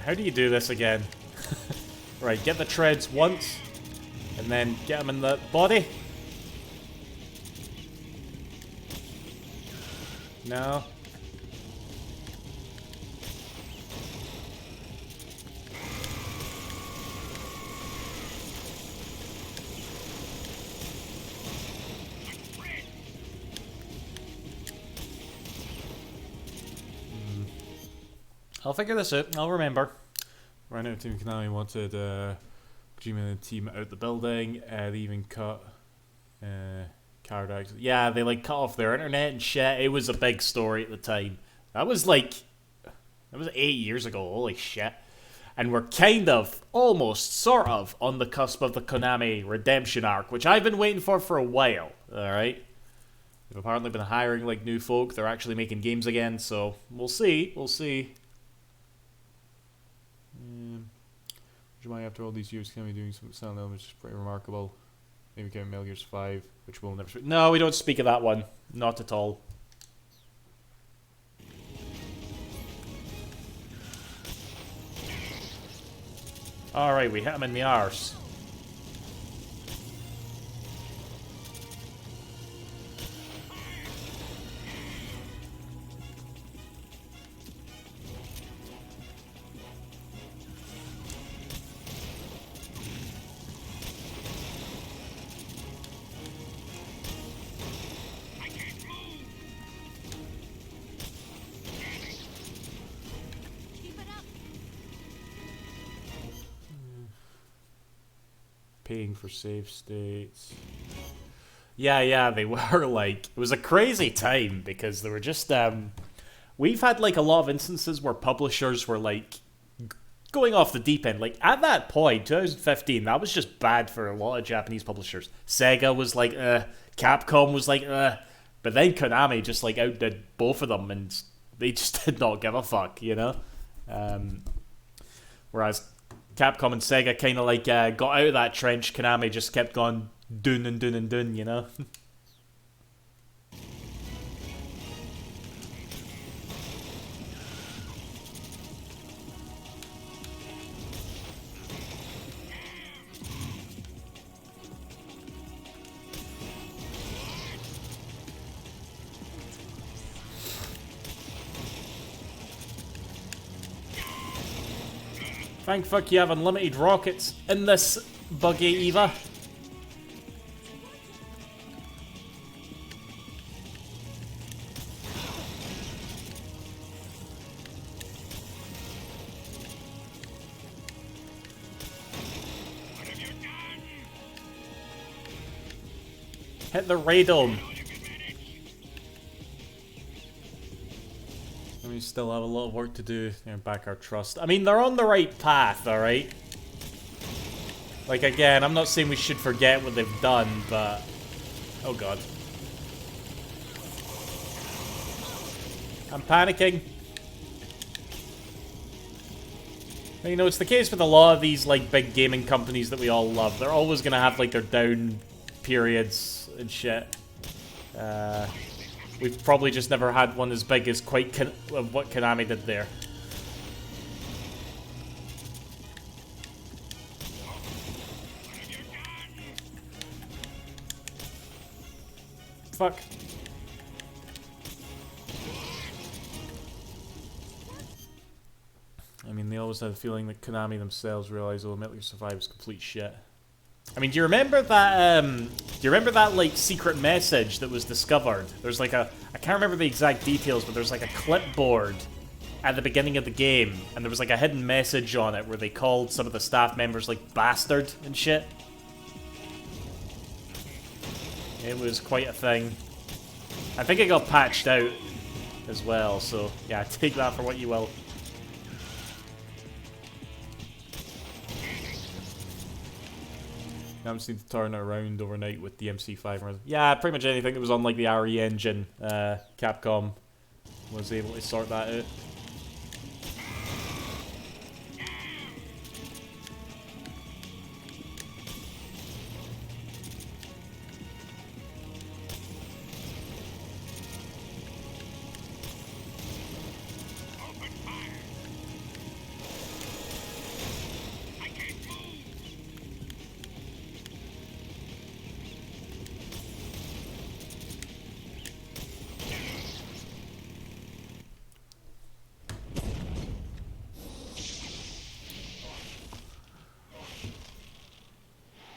How do you do this again? Right, get the treads once, and then get them in the body. No. I'll figure this out. I'll remember. Right now, Team Konami wanted Kojima and the team out the building. They even cut card access. Yeah, they like cut off their internet and shit. It was a big story at the time. That was 8 years ago. Holy shit. And we're kind of, almost, sort of, on the cusp of the Konami redemption arc, which I've been waiting for a while. Alright? They've apparently been hiring like new folk. They're actually making games again, so we'll see. We'll see. Why after all these years can we doing some sound elements, which is pretty remarkable. Maybe count Metal Gear 5, which we'll never speak. No, we don't speak of that one. Not at all. Alright, we hit him in the arse. Paying for save states. Yeah, they were like, it was a crazy time because they were just, we've had like a lot of instances where publishers were like going off the deep end. Like at that point, 2015, that was just bad for a lot of Japanese publishers. Sega was like, Capcom was like, but then Konami just like outdid both of them and they just did not give a fuck, you know? Whereas Capcom and Sega kind of like got out of that trench. Konami just kept going dun and dun and dun, you know? Thank fuck you have unlimited rockets in this buggy, Eva. Hit the radome. We still have a lot of work to do to back our trust. I mean, they're on the right path, alright? Like, again, I'm not saying we should forget what they've done, but... Oh, God. I'm panicking. You know, it's the case with a lot of these, like, big gaming companies that we all love. They're always gonna have, like, their down periods and shit. We've probably just never had one as big as quite of what Konami did there. Fuck. I mean, they always had a feeling that Konami themselves realized, oh, Metal Gear Survive was complete shit. I mean, do you remember that, like, secret message that was discovered? There's like I can't remember the exact details, but there's like a clipboard at the beginning of the game, and there was like a hidden message on it where they called some of the staff members, like, bastard and shit. It was quite a thing. I think it got patched out as well, so yeah, take that for what you will. I just need to turn it around overnight with the MC5. Yeah, pretty much anything that was on like the RE engine. Capcom was able to sort that out.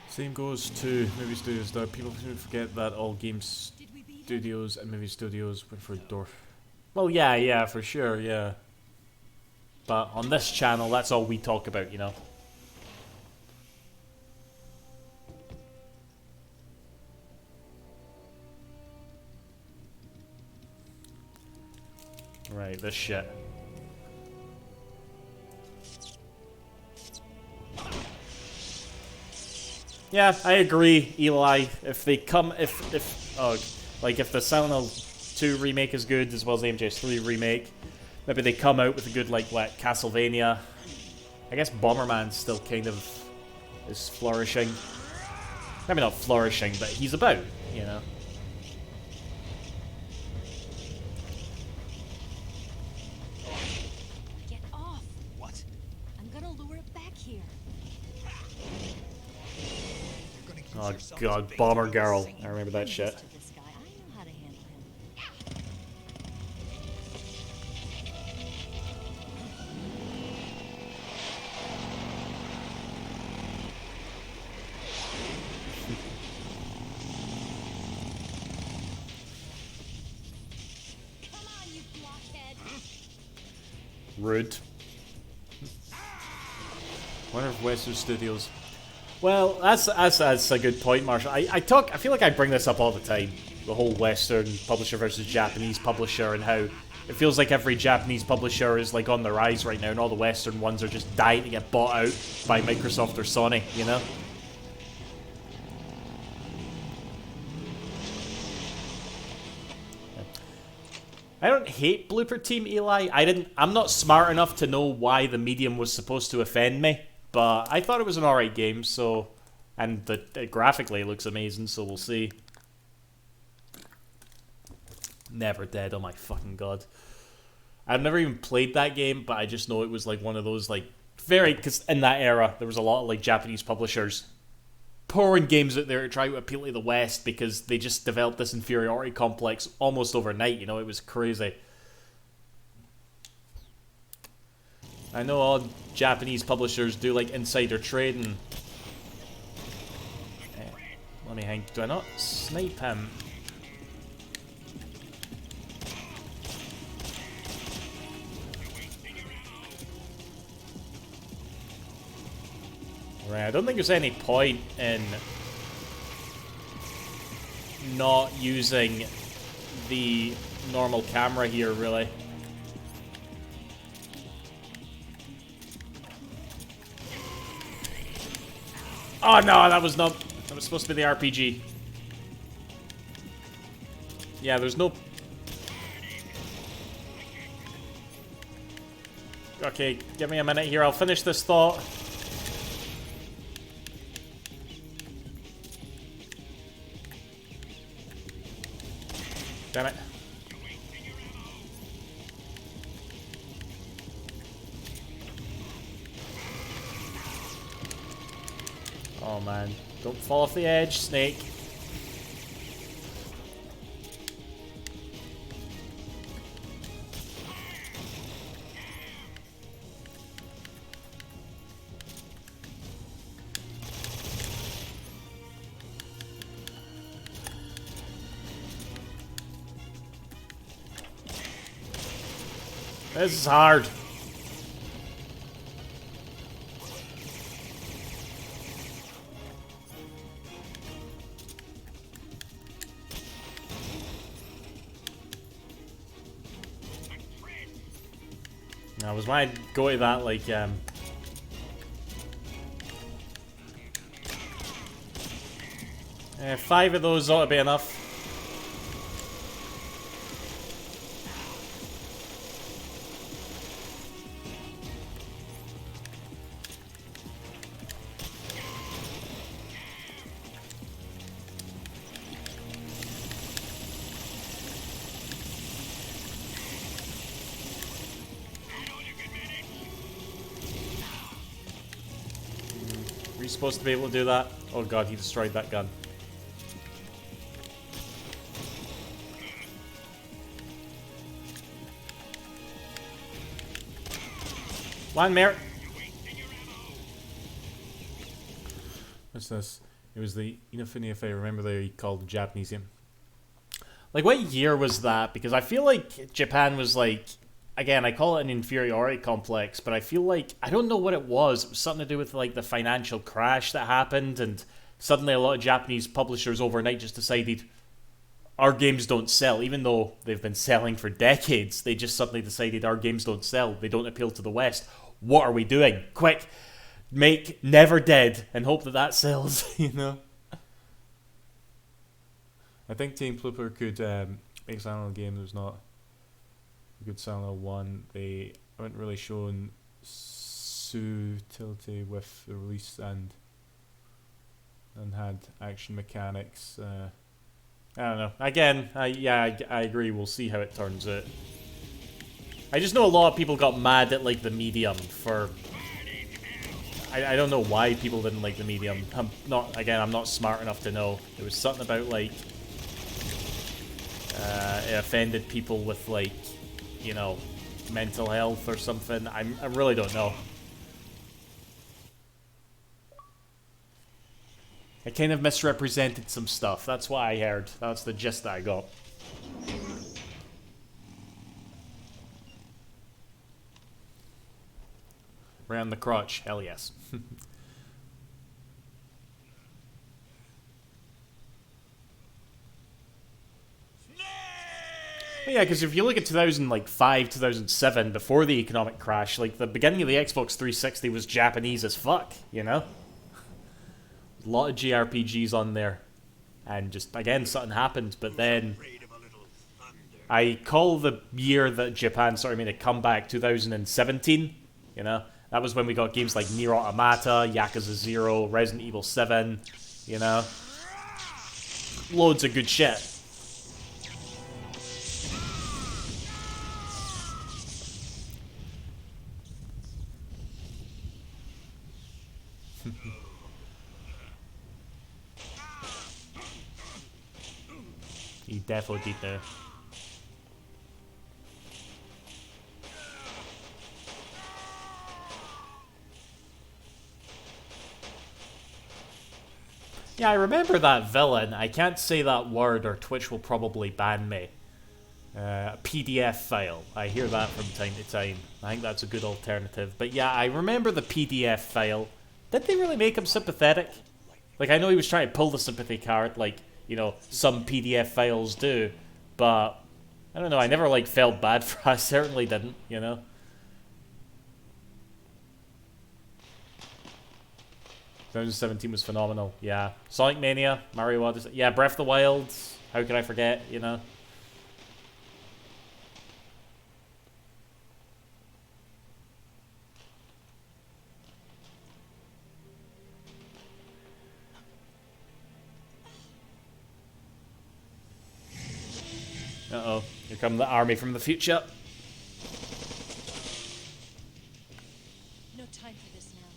Same goes to movie studios though. People forget that all game studios and movie studios went for door. Well, yeah, for sure, yeah. But on this channel, that's all we talk about, you know. Right, this shit. Yeah, I agree, Eli. If they come, if the Silent Hill 2 remake is good, as well as the MGS3 remake, maybe they come out with a good, like, what, Castlevania. I guess Bomberman still kind of is flourishing. Maybe not flourishing, but he's about, you know. Get off! What? I'm gonna lure it back here. Oh god, Bomber Girl. I remember that shit. Rude. Wonder if Western Studios. Well, that's a good point, Marshall. I feel like I bring this up all the time. The whole Western publisher versus Japanese publisher, and how it feels like every Japanese publisher is like on the rise right now, and all the Western ones are just dying to get bought out by Microsoft or Sony, you know? I don't hate Blooper Team, Eli. I'm not smart enough to know why the medium was supposed to offend me. But I thought it was an alright game, so... And graphically it looks amazing, so we'll see. Never Dead, oh my fucking god. I've never even played that game, but I just know it was like one of those, like... Because in that era, there was a lot of, like, Japanese publishers pouring games out there to try to appeal to the West, because they just developed this inferiority complex almost overnight, you know? It was crazy. I know all Japanese publishers do like insider trading. Let me hang. Do I not snipe him? Right, I don't think there's any point in not using the normal camera here, really. Oh no, that was not... That was supposed to be the RPG. Yeah, there's no... Okay, give me a minute here, I'll finish this thought. Damn it. Oh man, don't fall off the edge, Snake. This is hard. I was when I go to that, like, 5 of those ought to be enough. Were you supposed to be able to do that? Oh god, he destroyed that gun. One Mer. What's this? It was the Inafune, if I remember, they called the Japanese game. Like, what year was that? Because I feel like Japan was like, again, I call it an inferiority complex, but I feel like, I don't know what it was. It was something to do with like the financial crash that happened, and suddenly a lot of Japanese publishers overnight just decided our games don't sell, even though they've been selling for decades. They just suddenly decided our games don't sell. They don't appeal to the West. What are we doing? Quick, make Never Dead and hope that that sells, you know? I think Team Flipper could make Silent Hill game that was not a good Silent Hill 1. They haven't really shown sutility with the release and had action mechanics. I don't know. Again, I agree. We'll see how it turns out. I just know a lot of people got mad at like the medium for... I don't know why people didn't like the medium. I'm not smart enough to know. There was something about like... it offended people with like, you know, mental health or something. I really don't know. I kind of misrepresented some stuff. That's what I heard. That's the gist that I got. Round the crotch. Hell yes. Yeah, because if you look at 2005, 2007, before the economic crash, like the beginning of the Xbox 360 was Japanese as fuck, you know? A lot of JRPGs on there. And just, again, something happened, but then... I call the year that Japan sort of made a comeback 2017, you know? That was when we got games like Nier Automata, Yakuza 0, Resident Evil 7, you know? Loads of good shit. He definitely did there. Yeah, I remember that villain. I can't say that word or Twitch will probably ban me. A PDF file. I hear that from time to time. I think that's a good alternative. But yeah, I remember the PDF file. Did they really make him sympathetic? Like, I know he was trying to pull the sympathy card, like, you know, some PDF files do. But, I don't know, I never, like, felt bad for I certainly didn't, you know? 2017 was phenomenal, yeah. Sonic Mania, Mario Odyssey, yeah, Breath of the Wild, how could I forget, you know? Uh-oh, here come the army from the future. No time for this now.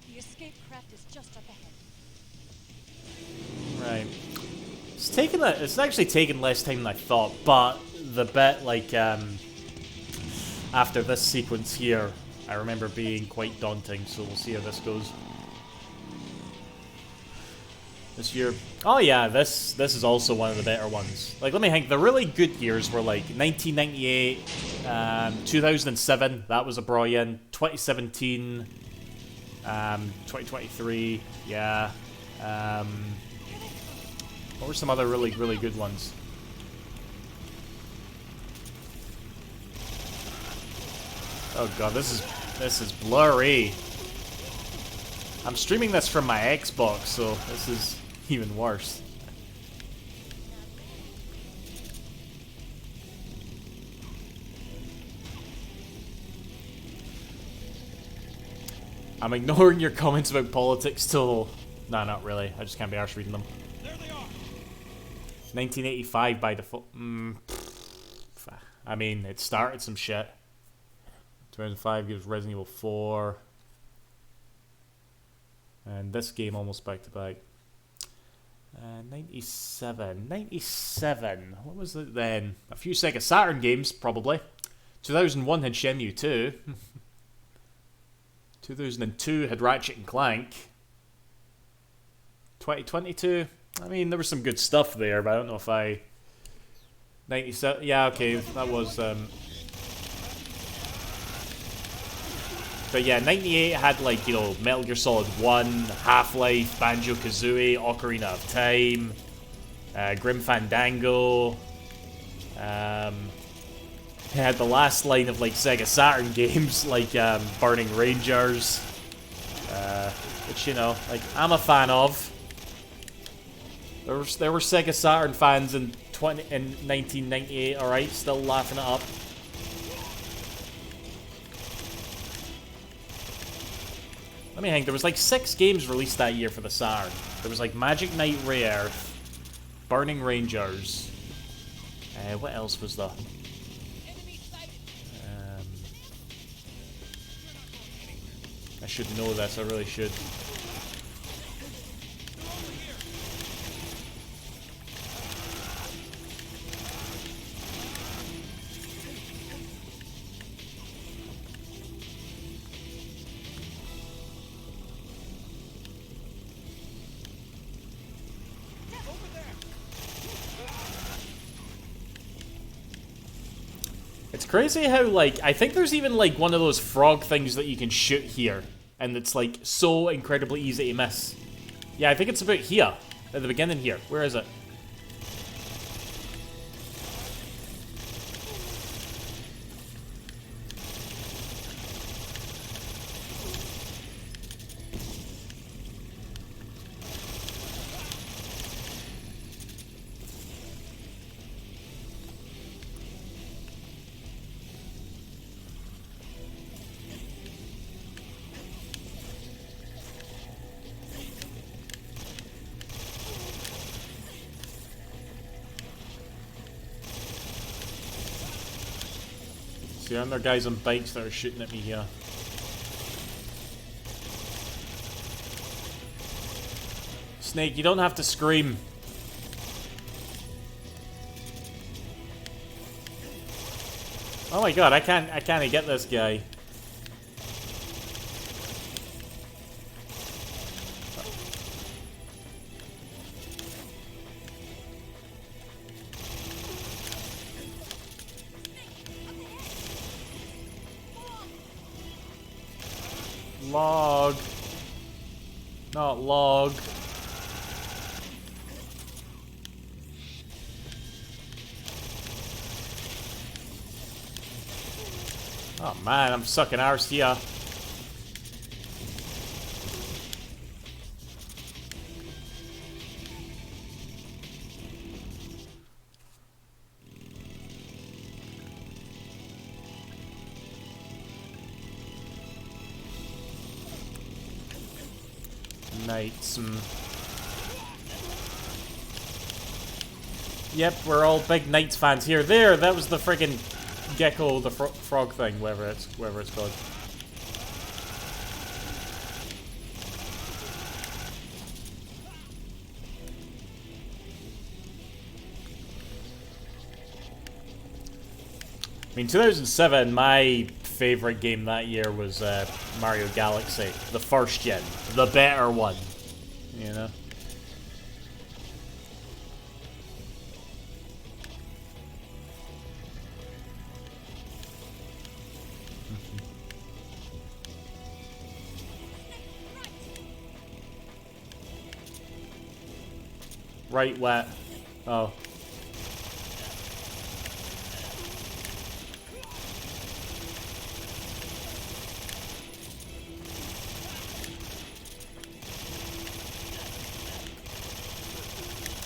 The escape craft is just up ahead. Right. It's actually taken less time than I thought, but the bit, like, after this sequence here, I remember being quite daunting, so we'll see how this goes. This year. Oh yeah, this is also one of the better ones. Like, let me think, the really good years were like 1998, 2007, that was a brilliant, 2017, 2023, yeah. What were some other really, really good ones? Oh god, this is blurry. I'm streaming this from my Xbox, so this is even worse. I'm ignoring your comments about politics till... Nah, not really. I just can't be arsed reading them. There they are. 1985 by default. I mean, it started some shit. 2005 gives Resident Evil 4. And this game almost back to back. 97. 97. What was it then? A few Sega Saturn games, probably. 2001 had Shenmue 2. 2002 had Ratchet and Clank. 2022. I mean, there was some good stuff there, but I don't know if I... 97. Yeah, okay, that was... But yeah, 98 had, like, you know, Metal Gear Solid 1, Half-Life, Banjo-Kazooie, Ocarina of Time, Grim Fandango. It had the last line of, like, Sega Saturn games, like Burning Rangers, which, you know, like, I'm a fan of. There were Sega Saturn fans in 1998, alright, still laughing it up. Let me think, there was like 6 games released that year for the Saturn. There was like Magic Knight Re-Earth, Burning Rangers. What else was there? I should know this, I really should. It's crazy how, like, I think there's even, like, one of those frog things that you can shoot here. And it's, like, so incredibly easy to miss. Yeah, I think it's about here. At the beginning here. Where is it? See, there are guys on bikes that are shooting at me here. Snake, you don't have to scream. Oh my god, I can't get this guy. Log. Not log. Oh man, I'm sucking ours here. Knights. Yep, we're all big Knights fans here. There, that was the friggin' gecko, the frog thing, whatever it's called. I mean, 2007, my favorite game that year was Mario Galaxy, the first gen, the better one, you know? Right, wet. Oh.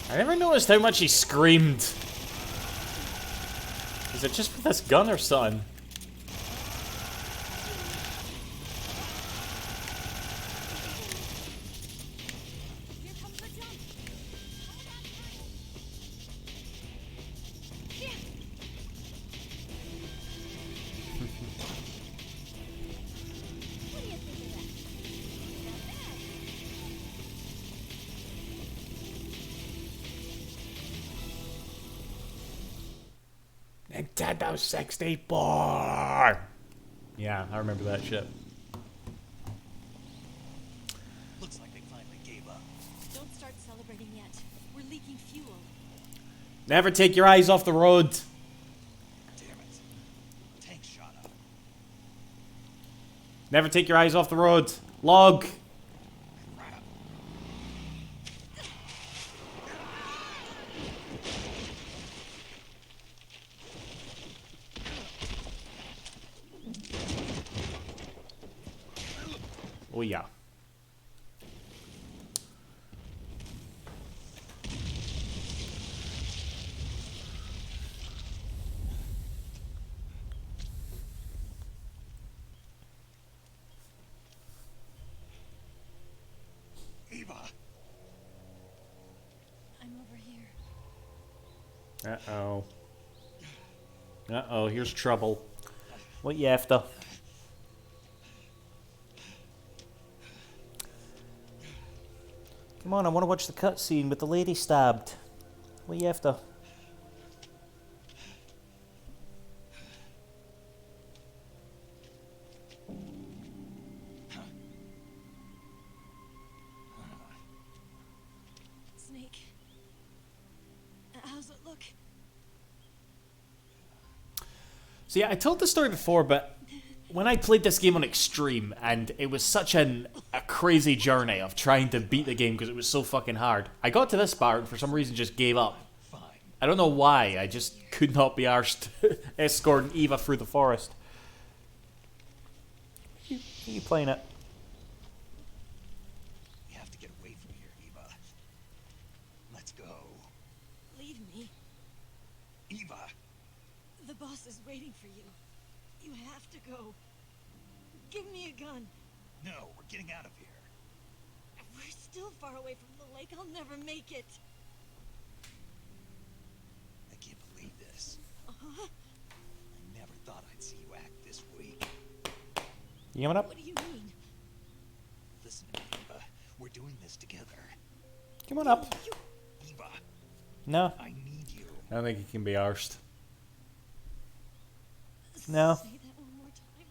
I never noticed how much he screamed. Is it just with this gun or something? Nintendo 64! Yeah, I remember that shit. Looks like they finally gave up. Don't start celebrating yet. We're leaking fuel. Never take your eyes off the road. Damn it. Tank shot up. Never take your eyes off the road. Log. Crap. Oh yeah. Eva. I'm over here. Uh-oh. Uh-oh, here's trouble. What you after? Come on, I want to watch the cutscene with the lady stabbed. What you after? Snake. How's it look? See, I told the story before, but when I played this game on Extreme, and it was such a crazy journey of trying to beat the game because it was so fucking hard, I got to this part and for some reason just gave up. Fine. I don't know why, I just could not be arsed escorting Eva through the forest. You playing it? We have to get away from here, Eva. Let's go. Leave me. Eva! The boss is waiting for you. You have to go. Give me a gun. No, we're getting out of here. We're still far away from the lake. I'll never make it. I can't believe this. Uh-huh. I never thought I'd see you act this weak. You coming up? What do you mean? Listen to me, Eva. We're doing this together. Come on up. Eva, No, I need you. I don't think he can be arsed. No. Say that one more time.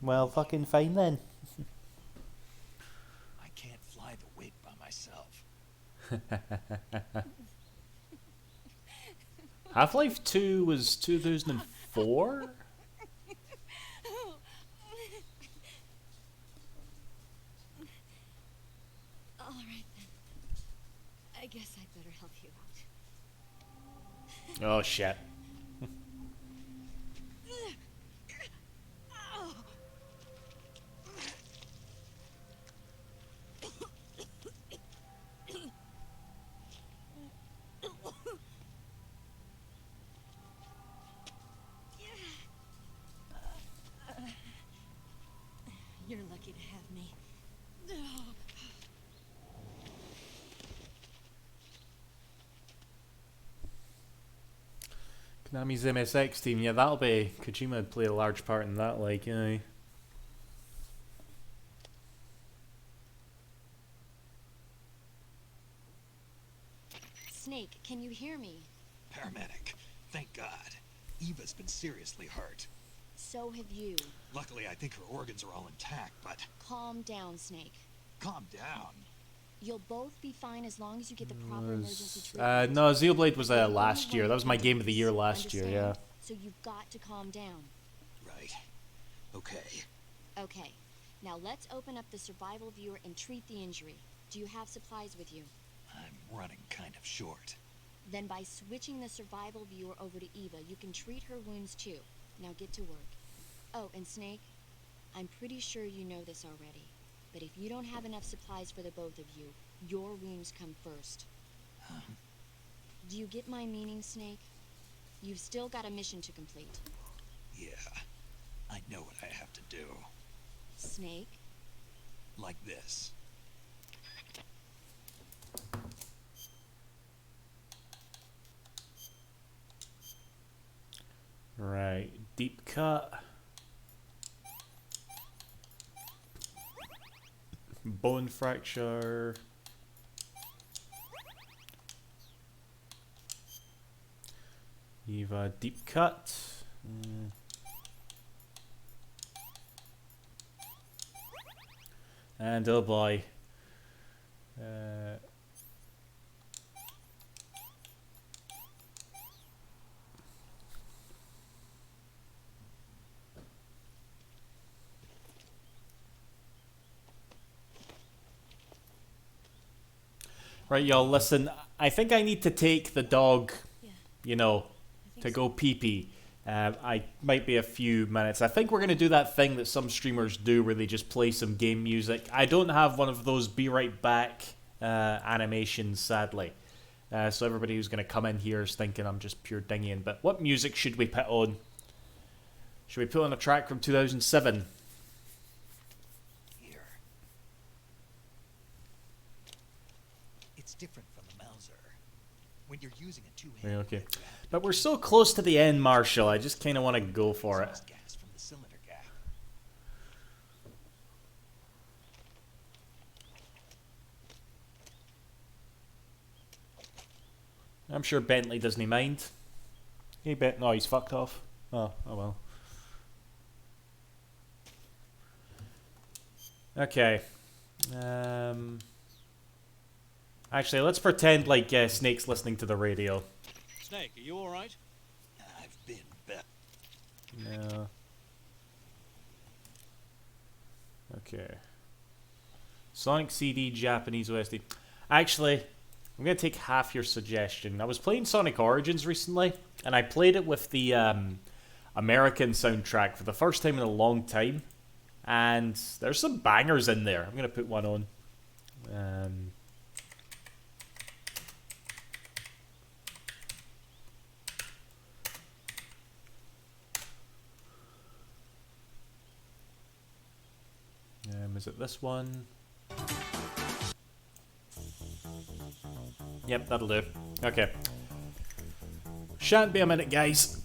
Well, fucking fine then. I can't fly the wig by myself. Half-Life 2 was 2004? Oh shit. You're lucky to have me. Konami's MSX team, yeah, that'll be Kojima would play a large part in that, like, aye. Snake, can you hear me? Paramedic. Thank God. Eva's been seriously hurt. So have you. Luckily, I think her organs are all intact, but... Calm down, Snake. Calm down. You'll both be fine as long as you get the proper emergency treatment. No, Xenoblade was last year. That was my game of the year last year, yeah. So you've got to calm down. Right. Okay. Okay. Now let's open up the survival viewer and treat the injury. Do you have supplies with you? I'm running kind of short. Then by switching the survival viewer over to Eva, you can treat her wounds too. Now get to work. Oh, and Snake, I'm pretty sure you know this already, but if you don't have enough supplies for the both of you, your wounds come first. Do you get my meaning, Snake? You've still got a mission to complete. Yeah. I know what I have to do. Snake? Like this. Right, deep cut. Bone fracture. Eva, deep cut. And oh boy. Right, y'all, listen, I think I need to take the dog, you know, to go pee-pee. I might be a few minutes. I think we're going to do that thing that some streamers do where they just play some game music. I don't have one of those be right back animations, sadly. So everybody who's going to come in here is thinking I'm just pure dinging. But what music should we put on? Should we put on a track from 2007? Here. It's different from the Mauser. When you're using a two-handed... Okay. But we're so close to the end, Marshall. I just kind of want to go for it. Gas from the cylinder gap. I'm sure Bentley doesn't mind. Hey, no, he's fucked off. Oh well. Okay. Actually, let's pretend like Snake's listening to the radio. Snake, are you alright? I've been bet. No. Okay. Sonic CD, Japanese OST. Actually, I'm going to take half your suggestion. I was playing Sonic Origins recently, and I played it with the American soundtrack for the first time in a long time. And there's some bangers in there. I'm going to put one on. Is it this one? Yep, that'll do. Okay. Shan't be a minute, guys.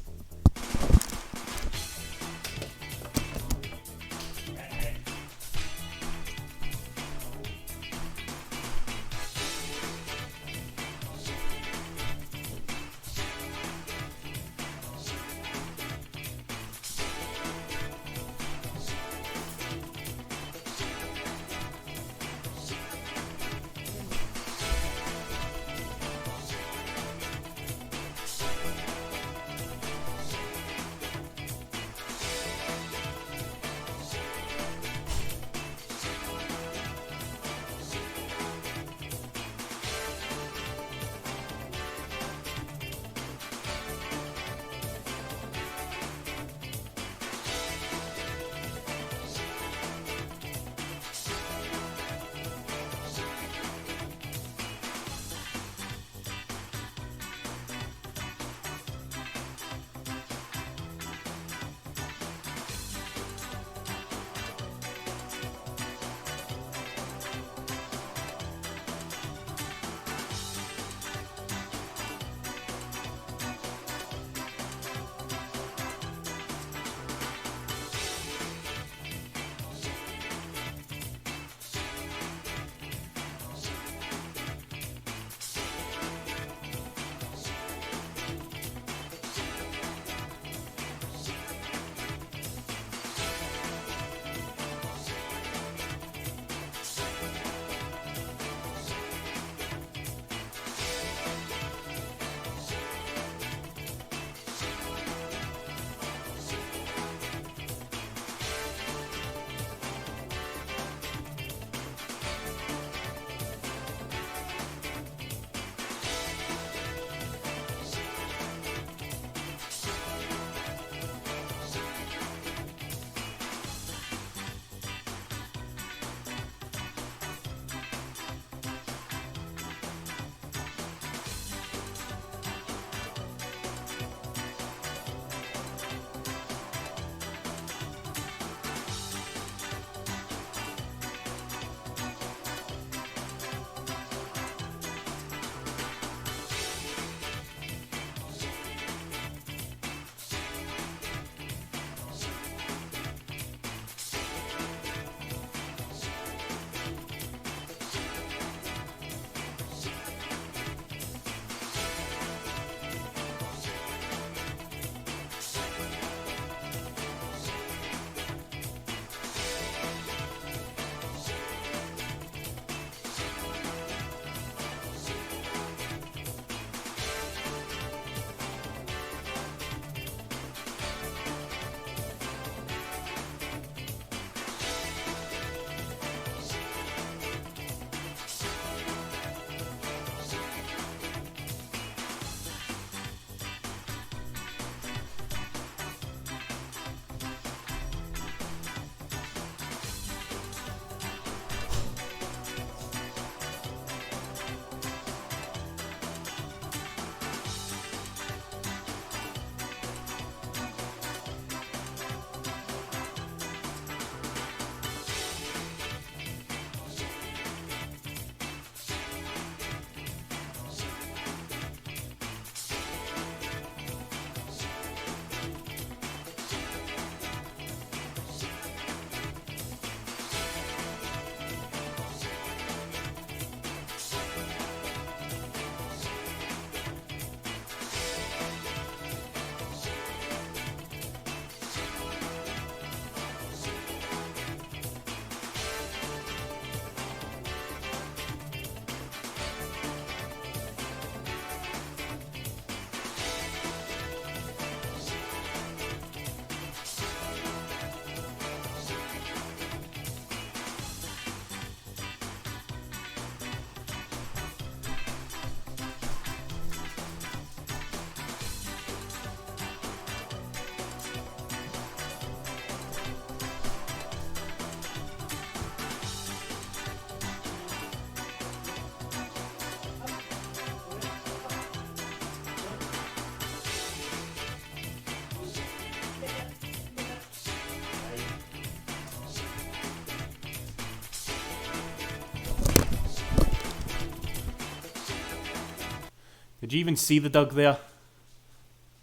Did you even see the Doug there?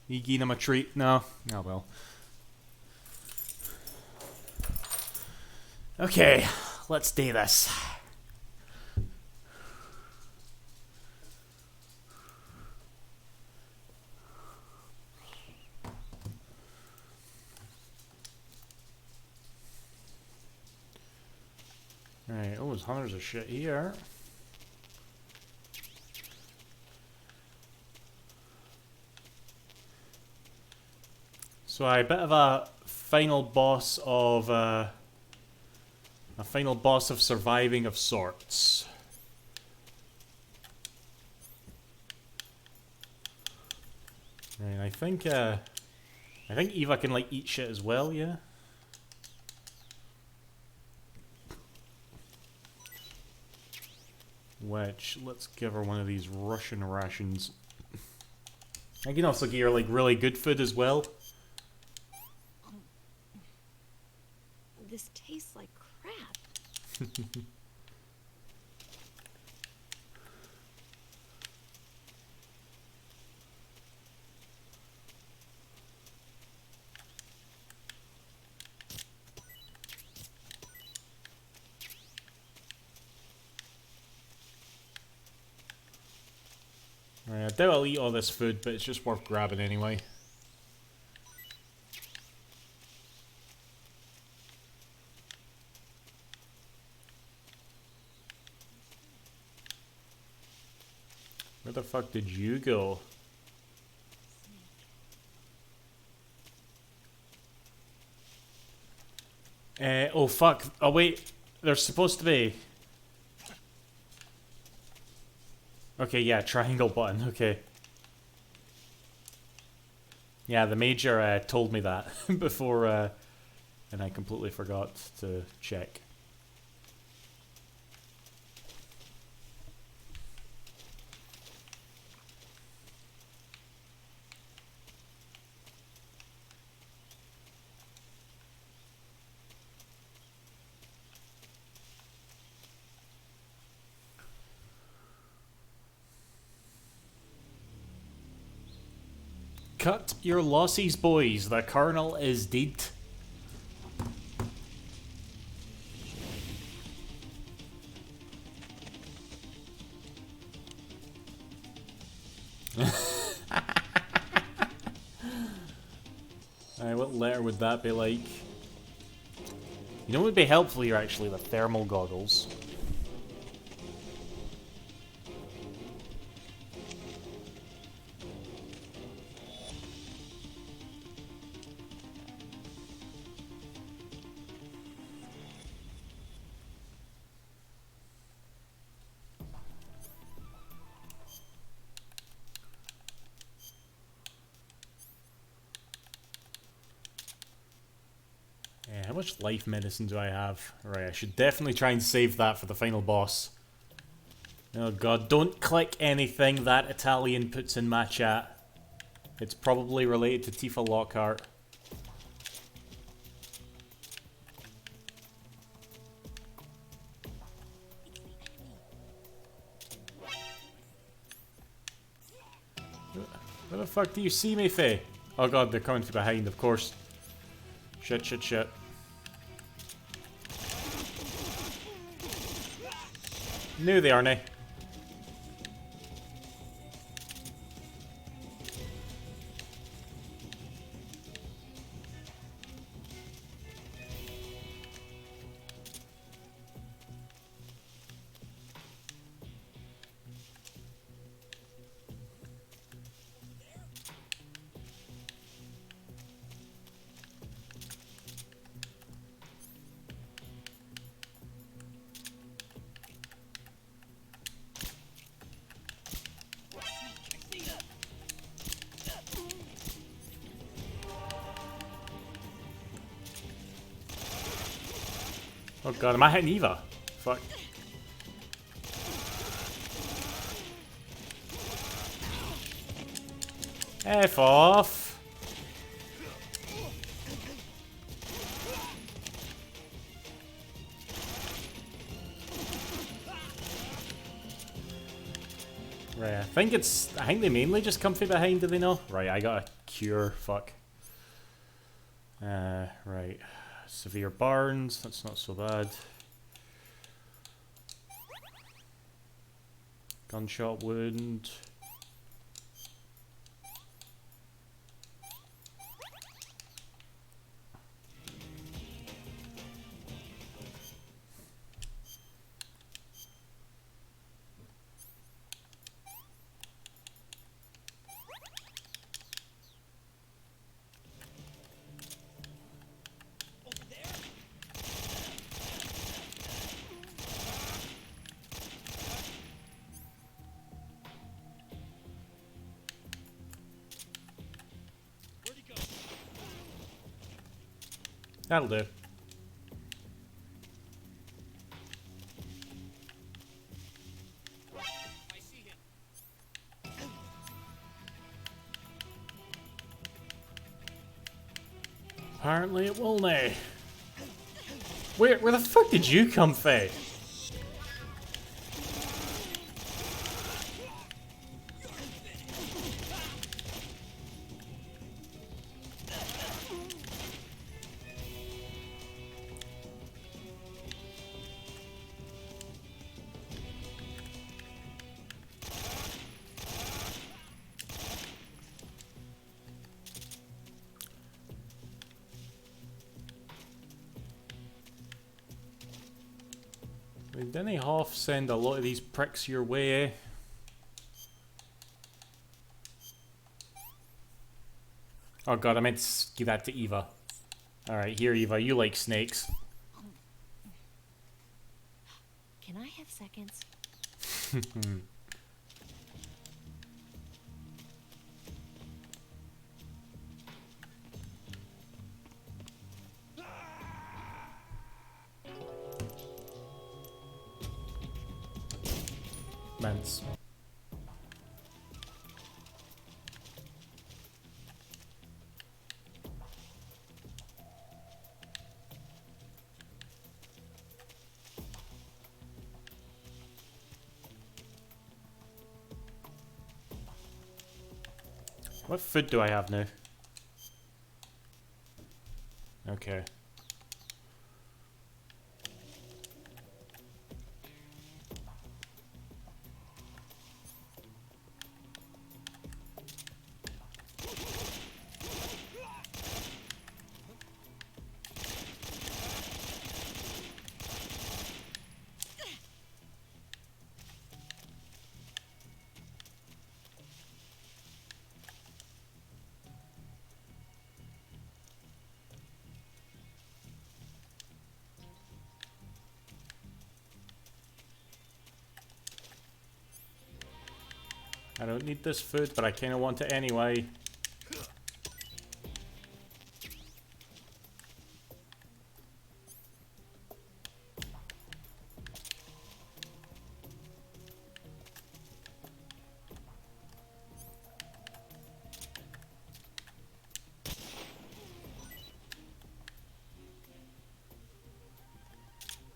You giving him a treat? No? Oh well. Okay, let's do this. Alright, oh, there's hundreds of shit here. So a bit of a final boss of surviving of sorts. Right, I think Eva can like eat shit as well, yeah. Which, let's give her one of these Russian rations. I can also give her like really good food as well. This tastes like crap. Right, I doubt I'll eat all this food, but it's just worth grabbing anyway. Where the fuck did you go? Oh fuck. Oh wait, there's supposed to be... Okay, yeah, triangle button, okay. Yeah, the Major told me that before, and I completely forgot to check. Cut your losses, boys. The Colonel is dead. Alright, what letter would that be like? You know what would be helpful here, actually? The thermal goggles. How much life medicine do I have? Right, I should definitely try and save that for the final boss. Oh god, don't click anything that Italian puts in my chat. It's probably related to Tifa Lockhart. Where the fuck do you see me, Faye? Oh god, they're coming from behind, of course. Shit, shit, shit. Knew they aren't. Oh god, am I hitting Eva? Fuck. F off. Right, I I think they mainly just come from behind, do they know? Right, I got a cure, fuck. Right. Severe burns, that's not so bad. Gunshot wound. That'll do. I see him. Apparently it will now. Where the fuck did you come from? Didn't Hoff send a lot of these pricks your way, eh? Oh god, I meant to give that to Eva. Alright, here Eva, you like snakes. Can I have seconds? Mance. What food do I have now? Okay. I don't need this food, but I kind of want it anyway.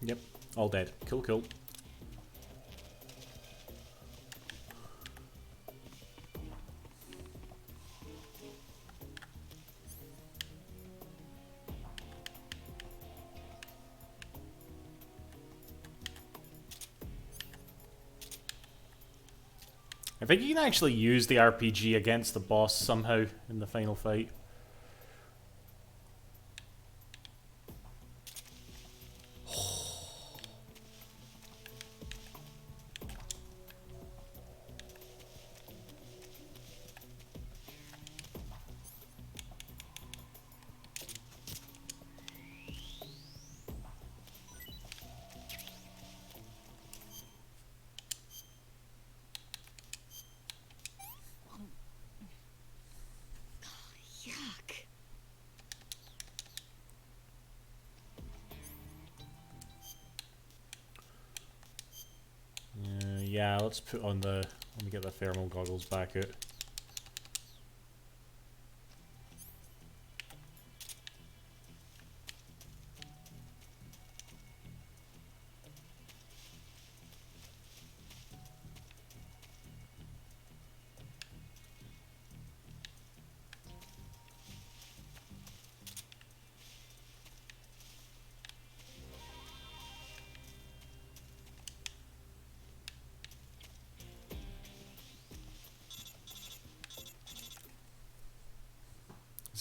Yep, all dead. Cool, cool. I think you can actually use the RPG against the boss somehow in the final fight. Yuck. Yeah, let's put on the... Let me get the thermal goggles back out.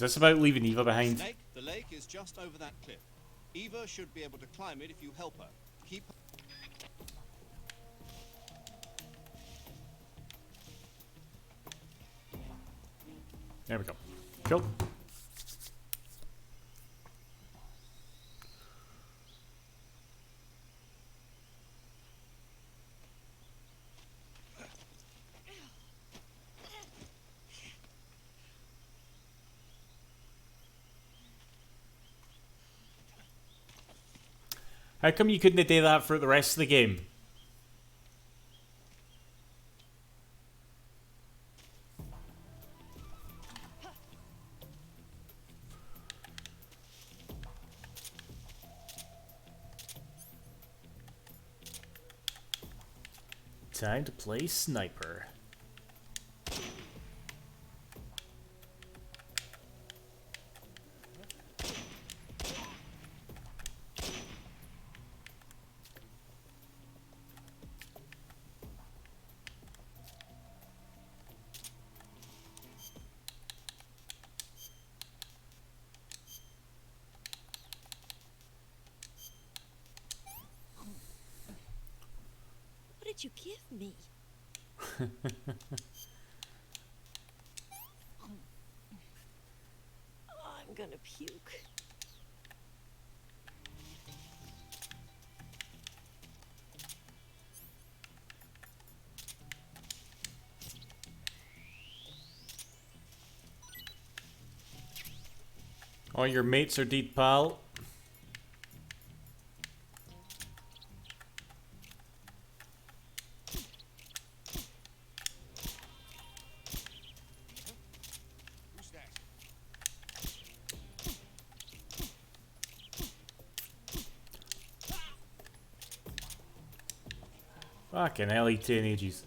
this about leaving Eva behind? Snake, the lake is just over that cliff. Eva should be able to climb it if you help her. Keep her. There we go. Cool. How come you couldn't do that for the rest of the game? Time to play sniper. What did you give me? I'm gonna puke. All your mates are dead, pal. Who's that? Fucking hell, he ages.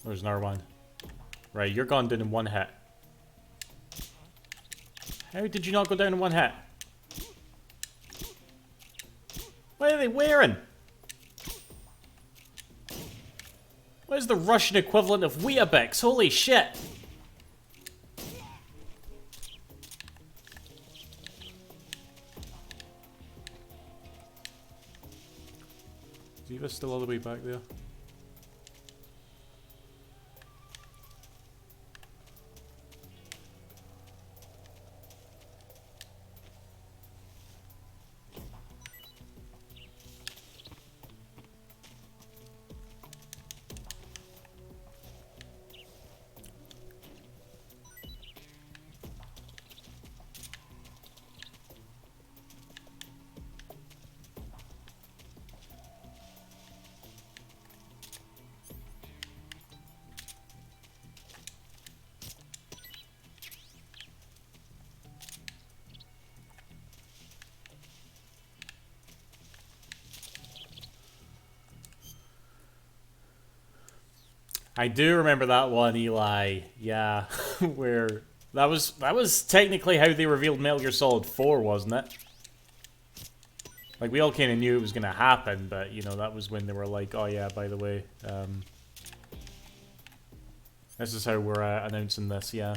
There's another one. Right, you're gone down in one hit. How did you not go down in one hit? What are they wearing? What is the Russian equivalent of Weetabix? Holy shit! Is Eva still all the way back there? I do remember that one, Eli. Yeah, where that was technically how they revealed Metal Gear Solid 4, wasn't it? Like, we all kind of knew it was going to happen, but, you know, that was when they were like, oh yeah, by the way, this is how we're announcing this, yeah.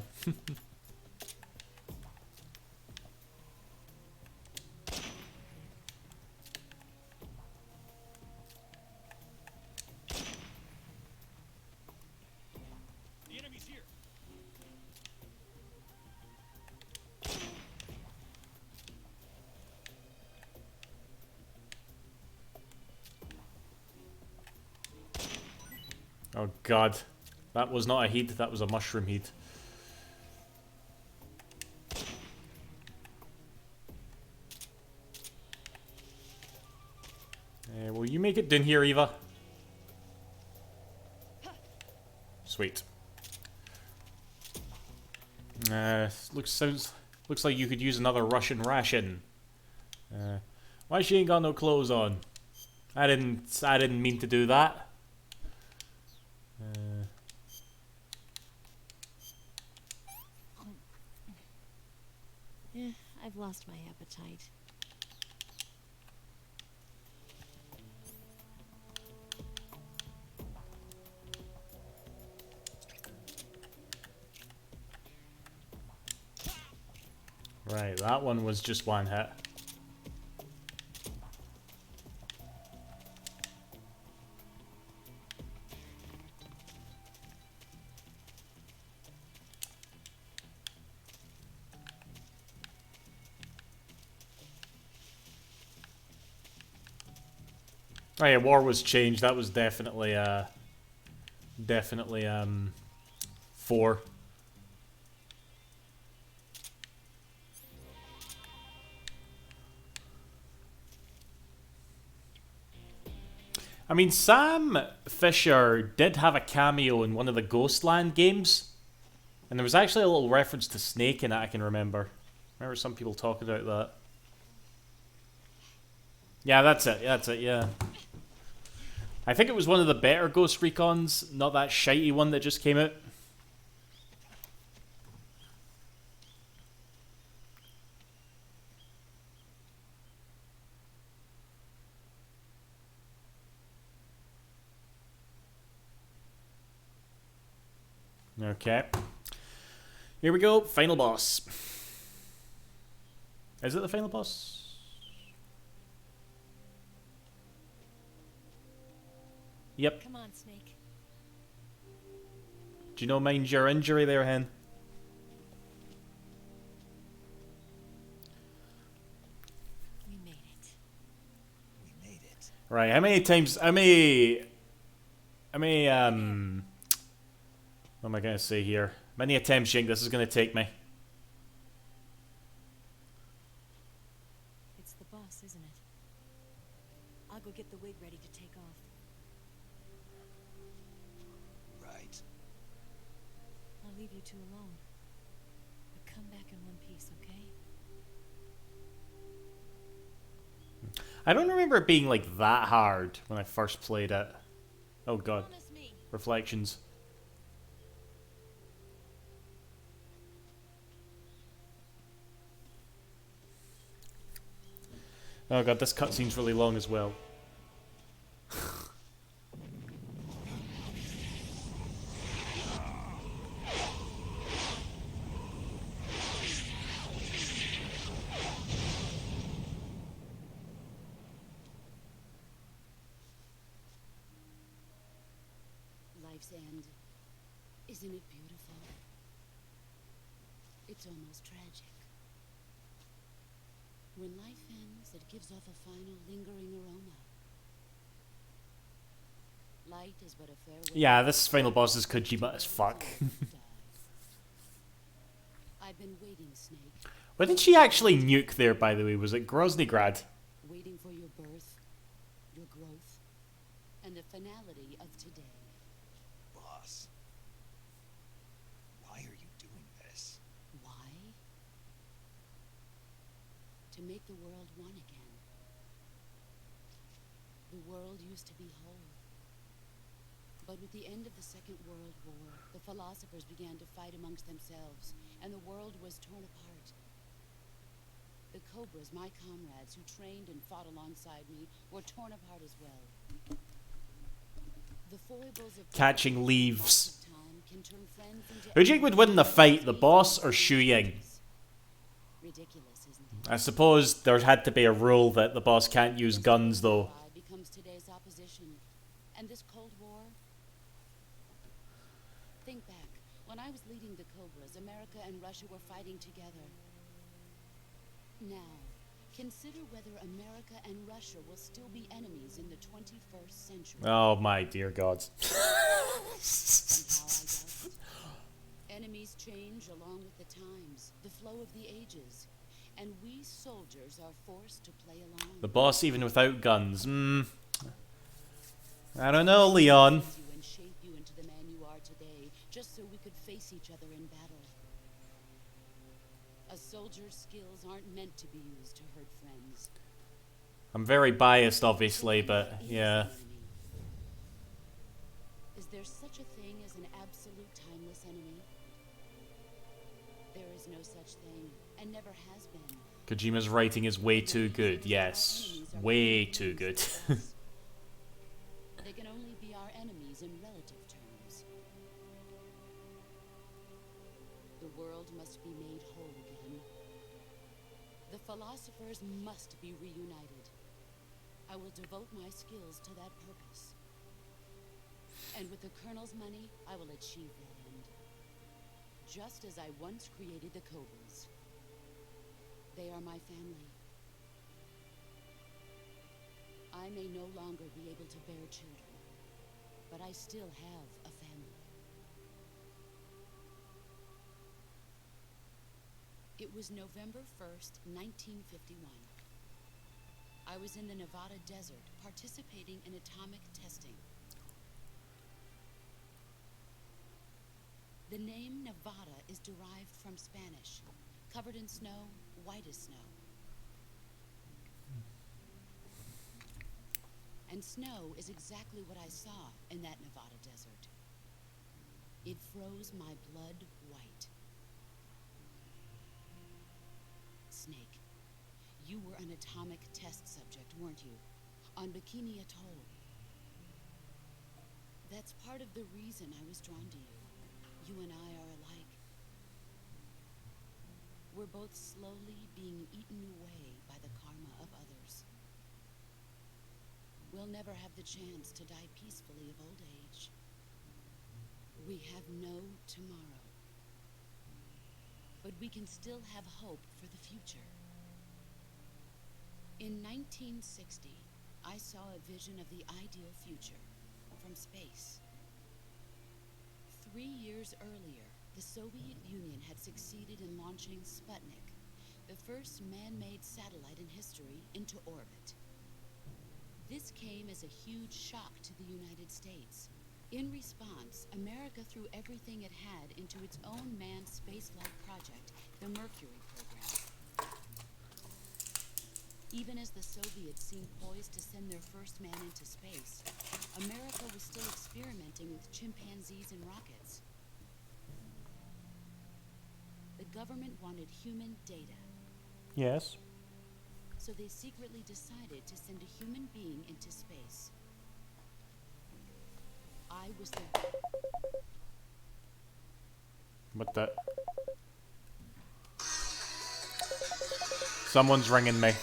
The enemy's here. Oh god. That was not a heat, that was a mushroom heat. Will you make it down here, Eva? Sweet. Looks like you could use another Russian ration. Why she ain't got no clothes on? I didn't mean to do that. I've lost my appetite. Right, that one was just one hit. Oh yeah, war was changed. That was definitely, definitely, 4. I mean, Sam Fisher did have a cameo in one of the Ghostland games. And there was actually a little reference to Snake in it, I can remember. I remember some people talking about that. Yeah, that's it. That's it, yeah. I think it was one of the better Ghost Recons, not that shitey one that just came out. Okay. Here we go, final boss. Is it the final boss? Yep. Come on, Snake. Do you know mind your injury there, Hen? We made it. We made it. Right, how many times, what am I gonna say here? How many attempts do you think this is gonna take me? It's the boss, isn't it? I'll go get the wig ready to take off. Right. I'll leave you two alone. But come back in one piece, okay? I don't remember it being like that hard when I first played it. Oh god. Promise me. Reflections. Oh god, this cutscene's really long as well. Life's end. Isn't it beautiful? It's almost tragic. When life ends, it gives off a final lingering aroma. Light is but a farewell. Yeah, this final boss is Kojima as fuck. I've been waiting, Snake. Where did she actually nuke there, by the way? Was it Groznygrad? Waiting for your birth, your growth, and the finality of today. Boss. Why are you doing this? Why? To make the world one again. The world used to be whole. But with the end of the Second World War, the philosophers began to fight amongst themselves, and the world was torn apart. The Cobras, my comrades who trained and fought alongside me, were torn apart as well. The foibles of Catching leaves. time can turn friends into Who do you think would win the fight, the boss or Shu Ying? ridiculous, isn't it? I suppose there had to be a rule that the boss can't use guns, though. Becomes today's opposition, and this Cold War. Think back, when I was leading the Cobras, America and Russia were fighting together. Now, consider whether America and Russia will still be enemies in the 21st century. Oh my dear god. Somehow I doubt it. Enemies change along with the times, the flow of the ages, and we soldiers are forced to play along. The boss even without guns. I don't know, Leon. You and shape you into the man you are today, just so we could face each other in battle. A soldier's skills aren't meant to be used to hurt friends. I'm very biased, obviously, but yeah. Is there such a thing as an absolute timeless enemy? There is no such thing, and never has been. Kojima's writing is way too good, yes. Way too good. They can only be our enemies in relative terms. The world must be made whole again. The philosophers must be reunited. I will devote my skills to that purpose. And with the Colonel's money, I will achieve that end. Just as I once created the Cobras. They are my family. I may no longer be able to bear children, but I still have a family. It was November 1st, 1951. I was in the Nevada desert participating in atomic testing. The name Nevada is derived from Spanish. Covered in snow, white as snow. And snow is exactly what I saw in that Nevada desert. It froze my blood white. Snake, you were an atomic test subject, weren't you? On Bikini Atoll. That's part of the reason I was drawn to you. You and I are alike. We're both slowly being eaten away by the karma of others. We'll never have the chance to die peacefully of old age. We have no tomorrow. But we can still have hope for the future. In 1960, I saw a vision of the ideal future from space. 3 years earlier, the Soviet Union had succeeded in launching Sputnik, the first man-made satellite in history, into orbit. This came as a huge shock to the United States. In response, America threw everything it had into its own manned spaceflight project, the Mercury program. Even as the Soviets seemed poised to send their first man into space, America was still experimenting with chimpanzees and rockets. The government wanted human data. Yes. So they secretly decided to send a human being into space. I was the... What the? Someone's ringing me.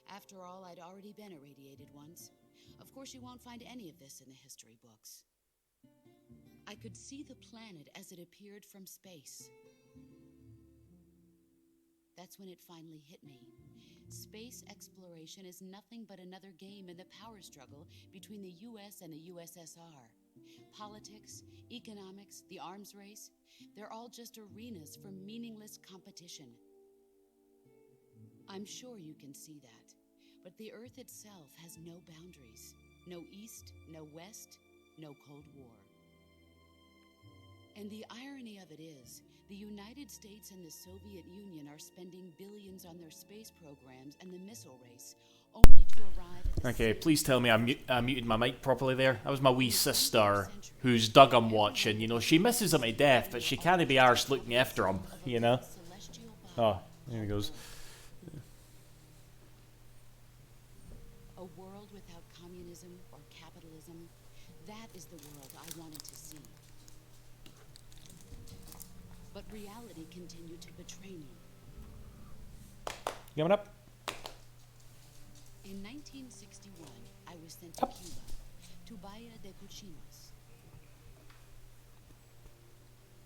After all, I'd already been irradiated once. Of course, you won't find any of this in the history books. I could see the planet as it appeared from space. That's when it finally hit me. Space exploration is nothing but another game in the power struggle between the US and the USSR. Politics, economics, the arms race, they're all just arenas for meaningless competition. I'm sure you can see that, but the Earth itself has no boundaries. No East, no West, no Cold War. And the irony of it is, the United States and the Soviet Union are spending billions on their space programs and the missile race, only to arrive at the Okay, please tell me I muted my mic properly there. That was my wee sister, who's Doug I'm watching. You know, she misses him to death, but she can't be arsed looking after him, you know? Oh, there he goes. A world without communism or capitalism, that is the world I wanted to see. But reality continued to betray me. Coming up. In 1961, I was sent to Cuba, to Bahia de Cochinos.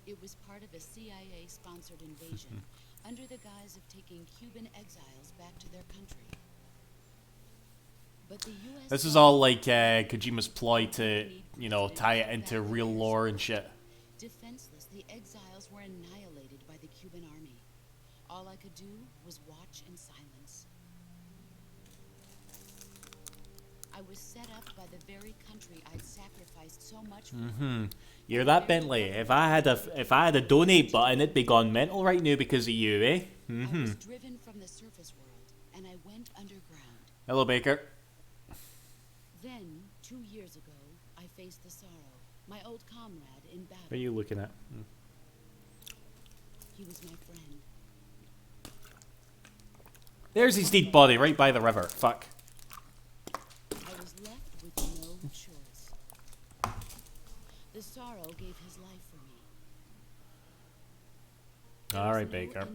It was part of a CIA-sponsored invasion, under the guise of taking Cuban exiles back to their country. But the US... This is all like Kojima's ploy to, you know, tie it into real lore and shit. Defenseless, the exiles were annihilated by the Cuban army. All I could do was watch in silence. I was set up by the very country I'd sacrificed so much for. You're that Bentley. If I had a donate button, it'd be gone mental right now because of you, eh? I was driven from the surface world, and I went underground. Hello, Baker. Then, 2 years ago, I faced the sorrow, my old comrade in battle. What are you looking at? He was my friend. There's his dead body right by the river. Fuck. I was left with no choice. The sorrow gave his life for me. Alright, Baker.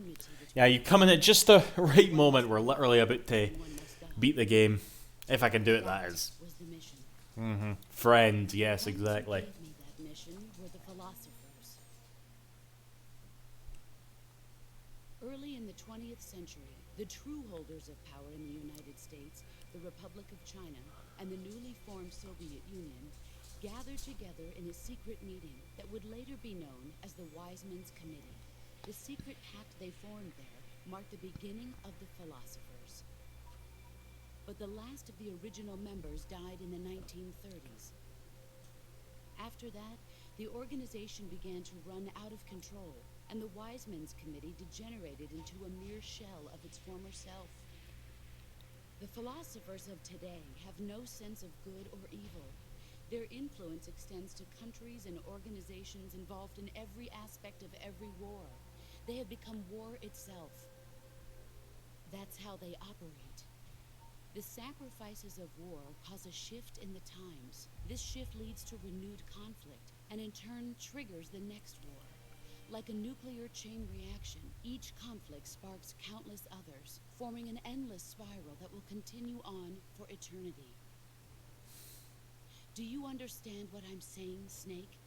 Yeah, you come in at just the right moment. We're literally about to beat the game. If I can do it, that is. Was the mission. Friend, yes, The ones who exactly. gave me that mission were the philosophers. Early in the 20th century, the true holders of power in the United States, the Republic of China, and the newly formed Soviet Union gathered together in a secret meeting that would later be known as the Wise Men's Committee. The secret pact they formed there marked the beginning of the philosophers. But the last of the original members died in the 1930s. After that, the organization began to run out of control, and the Wise Men's Committee degenerated into a mere shell of its former self. The philosophers of today have no sense of good or evil. Their influence extends to countries and organizations involved in every aspect of every war. They have become war itself. That's how they operate. The sacrifices of war cause a shift in the times. This shift leads to renewed conflict, and in turn triggers the next war. Like a nuclear chain reaction, each conflict sparks countless others, forming an endless spiral that will continue on for eternity. Do you understand what I'm saying, Snake?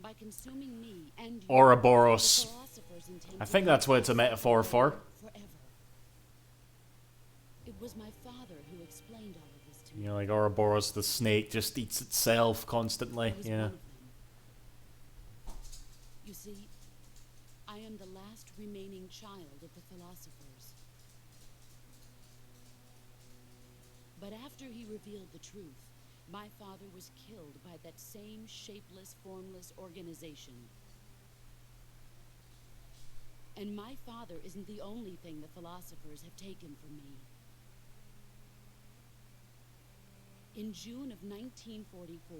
By consuming me and you, Ouroboros. the philosophers intend I to think that's what it's a metaphor for. forever. It was my father who explained all of this to me. You know, like Ouroboros, the snake, just eats itself constantly. I was Yeah. one of them. You see, I am the last remaining child of the philosophers. But after he revealed the truth, my father was killed by that same shapeless, formless organization. And my father isn't the only thing the philosophers have taken from me. In June of 1944,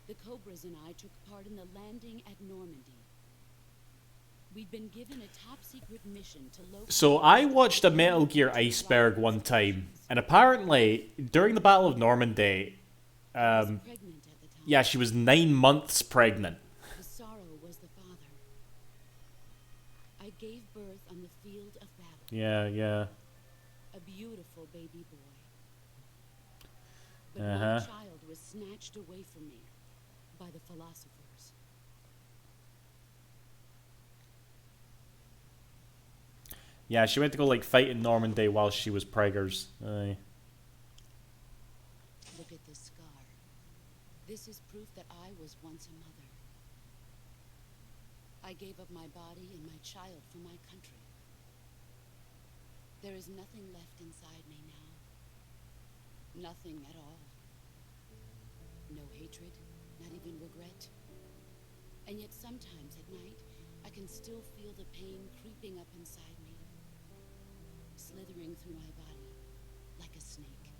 the Cobras and I took part in the landing at Normandy. We'd been given a top-secret mission to locate... So I watched a Metal Gear Iceberg one time, and apparently during the Battle of Normandy, I was pregnant at the time. yeah, she was 9 months pregnant. The sorrow was the father. I gave birth on the field of battle. Yeah. A beautiful baby boy. But Uh-huh. my child was snatched away from me by the philosophers. Yeah, she went to go like fight in Normandy while she was preggers. Aye. Look at this scar. This is proof that I was once a mother. I gave up my body and my child for my country. There is nothing left inside me now. Nothing at all. No hatred, not even regret. And yet sometimes at night, I can still feel the pain creeping up inside me, slithering through my body like a snake.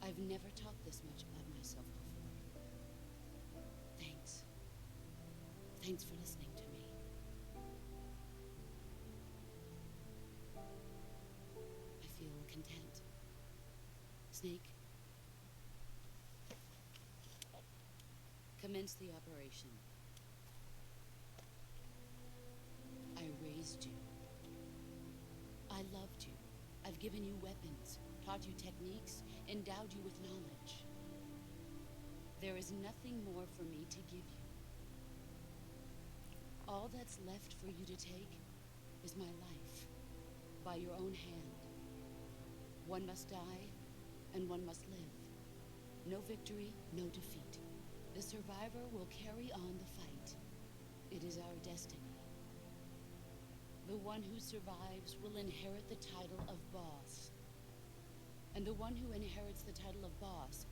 I've never talked this much about myself before. Thanks. Thanks for listening to me. I feel content. Snake, commence the operation. I raised you. I loved you. I've given you weapons, taught you techniques, endowed you with knowledge. There is nothing more for me to give you. All that's left for you to take is my life, by your own hand. One must die, and one must live. No victory, no defeat. The survivor will carry on the fight. It is our destiny. The one who survives will inherit the title of boss. And the one who inherits the title of boss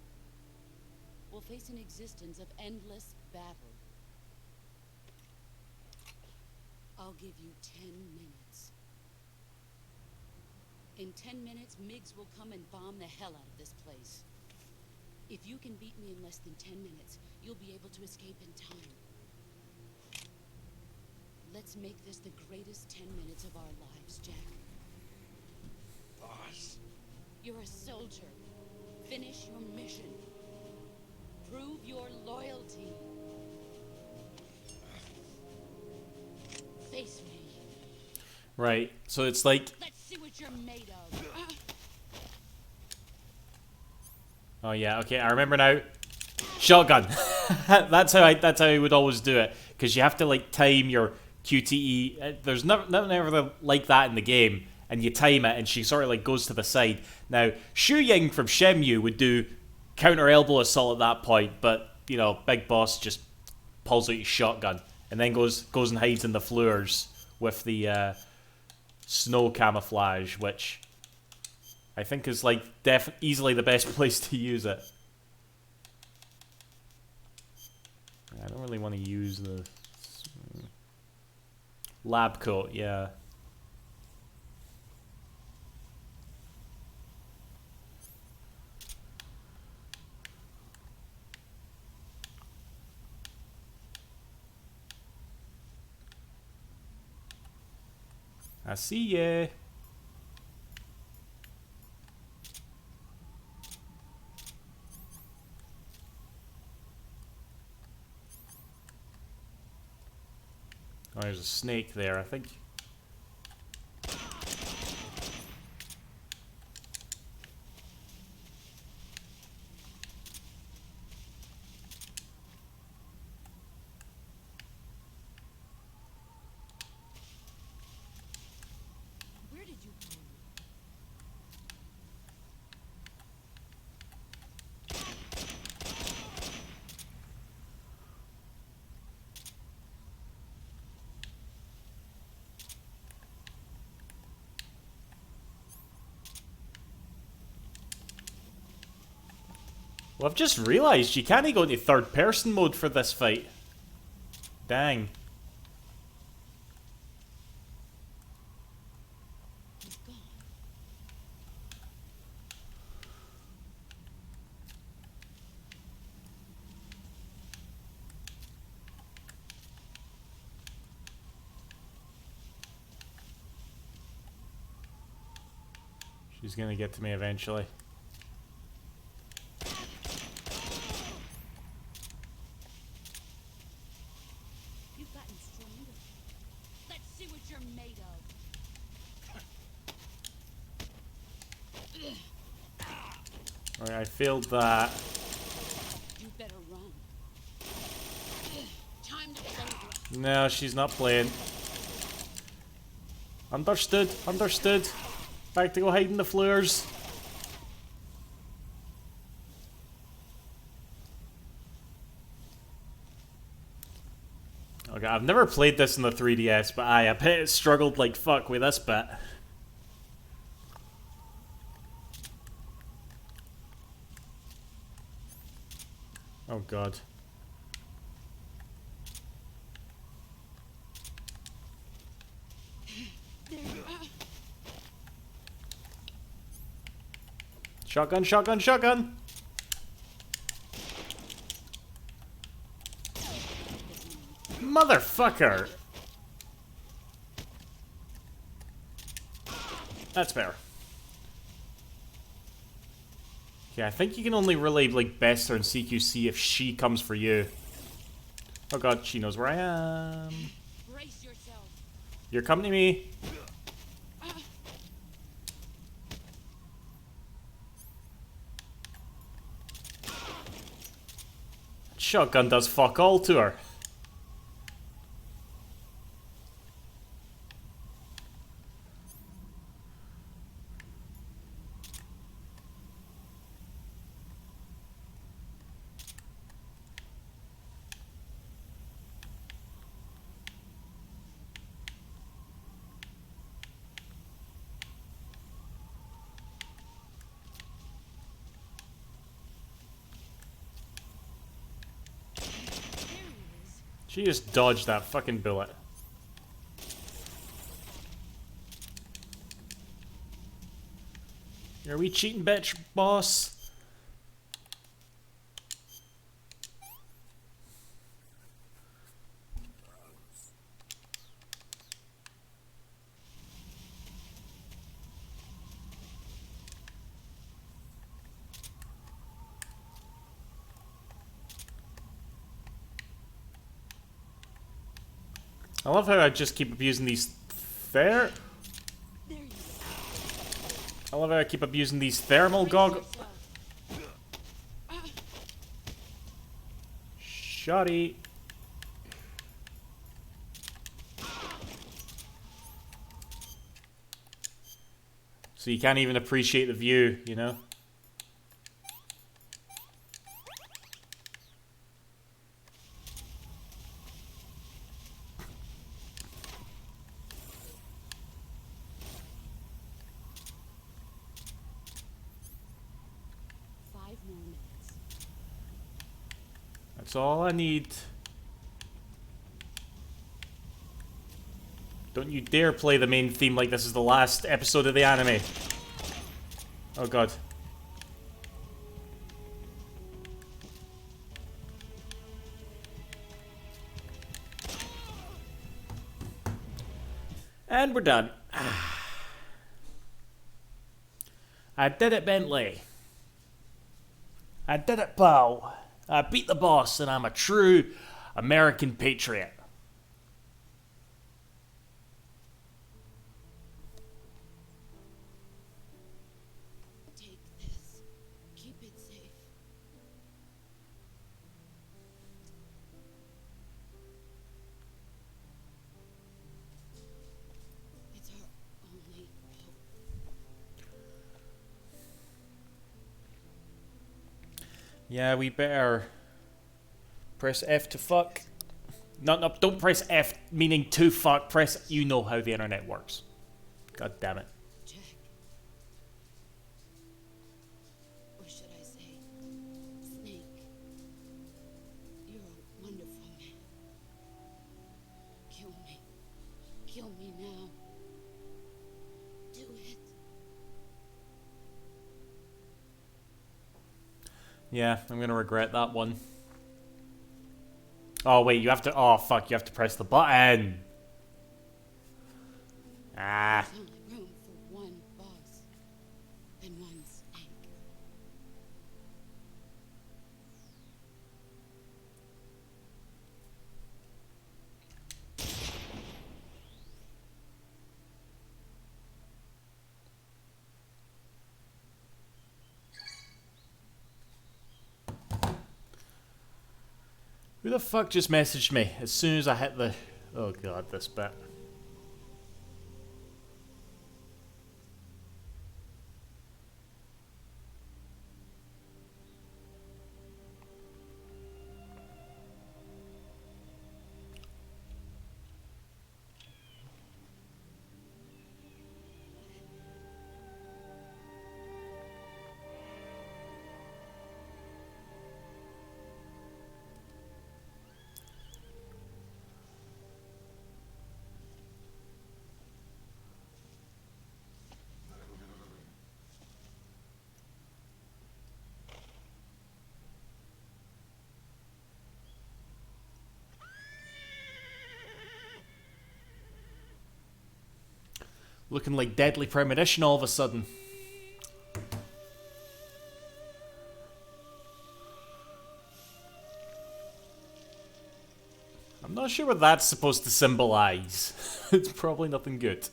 will face an existence of endless battle. I'll give you 10 minutes. In 10 minutes, Miggs will come and bomb the hell out of this place. If you can beat me in less than 10 minutes, you'll be able to escape in time. Let's make this the greatest 10 minutes of our lives, Jack. Boss. You're a soldier. Finish your mission. Prove your loyalty. Face me. Right. So it's like, Let's see what you're made of. oh yeah, okay, I remember now. Shotgun. That's how I would always do it, because you have to like time your QTE. There's nothing ever like that in the game, and you time it, and she sort of like goes to the side. Now, Shu Ying from Shenmue would do counter elbow assault at that point, but you know, Big Boss just pulls out his shotgun and then goes and hides in the floors with the snow camouflage, which I think is like easily the best place to use it. I don't really want to use the lab coat, yeah. I see ya. Oh, there's a snake there, I think. Where did you go? Well, I've just realised you can't go into third person mode for this fight. Dang. He's gone. She's gonna get to me eventually. You've gotten stronger. Let's see what you're made of. Alright, I failed that. You better run. Time to play. No, she's not playing. Understood, understood. Back to go hide in the floors. Okay, I've never played this in the 3DS, but I bet it struggled like fuck with this bit. Oh god. Shotgun, shotgun, shotgun! Motherfucker! That's fair. Okay, I think you can only really, like, best her in CQC if she comes for you. Oh god, she knows where I am. Brace yourself. You're coming to me. Shotgun does fuck all to her. She just dodged that fucking bullet. Are we cheating, bitch, boss? I love how I just keep abusing these there. There you I love how I keep abusing these thermal goggles. Shoddy. So you can't even appreciate the view, you know? go. 5 more minutes. That's all I need. Don't you dare play the main theme like this is the last episode of the anime. Oh god. And we're done. I did it, Bentley. I did it, pal. I beat the boss, and I'm a true American patriot. Take this. Keep it safe. It's our only hope. Yeah, we better press F to fuck. No, don't press F meaning to fuck. Press, you know how the internet works. God damn it. Jack. Or should I say, Snake. You're a wonderful man. Kill me. Kill me now. Do it. Yeah, I'm gonna regret that one. Oh wait, you have to, oh fuck, you have to press the button. Ah. There's only room for one boss and one snake. Who the fuck just messaged me as soon as I hit the... Oh god, this bit. Looking like Deadly Premonition all of a sudden. I'm not sure what that's supposed to symbolize. It's probably nothing good.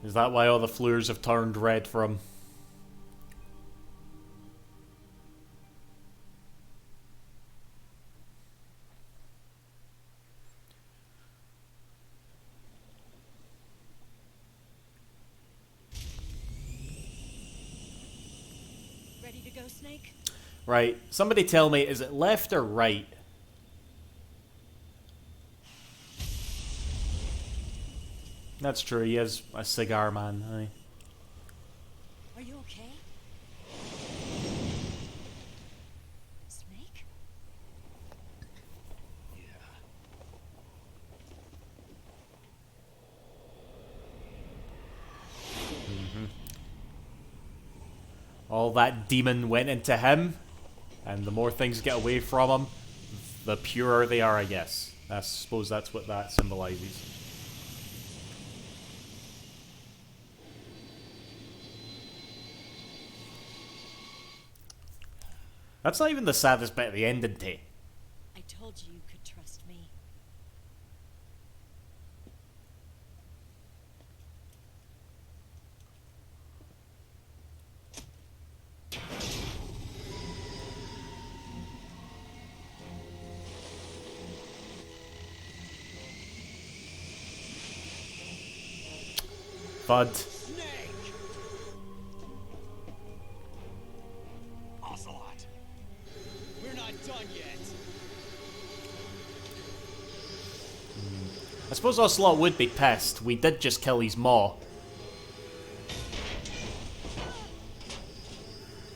Is that why all the floors have turned red from? Ready to go, Snake? Right. Somebody tell me, is it left or right? That's true, he is a cigar man, aye. Are you okay? All that demon went into him, and the more things get away from him, the purer they are, I guess. I suppose that's what that symbolizes. That's not even the saddest bit of the ending, Tay. I told you you could trust me. Bud. Snake! Ocelot! We're not done yet. I suppose Ocelot would be pissed. We did just kill his maw.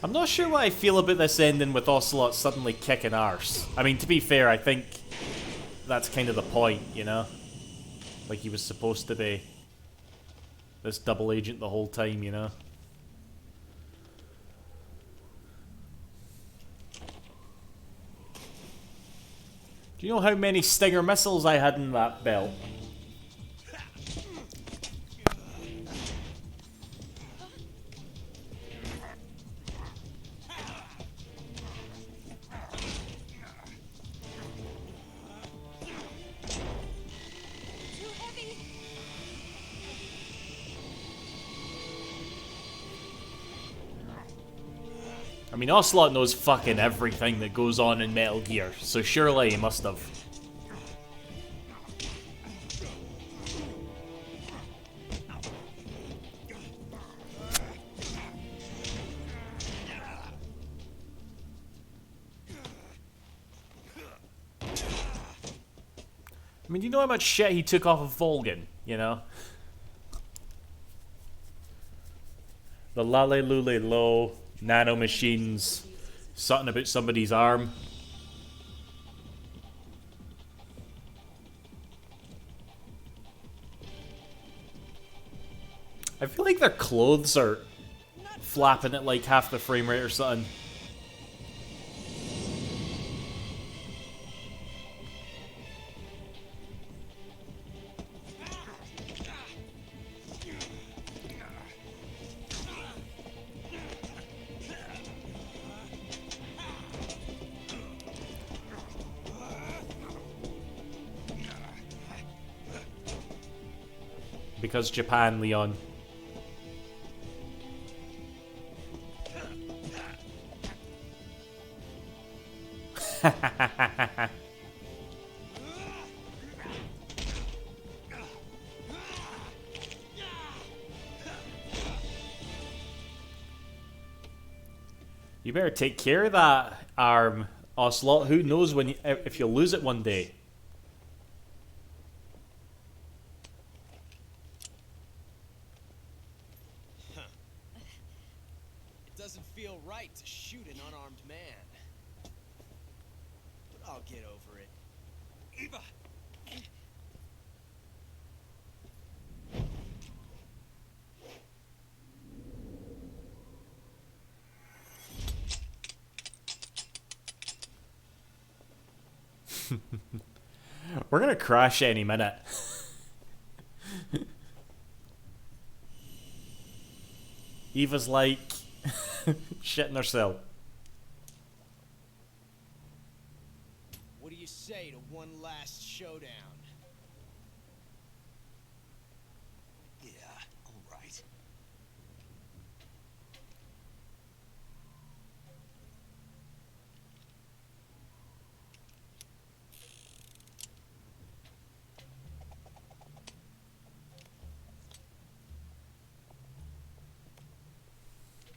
I'm not sure what I feel about this ending with Ocelot suddenly kicking arse. I mean, to be fair, I think that's kind of the point, you know? Like he was supposed to be this double agent the whole time, you know? Do you know how many Stinger missiles I had in that belt? Too heavy. I mean, Ocelot knows fucking everything that goes on in Metal Gear, so surely he must have. I mean, do you know how much shit he took off of Volgan, you know? The Lale Lule Low, nano machines, something about somebody's arm. I feel like their clothes are flapping at like half the frame rate or something. Because Japan, Leon. You better take care of that arm, Ocelot. Who knows when if you'll lose it one day. It doesn't feel right to shoot an unarmed man. But I'll get over it. Eva! We're gonna crash any minute. Eva's like shitting herself. What do you say to one last showdown? Yeah, all right.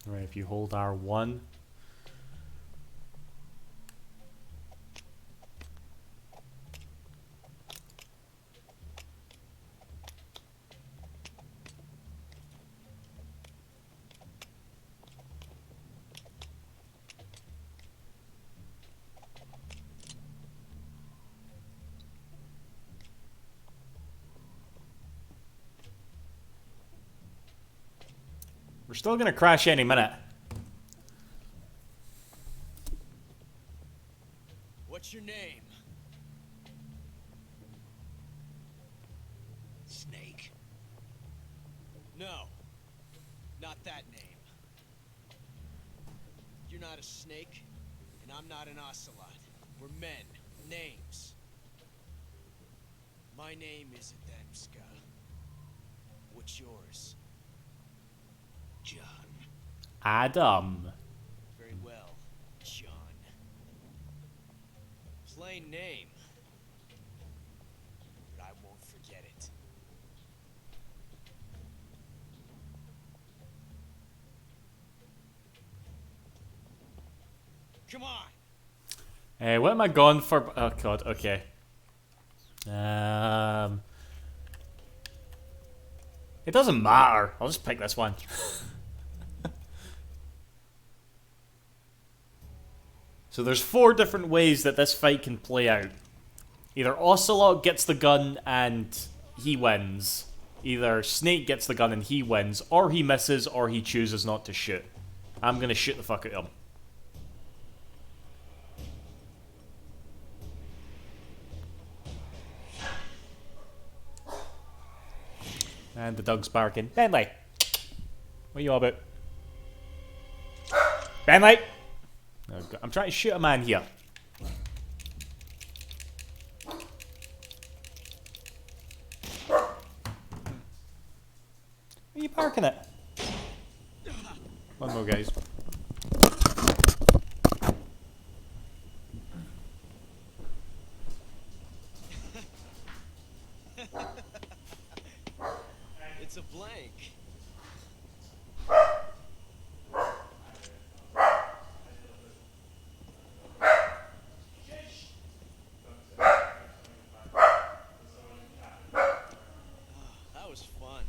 Alright, if you hold R1. We're still gonna crash any minute. No. Not that name. You're not a snake, and I'm not an ocelot. We're men. Names. My name is Adamska. What's yours? John. Adam. Very well, John. Plain name. But I won't forget it. Come on! What am I going for? Oh god, okay. It doesn't matter. I'll just pick this one. So there's 4 different ways that this fight can play out. Either Ocelot gets the gun and he wins. Either Snake gets the gun and he wins. Or he misses, or he chooses not to shoot. I'm gonna shoot the fuck out of him. And the dog's barking. Bentley! What are you all about? Bentley! Oh, God. I'm trying to shoot a man here. Where are you parking it? One more, guys. It's a blank. That was fun.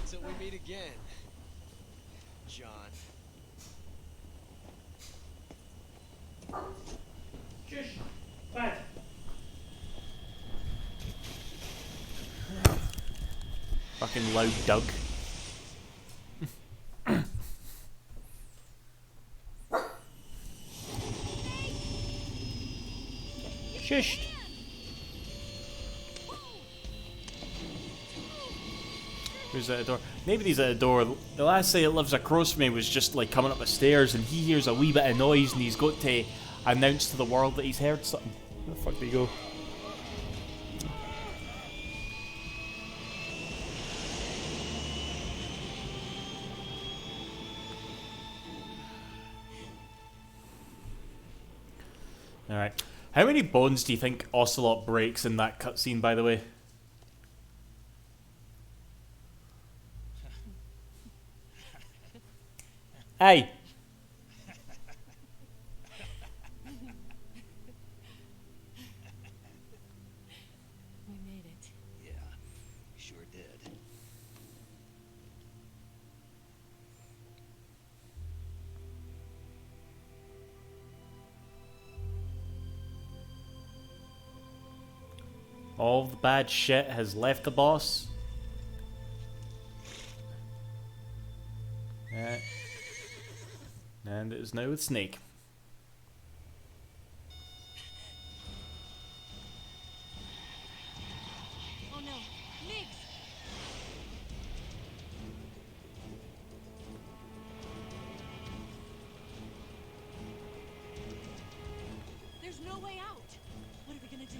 Until we meet again, John. Shush! Bad. Fucking loud Doug. Shush! Who's at the door? Nobody's at the door. The last thing that lives across from me was just like coming up the stairs, and he hears a wee bit of noise, and he's got to announce to the world that he's heard something. Where the fuck did he go? Alright. How many bones do you think Ocelot breaks in that cutscene, by the way? Hey! We made it. Yeah, sure did. All the bad shit has left the boss. And it is now with Snake. Oh no, Miggs! There's no way out. What are we gonna do?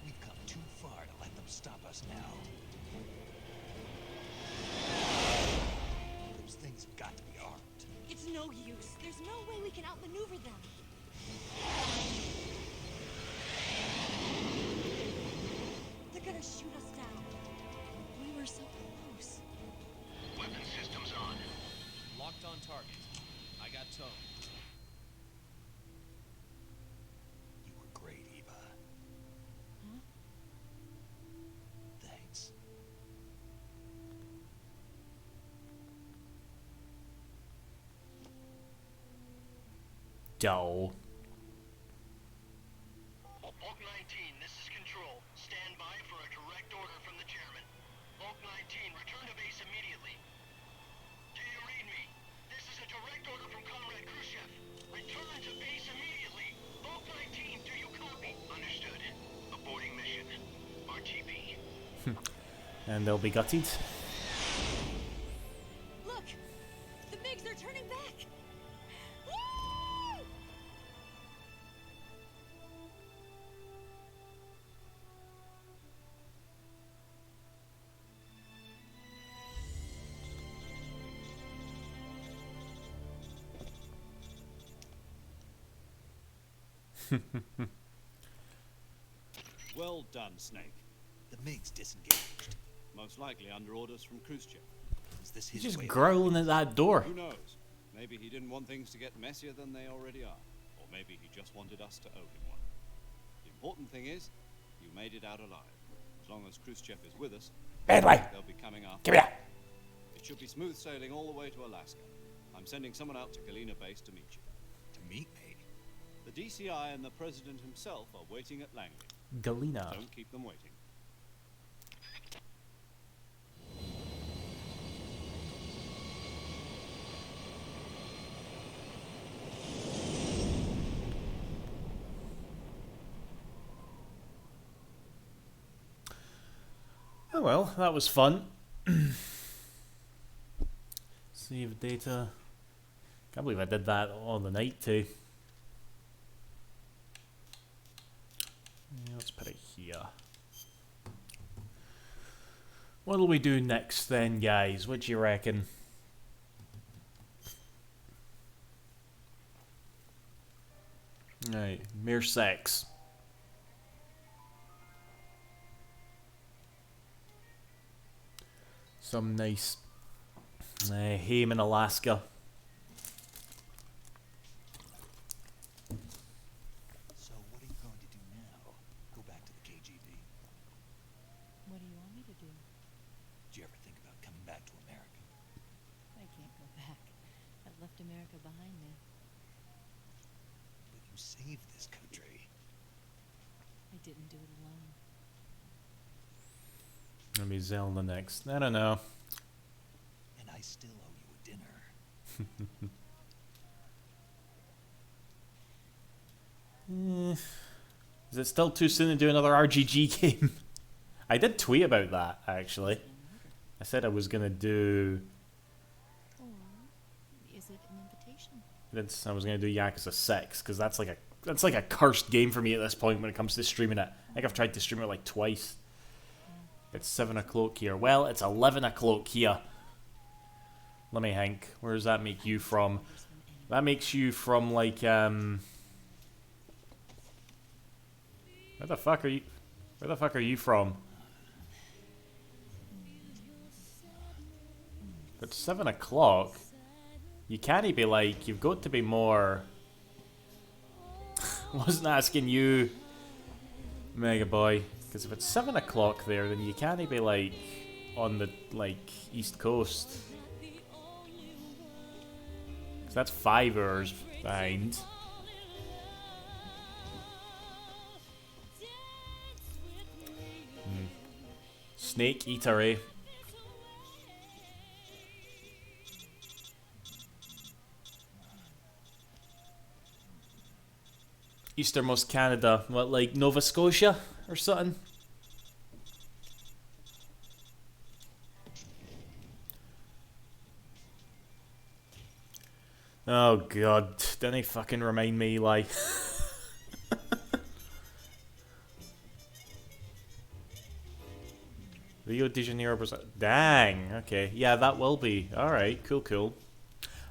We've come too far to let them stop us now. Those things have got to be armed. It's no use. There's no way we can outmaneuver them. They're gonna shoot us down. We were so close. Weapon systems on. Locked on target. I got towed. You were great, Eva. Huh? Thanks. Dull. Hulk 19, this is Control. Stand by for a direct order from the chairman. Hulk 19, return to base immediately. Do you read me? This is a direct order from Comrade Khrushchev. Return to base immediately. Hulk 19, do you copy? Understood. Aborting mission. RTB. And they'll be gutted. Look! The MiGs are turning back! Woo! Well done, Snake. The MiG's disengaged. Most likely under orders from Khrushchev. Is this He's his just way of- growling at that door. Who knows? Maybe he didn't want things to get messier than they already are. Or maybe he just wanted us to owe him one. The important thing is, you made it out alive. As long as Khrushchev is with us, Anyway, they'll be coming after give me us. that. It should be smooth sailing all the way to Alaska. I'm sending someone out to Galena Base to meet you. To meet me? The DCI and the President himself are waiting at Langley. Galena. Don't keep them waiting. Oh well, that was fun. Save data. Can't believe I did that on the night too. Yeah, let's put it here. What'll we do next then, guys? What do you reckon? Right, mere sex. Some nice hame in Alaska. So what are you going to do now? Go back to the KGB? What do you want me to do? Did you ever think about coming back to America? I can't go back. I've left America behind me. But you saved this country. I didn't do it alone. Let me Zelda next. I don't know. And I still owe you a dinner. Is it still too soon to do another RGG game? I did tweet about that, actually. I said I was going to do... Or is it an invitation? I was going to do Yakuza 6, because that's like a cursed game for me at this point when it comes to streaming it. I think I've tried to stream it like twice. It's 7 o'clock here. Well, it's 11 o'clock here. Let me think. Where does that make you from? That makes you from like where the fuck are you? Where the fuck are you from? If it's 7 o'clock, you can't be like, you've got to be more. I wasn't asking you, Mega Boy, because if it's 7 o'clock there, then you can't be like on the like East Coast. Because that's 5 hours behind. Snake Eatery. Easternmost Canada. What, like Nova Scotia or something? Oh god, don't he fucking remind me, like... Rio de Janeiro, Brazil. Dang, okay. Yeah, that will be. Alright, cool, cool.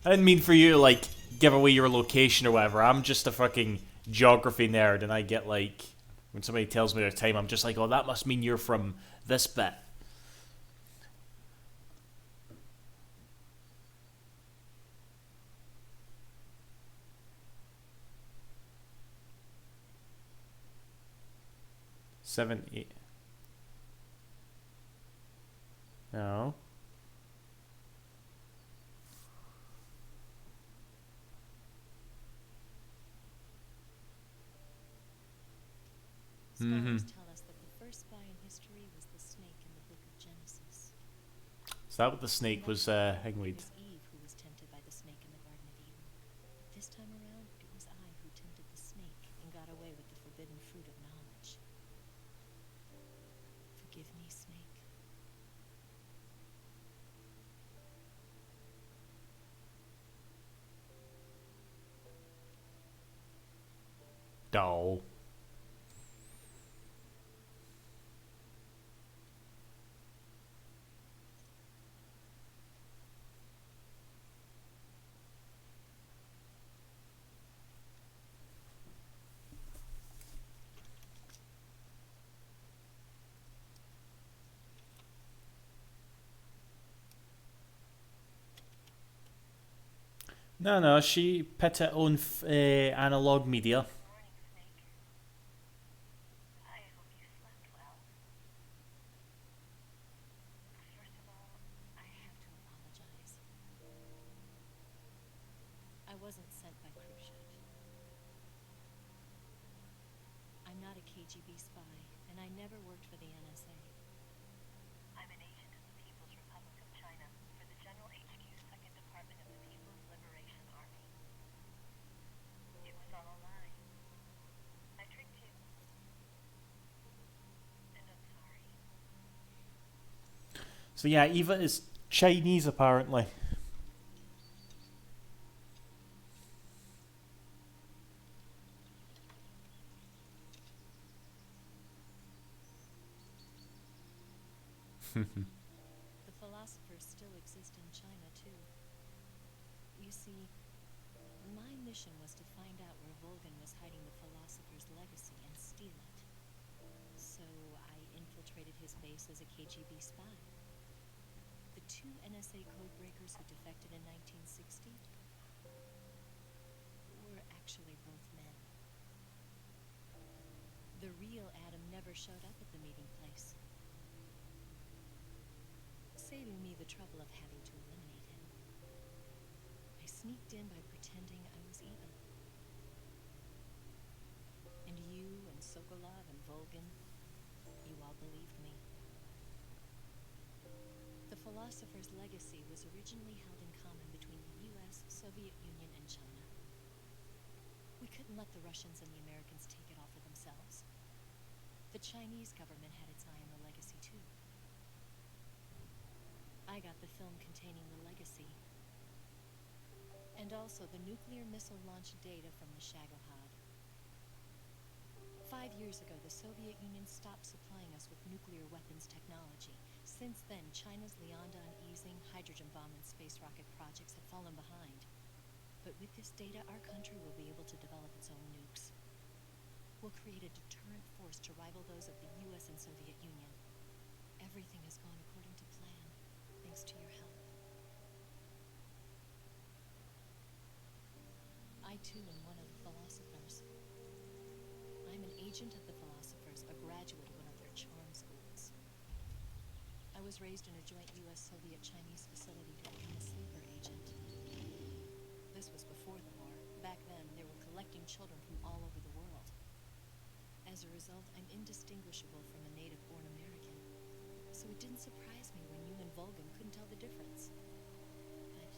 I didn't mean for you to, like, give away your location or whatever. I'm just a fucking geography nerd, and I get, like... When somebody tells me their time, I'm just like, oh, that must mean you're from this bit. Seven, eight. No. Scholars tell us that the first spy in history was the snake in the book of Genesis. Is that what the snake was, It Hangweed? was Eve who was tempted by the snake in the Garden of Eden. This time around, it was I who tempted the snake and got away with the forbidden fruit of knowledge. Forgive me, Snake. No. No, no, she put it on analog media. Morning, Snake. I hope you slept well. First of all, I have to apologize. I wasn't sent by Khrushchev. I'm not a KGB spy, and I never worked for the NSA. I'm an agent of the People's Republic of China for the General HQ, Second Department of the People's Liberation Army. It was all a lie. I tricked you. And I'm sorry. So yeah, Eva is Chinese apparently. The philosophers still exist in China, too. You see, my mission was to find out where Volgan was hiding the philosopher's legacy and steal it. So I infiltrated his base as a KGB spy. The two NSA codebreakers who defected in 1960 were actually both men. The real Adam never showed up at the meeting place, saving me the trouble of having to eliminate him. I sneaked in by pretending I was Eva. And you and Sokolov and Volgan, you all believed me. The philosopher's legacy was originally held in common between the US, Soviet Union, and China. We couldn't let the Russians and the Americans take it all for themselves. The Chinese government had its eye on the legacy, too. I got the film containing the legacy, and also the nuclear missile launch data from the Shagohod. 5 years ago, the Soviet Union stopped supplying us with nuclear weapons technology. Since then, China's Liaodong easing, hydrogen bomb, and space rocket projects have fallen behind. But with this data, our country will be able to develop its own nukes. We'll create a deterrent force to rival those of the US and Soviet Union. Everything has gone according to plan, thanks to your help. I too am one of the philosophers. I'm an agent of the philosophers, a graduate of one of their charm schools. I was raised in a joint US-Soviet-Chinese facility to become a sleeper agent. This was before the war. Back then, they were collecting children from all over the world. As a result, I'm indistinguishable from a native-born American. So it didn't surprise me when you and Volgan couldn't tell the difference. But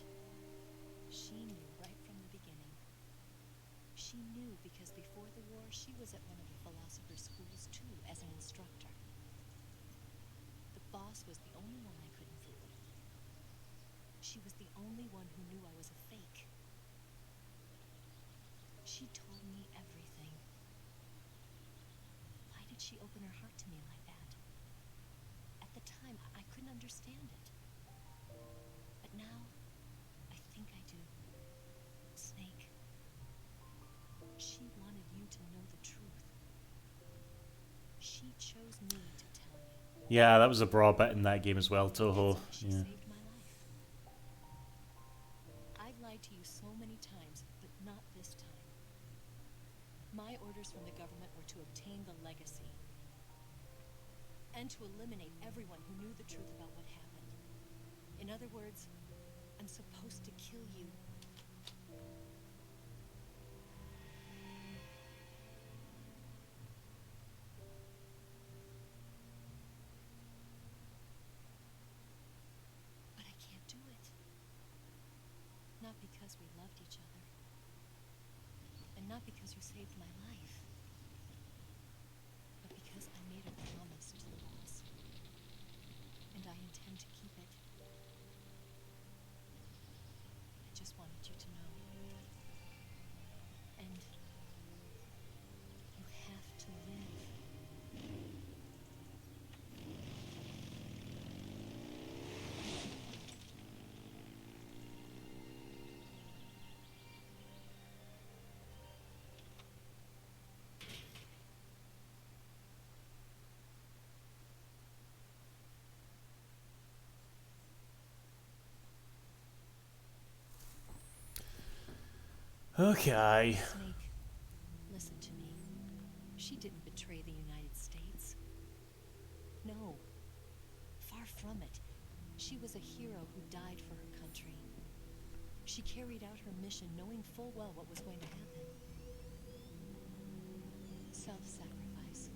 she knew right from the beginning. She knew because before the war, she was at one of the philosopher's schools too, as an instructor. The boss was the only one I couldn't fool. She was the only one who knew I was a fake. She told me everything. Why did she open her heart to me like that? At the time, I couldn't understand it. But now, I think I do. Snake. She wanted you to know the truth. She chose me to tell you. Yeah, that was a broad bit in that game as well, Toho. She Yeah. saved my life. I've lied to you so many times, but not this time. My orders from the government were to obtain the legacy and to eliminate everyone who knew the truth about what happened. In other words, I'm supposed to kill you. But I can't do it. Not because we loved each other. And not because you saved my life. But because I made a promise to the boss. And I intend to keep it. I just wanted you to know. And Okay. Snake, listen to me. She didn't betray the United States. No. Far from it. She was a hero who died for her country. She carried out her mission knowing full well what was going to happen. Self-sacrifice.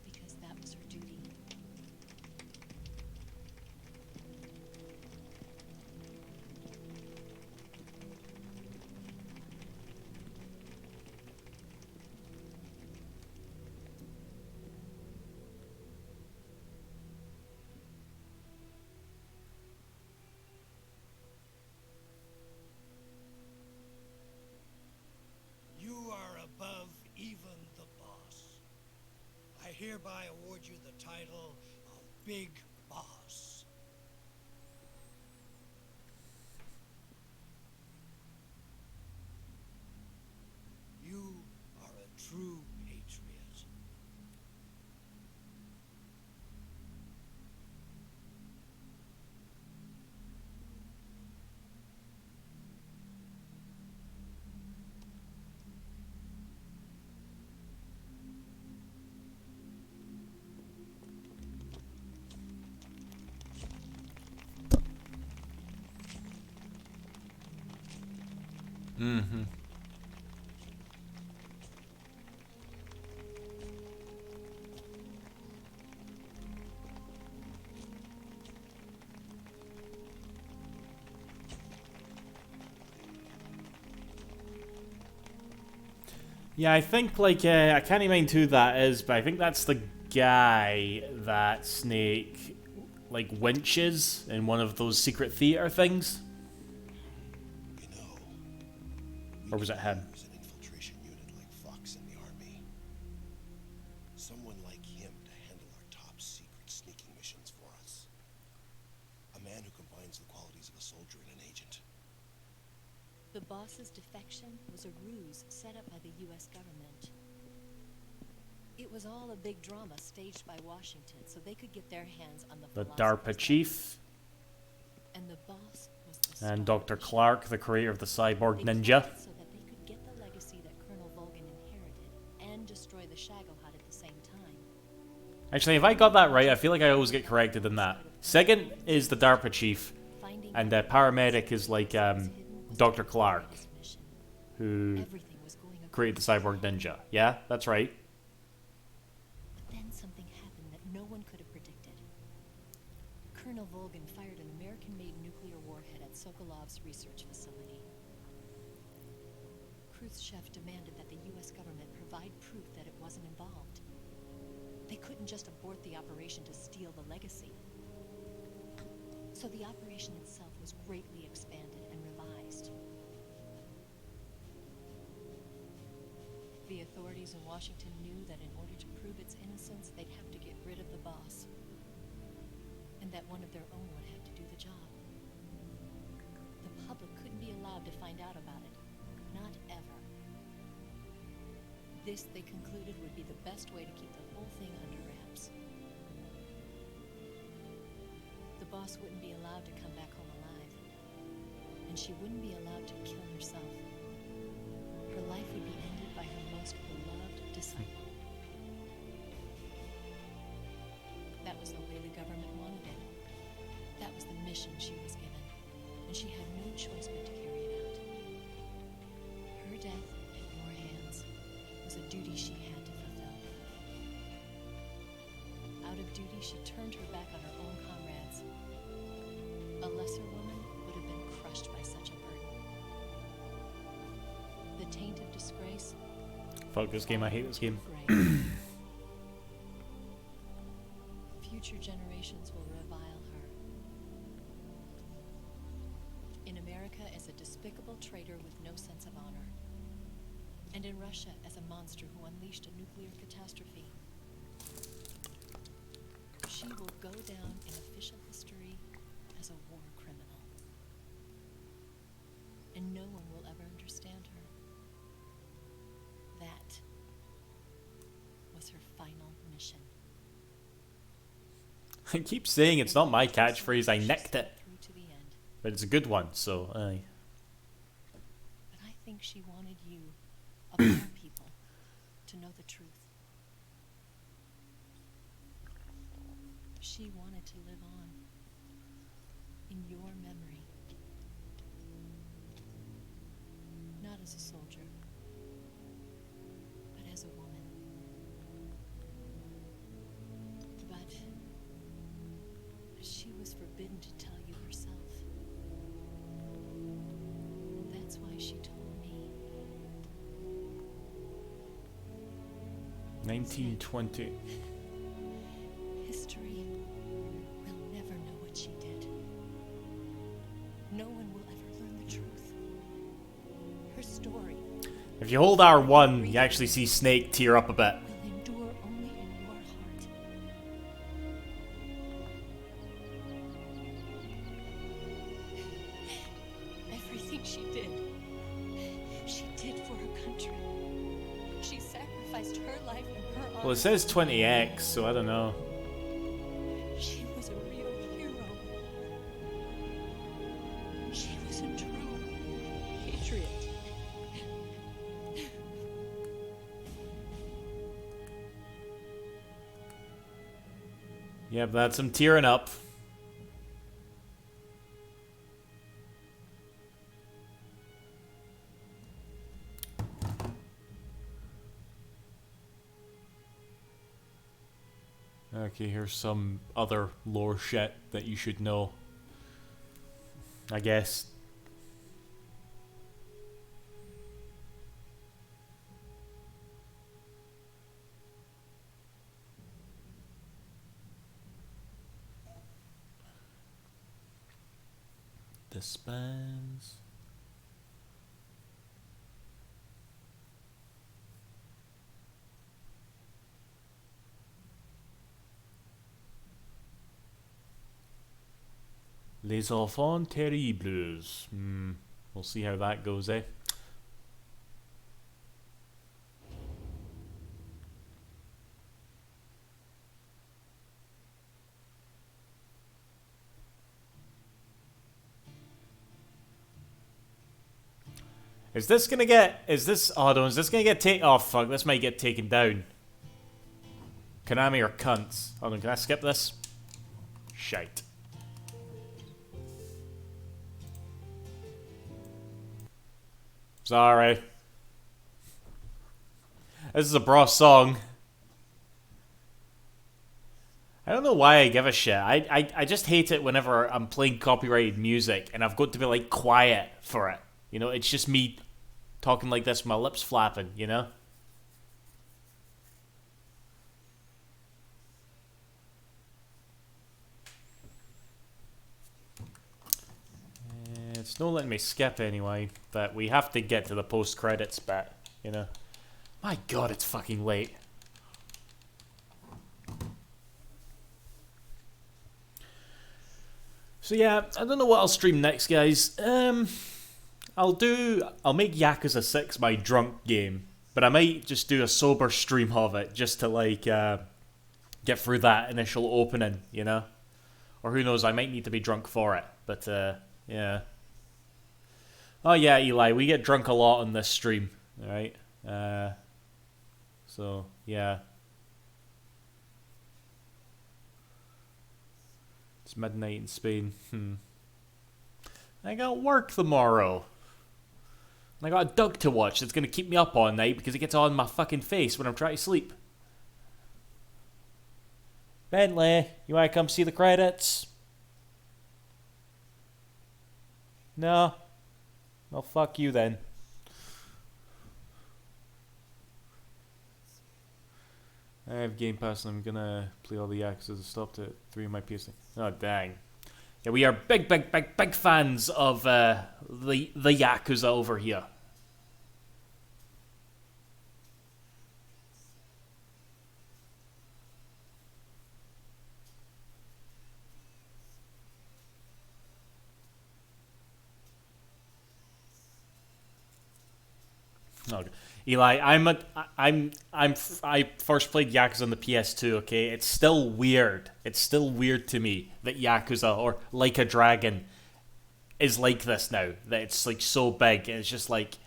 Because that was her duty. You are above even the boss. I hereby award you the title of Big Boss. You are a true patriot. Mm-hmm. Yeah, I think, like, I can't even mind who that is, but I think that's the guy that Snake, like, winches in one of those secret theater things. You know, Or was it him? use an infiltration unit like Fox in the army. Someone like him to handle our top secret sneaking missions for us. A man who combines the qualities of a soldier and an agent. The boss's defection was a ruse set up by the U.S. government. It was all a big drama staged by Washington so they could get their hands on the DARPA philosopher's chief. And the boss was the And star Dr. of the show. Clark, the creator of the cyborg They ninja. plotted so that they could get the legacy that Colonel Volgan inherited and destroy the Shagohod at the same time. Actually, if I got that right, I feel like I always get corrected in that. Second is the DARPA chief, Finding and the paramedic is like Dr. Clark, who Everything was going created the cyborg ninja. Yeah, that's right. But then something happened that no one could have predicted. Colonel Volgan fired an American-made nuclear warhead at Sokolov's research facility. Khrushchev demanded that the U.S. government provide proof that it wasn't involved. They couldn't just abort the operation to steal the legacy. So the operation itself was greatly expanded and revised. The authorities in Washington knew that in order to prove its innocence, they'd have to get rid of the boss. And that one of their own would have to do the job. The public couldn't be allowed to find out about it. Not ever. This, they concluded, would be the best way to keep the whole thing under wraps. The boss wouldn't be allowed to come back home alive. And she wouldn't be allowed to kill herself. Her life would be ended by her most beloved disciple. That was the way the government wanted it. That was the mission she was given, and she had no choice but to carry it out. Her death at your hands was a duty she had to fulfill. Out of duty, she turned her back on her own comrades. A lesser woman would have been crushed by such a burden. The taint of disgrace. Fuck this game, I hate this game. Future generations will revile her. In America as a despicable traitor with no sense of honor. And in Russia as a monster who unleashed a nuclear catastrophe. She will go down in official history as a war criminal. And no one will ever understand her. That was her final mission. I keep saying it's not my catchphrase, I nicked it. Through to the end. But it's a good one, so, But I think think she wanted you, of all people, to know the truth. She wanted to live on in your memory. Not as a soldier, but as a woman. But she was forbidden to tell you herself. That's why she told me. 1920. History will never know what she did. No one will ever learn the truth. Her story If you hold R1, you actually see Snake tear up a bit. will endure only in your heart. Everything she did for her country. She sacrificed her life and her honor. Well, it says 20X, so I don't know. She was a real hero. She was a true patriot. Yeah, but that's some tearing up. Okay, here's some other lore shit that you should know, I guess. Dispense. Les enfants terribles. We'll see how that goes, eh? Is this gonna get... Is this... Hold on, is this gonna get taken... Oh, fuck, this might get taken down. Konami are cunts. Hold on, can I skip this? Shite. Sorry. This is a bra song. I don't know why I give a shit. I just hate it whenever I'm playing copyrighted music and I've got to be like quiet for it. You know, it's just me talking like this, my lips flapping, you know? It's not letting me skip anyway, but we have to get to the post-credits bit, you know? My god, it's fucking late. So yeah, I don't know what I'll stream next, guys. I'll make Yakuza 6 my drunk game, but I might just do a sober stream of it, just to like, get through that initial opening, you know? Or who knows, I might need to be drunk for it, but yeah. Oh yeah, Eli, we get drunk a lot on this stream, alright? So, yeah. It's midnight in Spain. I got work tomorrow. And I got a Doug to watch that's going to keep me up all night because it gets on my fucking face when I'm trying to sleep. Bentley, you want to come see the credits? No? Well, fuck you then. I have Game Pass and I'm gonna play all the Yakuza. I stopped at 3 on my PS. Oh, dang. Yeah, we are big fans of the Yakuza over here. Okay. Eli, I first played Yakuza on the PS2, okay? It's still weird. It's still weird to me that Yakuza, or Like a Dragon, is like this now. That it's like so big, and it's just like,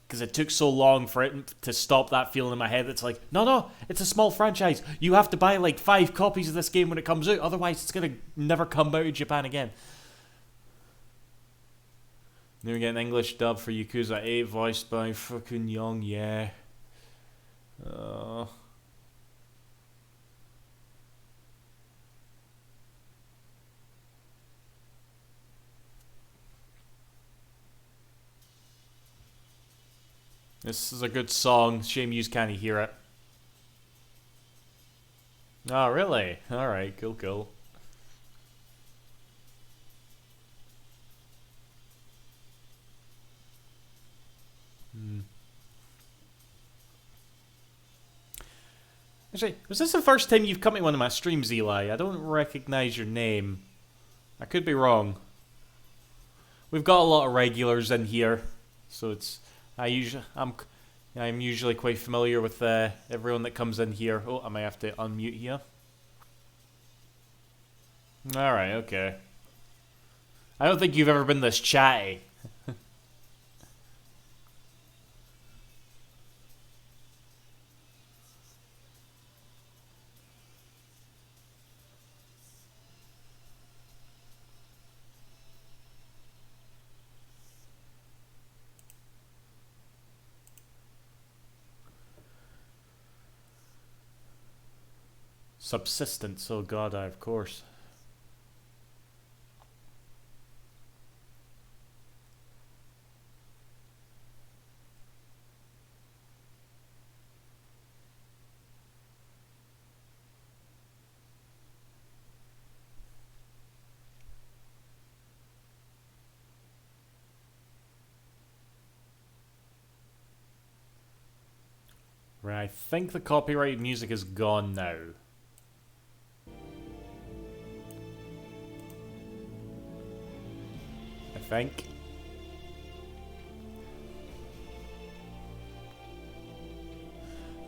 because it took so long for it to stop that feeling in my head. It's like, no, it's a small franchise. You have to buy like 5 copies of this game when it comes out, otherwise it's gonna never come out in Japan again. Then we get an English dub for Yakuza 8, voiced by fucking Young, yeah. This is a good song. Shame you can't hear it. Oh, really? Alright, cool. Actually, was this the first time you've come to one of my streams, Eli? I don't recognize your name. I could be wrong. We've got a lot of regulars in here, so it's I'm usually quite familiar with everyone that comes in here. Oh, I might have to unmute here. All right, okay. I don't think you've ever been this chatty. Subsistence, oh god, of course. Right, I think the copyrighted music is gone now. I think.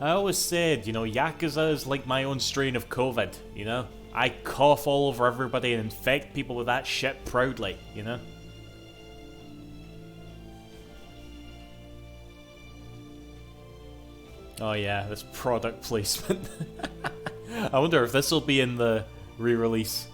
I always said, you know, Yakuza is like my own strain of COVID, you know? I cough all over everybody and infect people with that shit proudly, you know? Oh yeah, this product placement. I wonder if this will be in the re-release.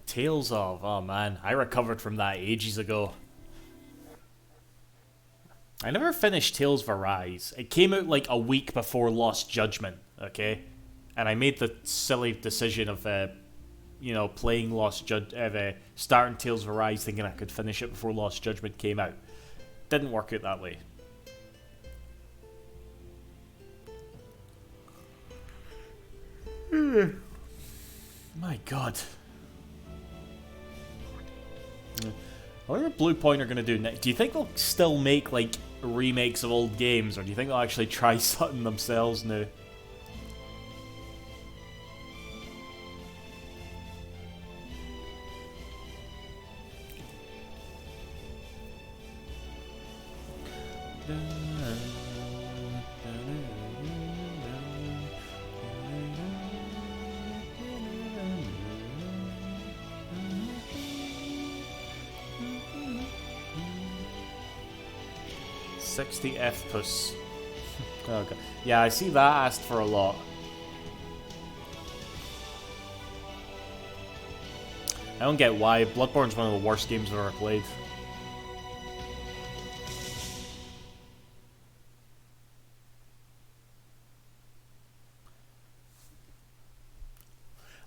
Tales of, oh man, I recovered from that ages ago. I never finished Tales of Arise. It came out like a week before Lost Judgment, okay? And I made the silly decision of, you know, playing starting Tales of Arise thinking I could finish it before Lost Judgment came out. Didn't work out that way. My god. I wonder what Blue Point are going to do next. Do you think they'll still make, like, remakes of old games, or do you think they'll actually try something themselves now? $60 FPS. Okay. Yeah, I see that asked for a lot. I don't get why. Bloodborne's one of the worst games I've ever played.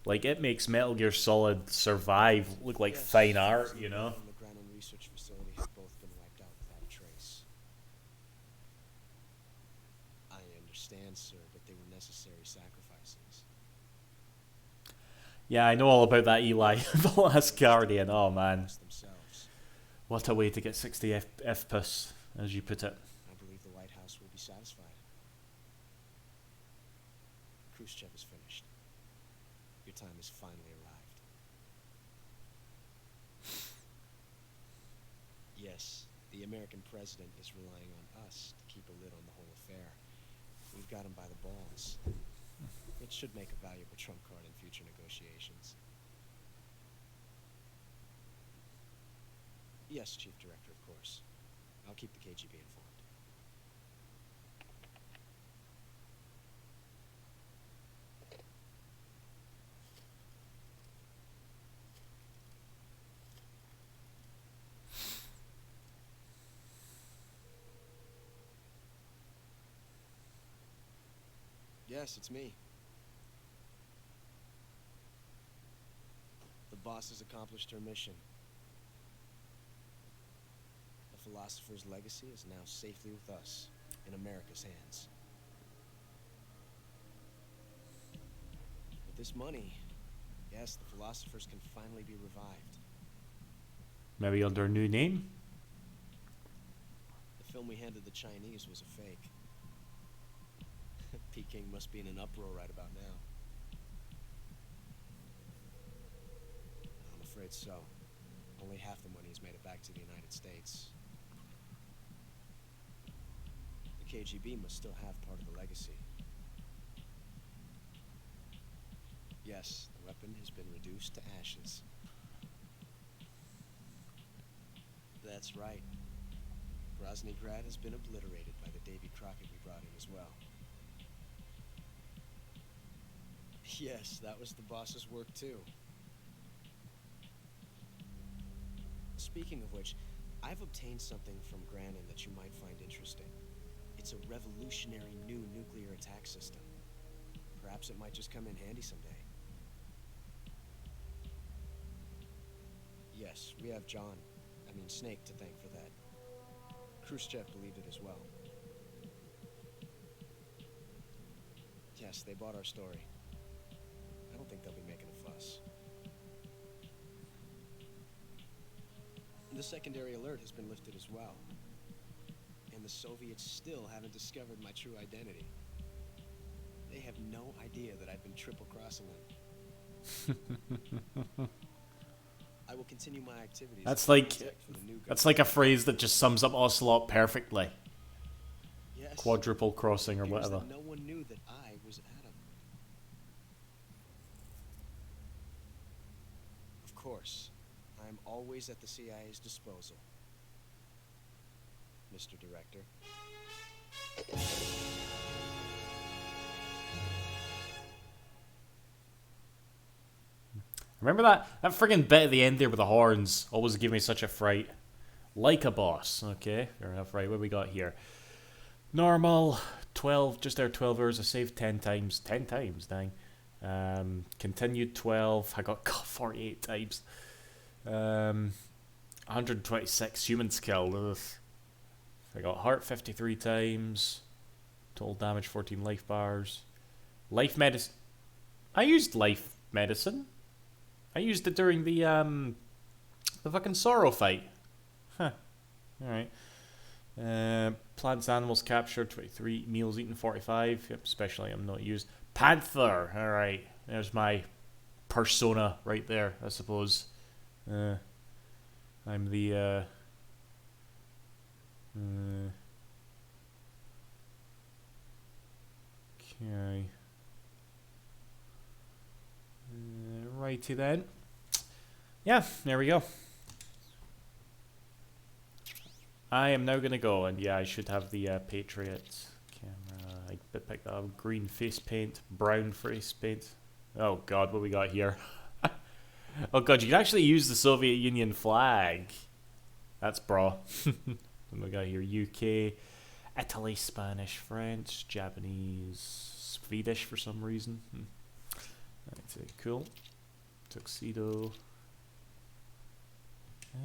Like, it makes Metal Gear Solid Survive look like fine art, you know? Research facility have both been wiped out without a trace. I understand, sir, but they were necessary sacrifices. Yeah, I know all about that, Eli. The Last Guardian. Oh, man. What a way to get 60 FPS, as you put it. I believe the White House will be satisfied. Khrushchev is finished. Your time has finally arrived. Yes, the American president is relying on us to keep a lid on the whole affair. We've got him by the balls. It should make a valuable trump card in future negotiations. Yes, Chief Director, of course. I'll keep the KGB informed. Yes, it's me. The boss has accomplished her mission. The philosopher's legacy is now safely with us, in America's hands. With this money, yes, the philosophers can finally be revived. Maybe under a new name? The film we handed the Chinese was a fake. Peking must be in an uproar right about now. I'm afraid so. Only half the money's made it back to the United States. The KGB must still have part of the legacy. Yes, the weapon has been reduced to ashes. That's right. Groznygrad has been obliterated by the Davy Crockett we brought in as well. Yes, that was the boss's work too. Speaking of which, I've obtained something from Granin that you might find interesting. It's a revolutionary new nuclear attack system. Perhaps it might just come in handy someday. Yes, we have Snake to thank for that. Khrushchev believed it as well. Yes, they bought our story. I don't think they'll be making a fuss. The secondary alert has been lifted as well. And the Soviets still haven't discovered my true identity. They have no idea that I've been triple-crossing them. I will continue my activities. That's like a phrase that just sums up Ocelot perfectly. Yes. Quadruple crossing or whatever. No one knew that I was Adam. Of course, I'm always at the CIA's disposal, Mr. Director. Remember that friggin' bit at the end there with the horns always give me such a fright. Like a boss. Okay, fair enough. Right, what we got here? Normal, 12, just there 12 hours. I saved 10 times. 10 times, dang. Continued 12. I got 48 times. 126 humans killed. Ugh. I got heart 53 times. Total damage 14 life bars. Life medicine. I used life medicine. I used it during the fucking Sorrow fight. Huh. Alright. Plants, animals captured 23. Meals eaten 45. Yep, special item not used. Panther. Alright. There's my persona right there, I suppose. I'm the okay. Righty then. Yeah, there we go. I am now gonna go, and yeah, I should have the Patriot camera. I picked up green face paint, brown face paint. Oh god, what we got here? Oh god, you can actually use the Soviet Union flag. That's bra. What we got here? UK, Italy, Spanish, French, Japanese, Swedish for some reason. Right, cool. Tuxedo.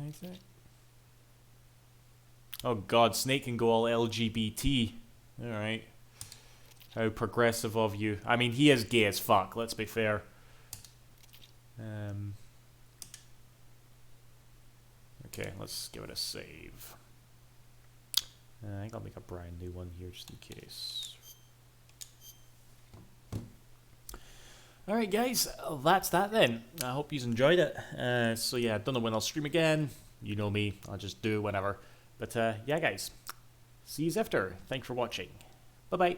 Anything? Oh god, Snake can go all LGBT. Alright. How progressive of you. I mean, he is gay as fuck, let's be fair. Okay, let's give it a save. I think I'll make a brand new one here just in case. Alright guys, that's that then. I hope you enjoyed it. So yeah, don't know when I'll stream again. You know me, I'll just do whenever. But yeah guys, see you after. Thanks for watching. Bye bye.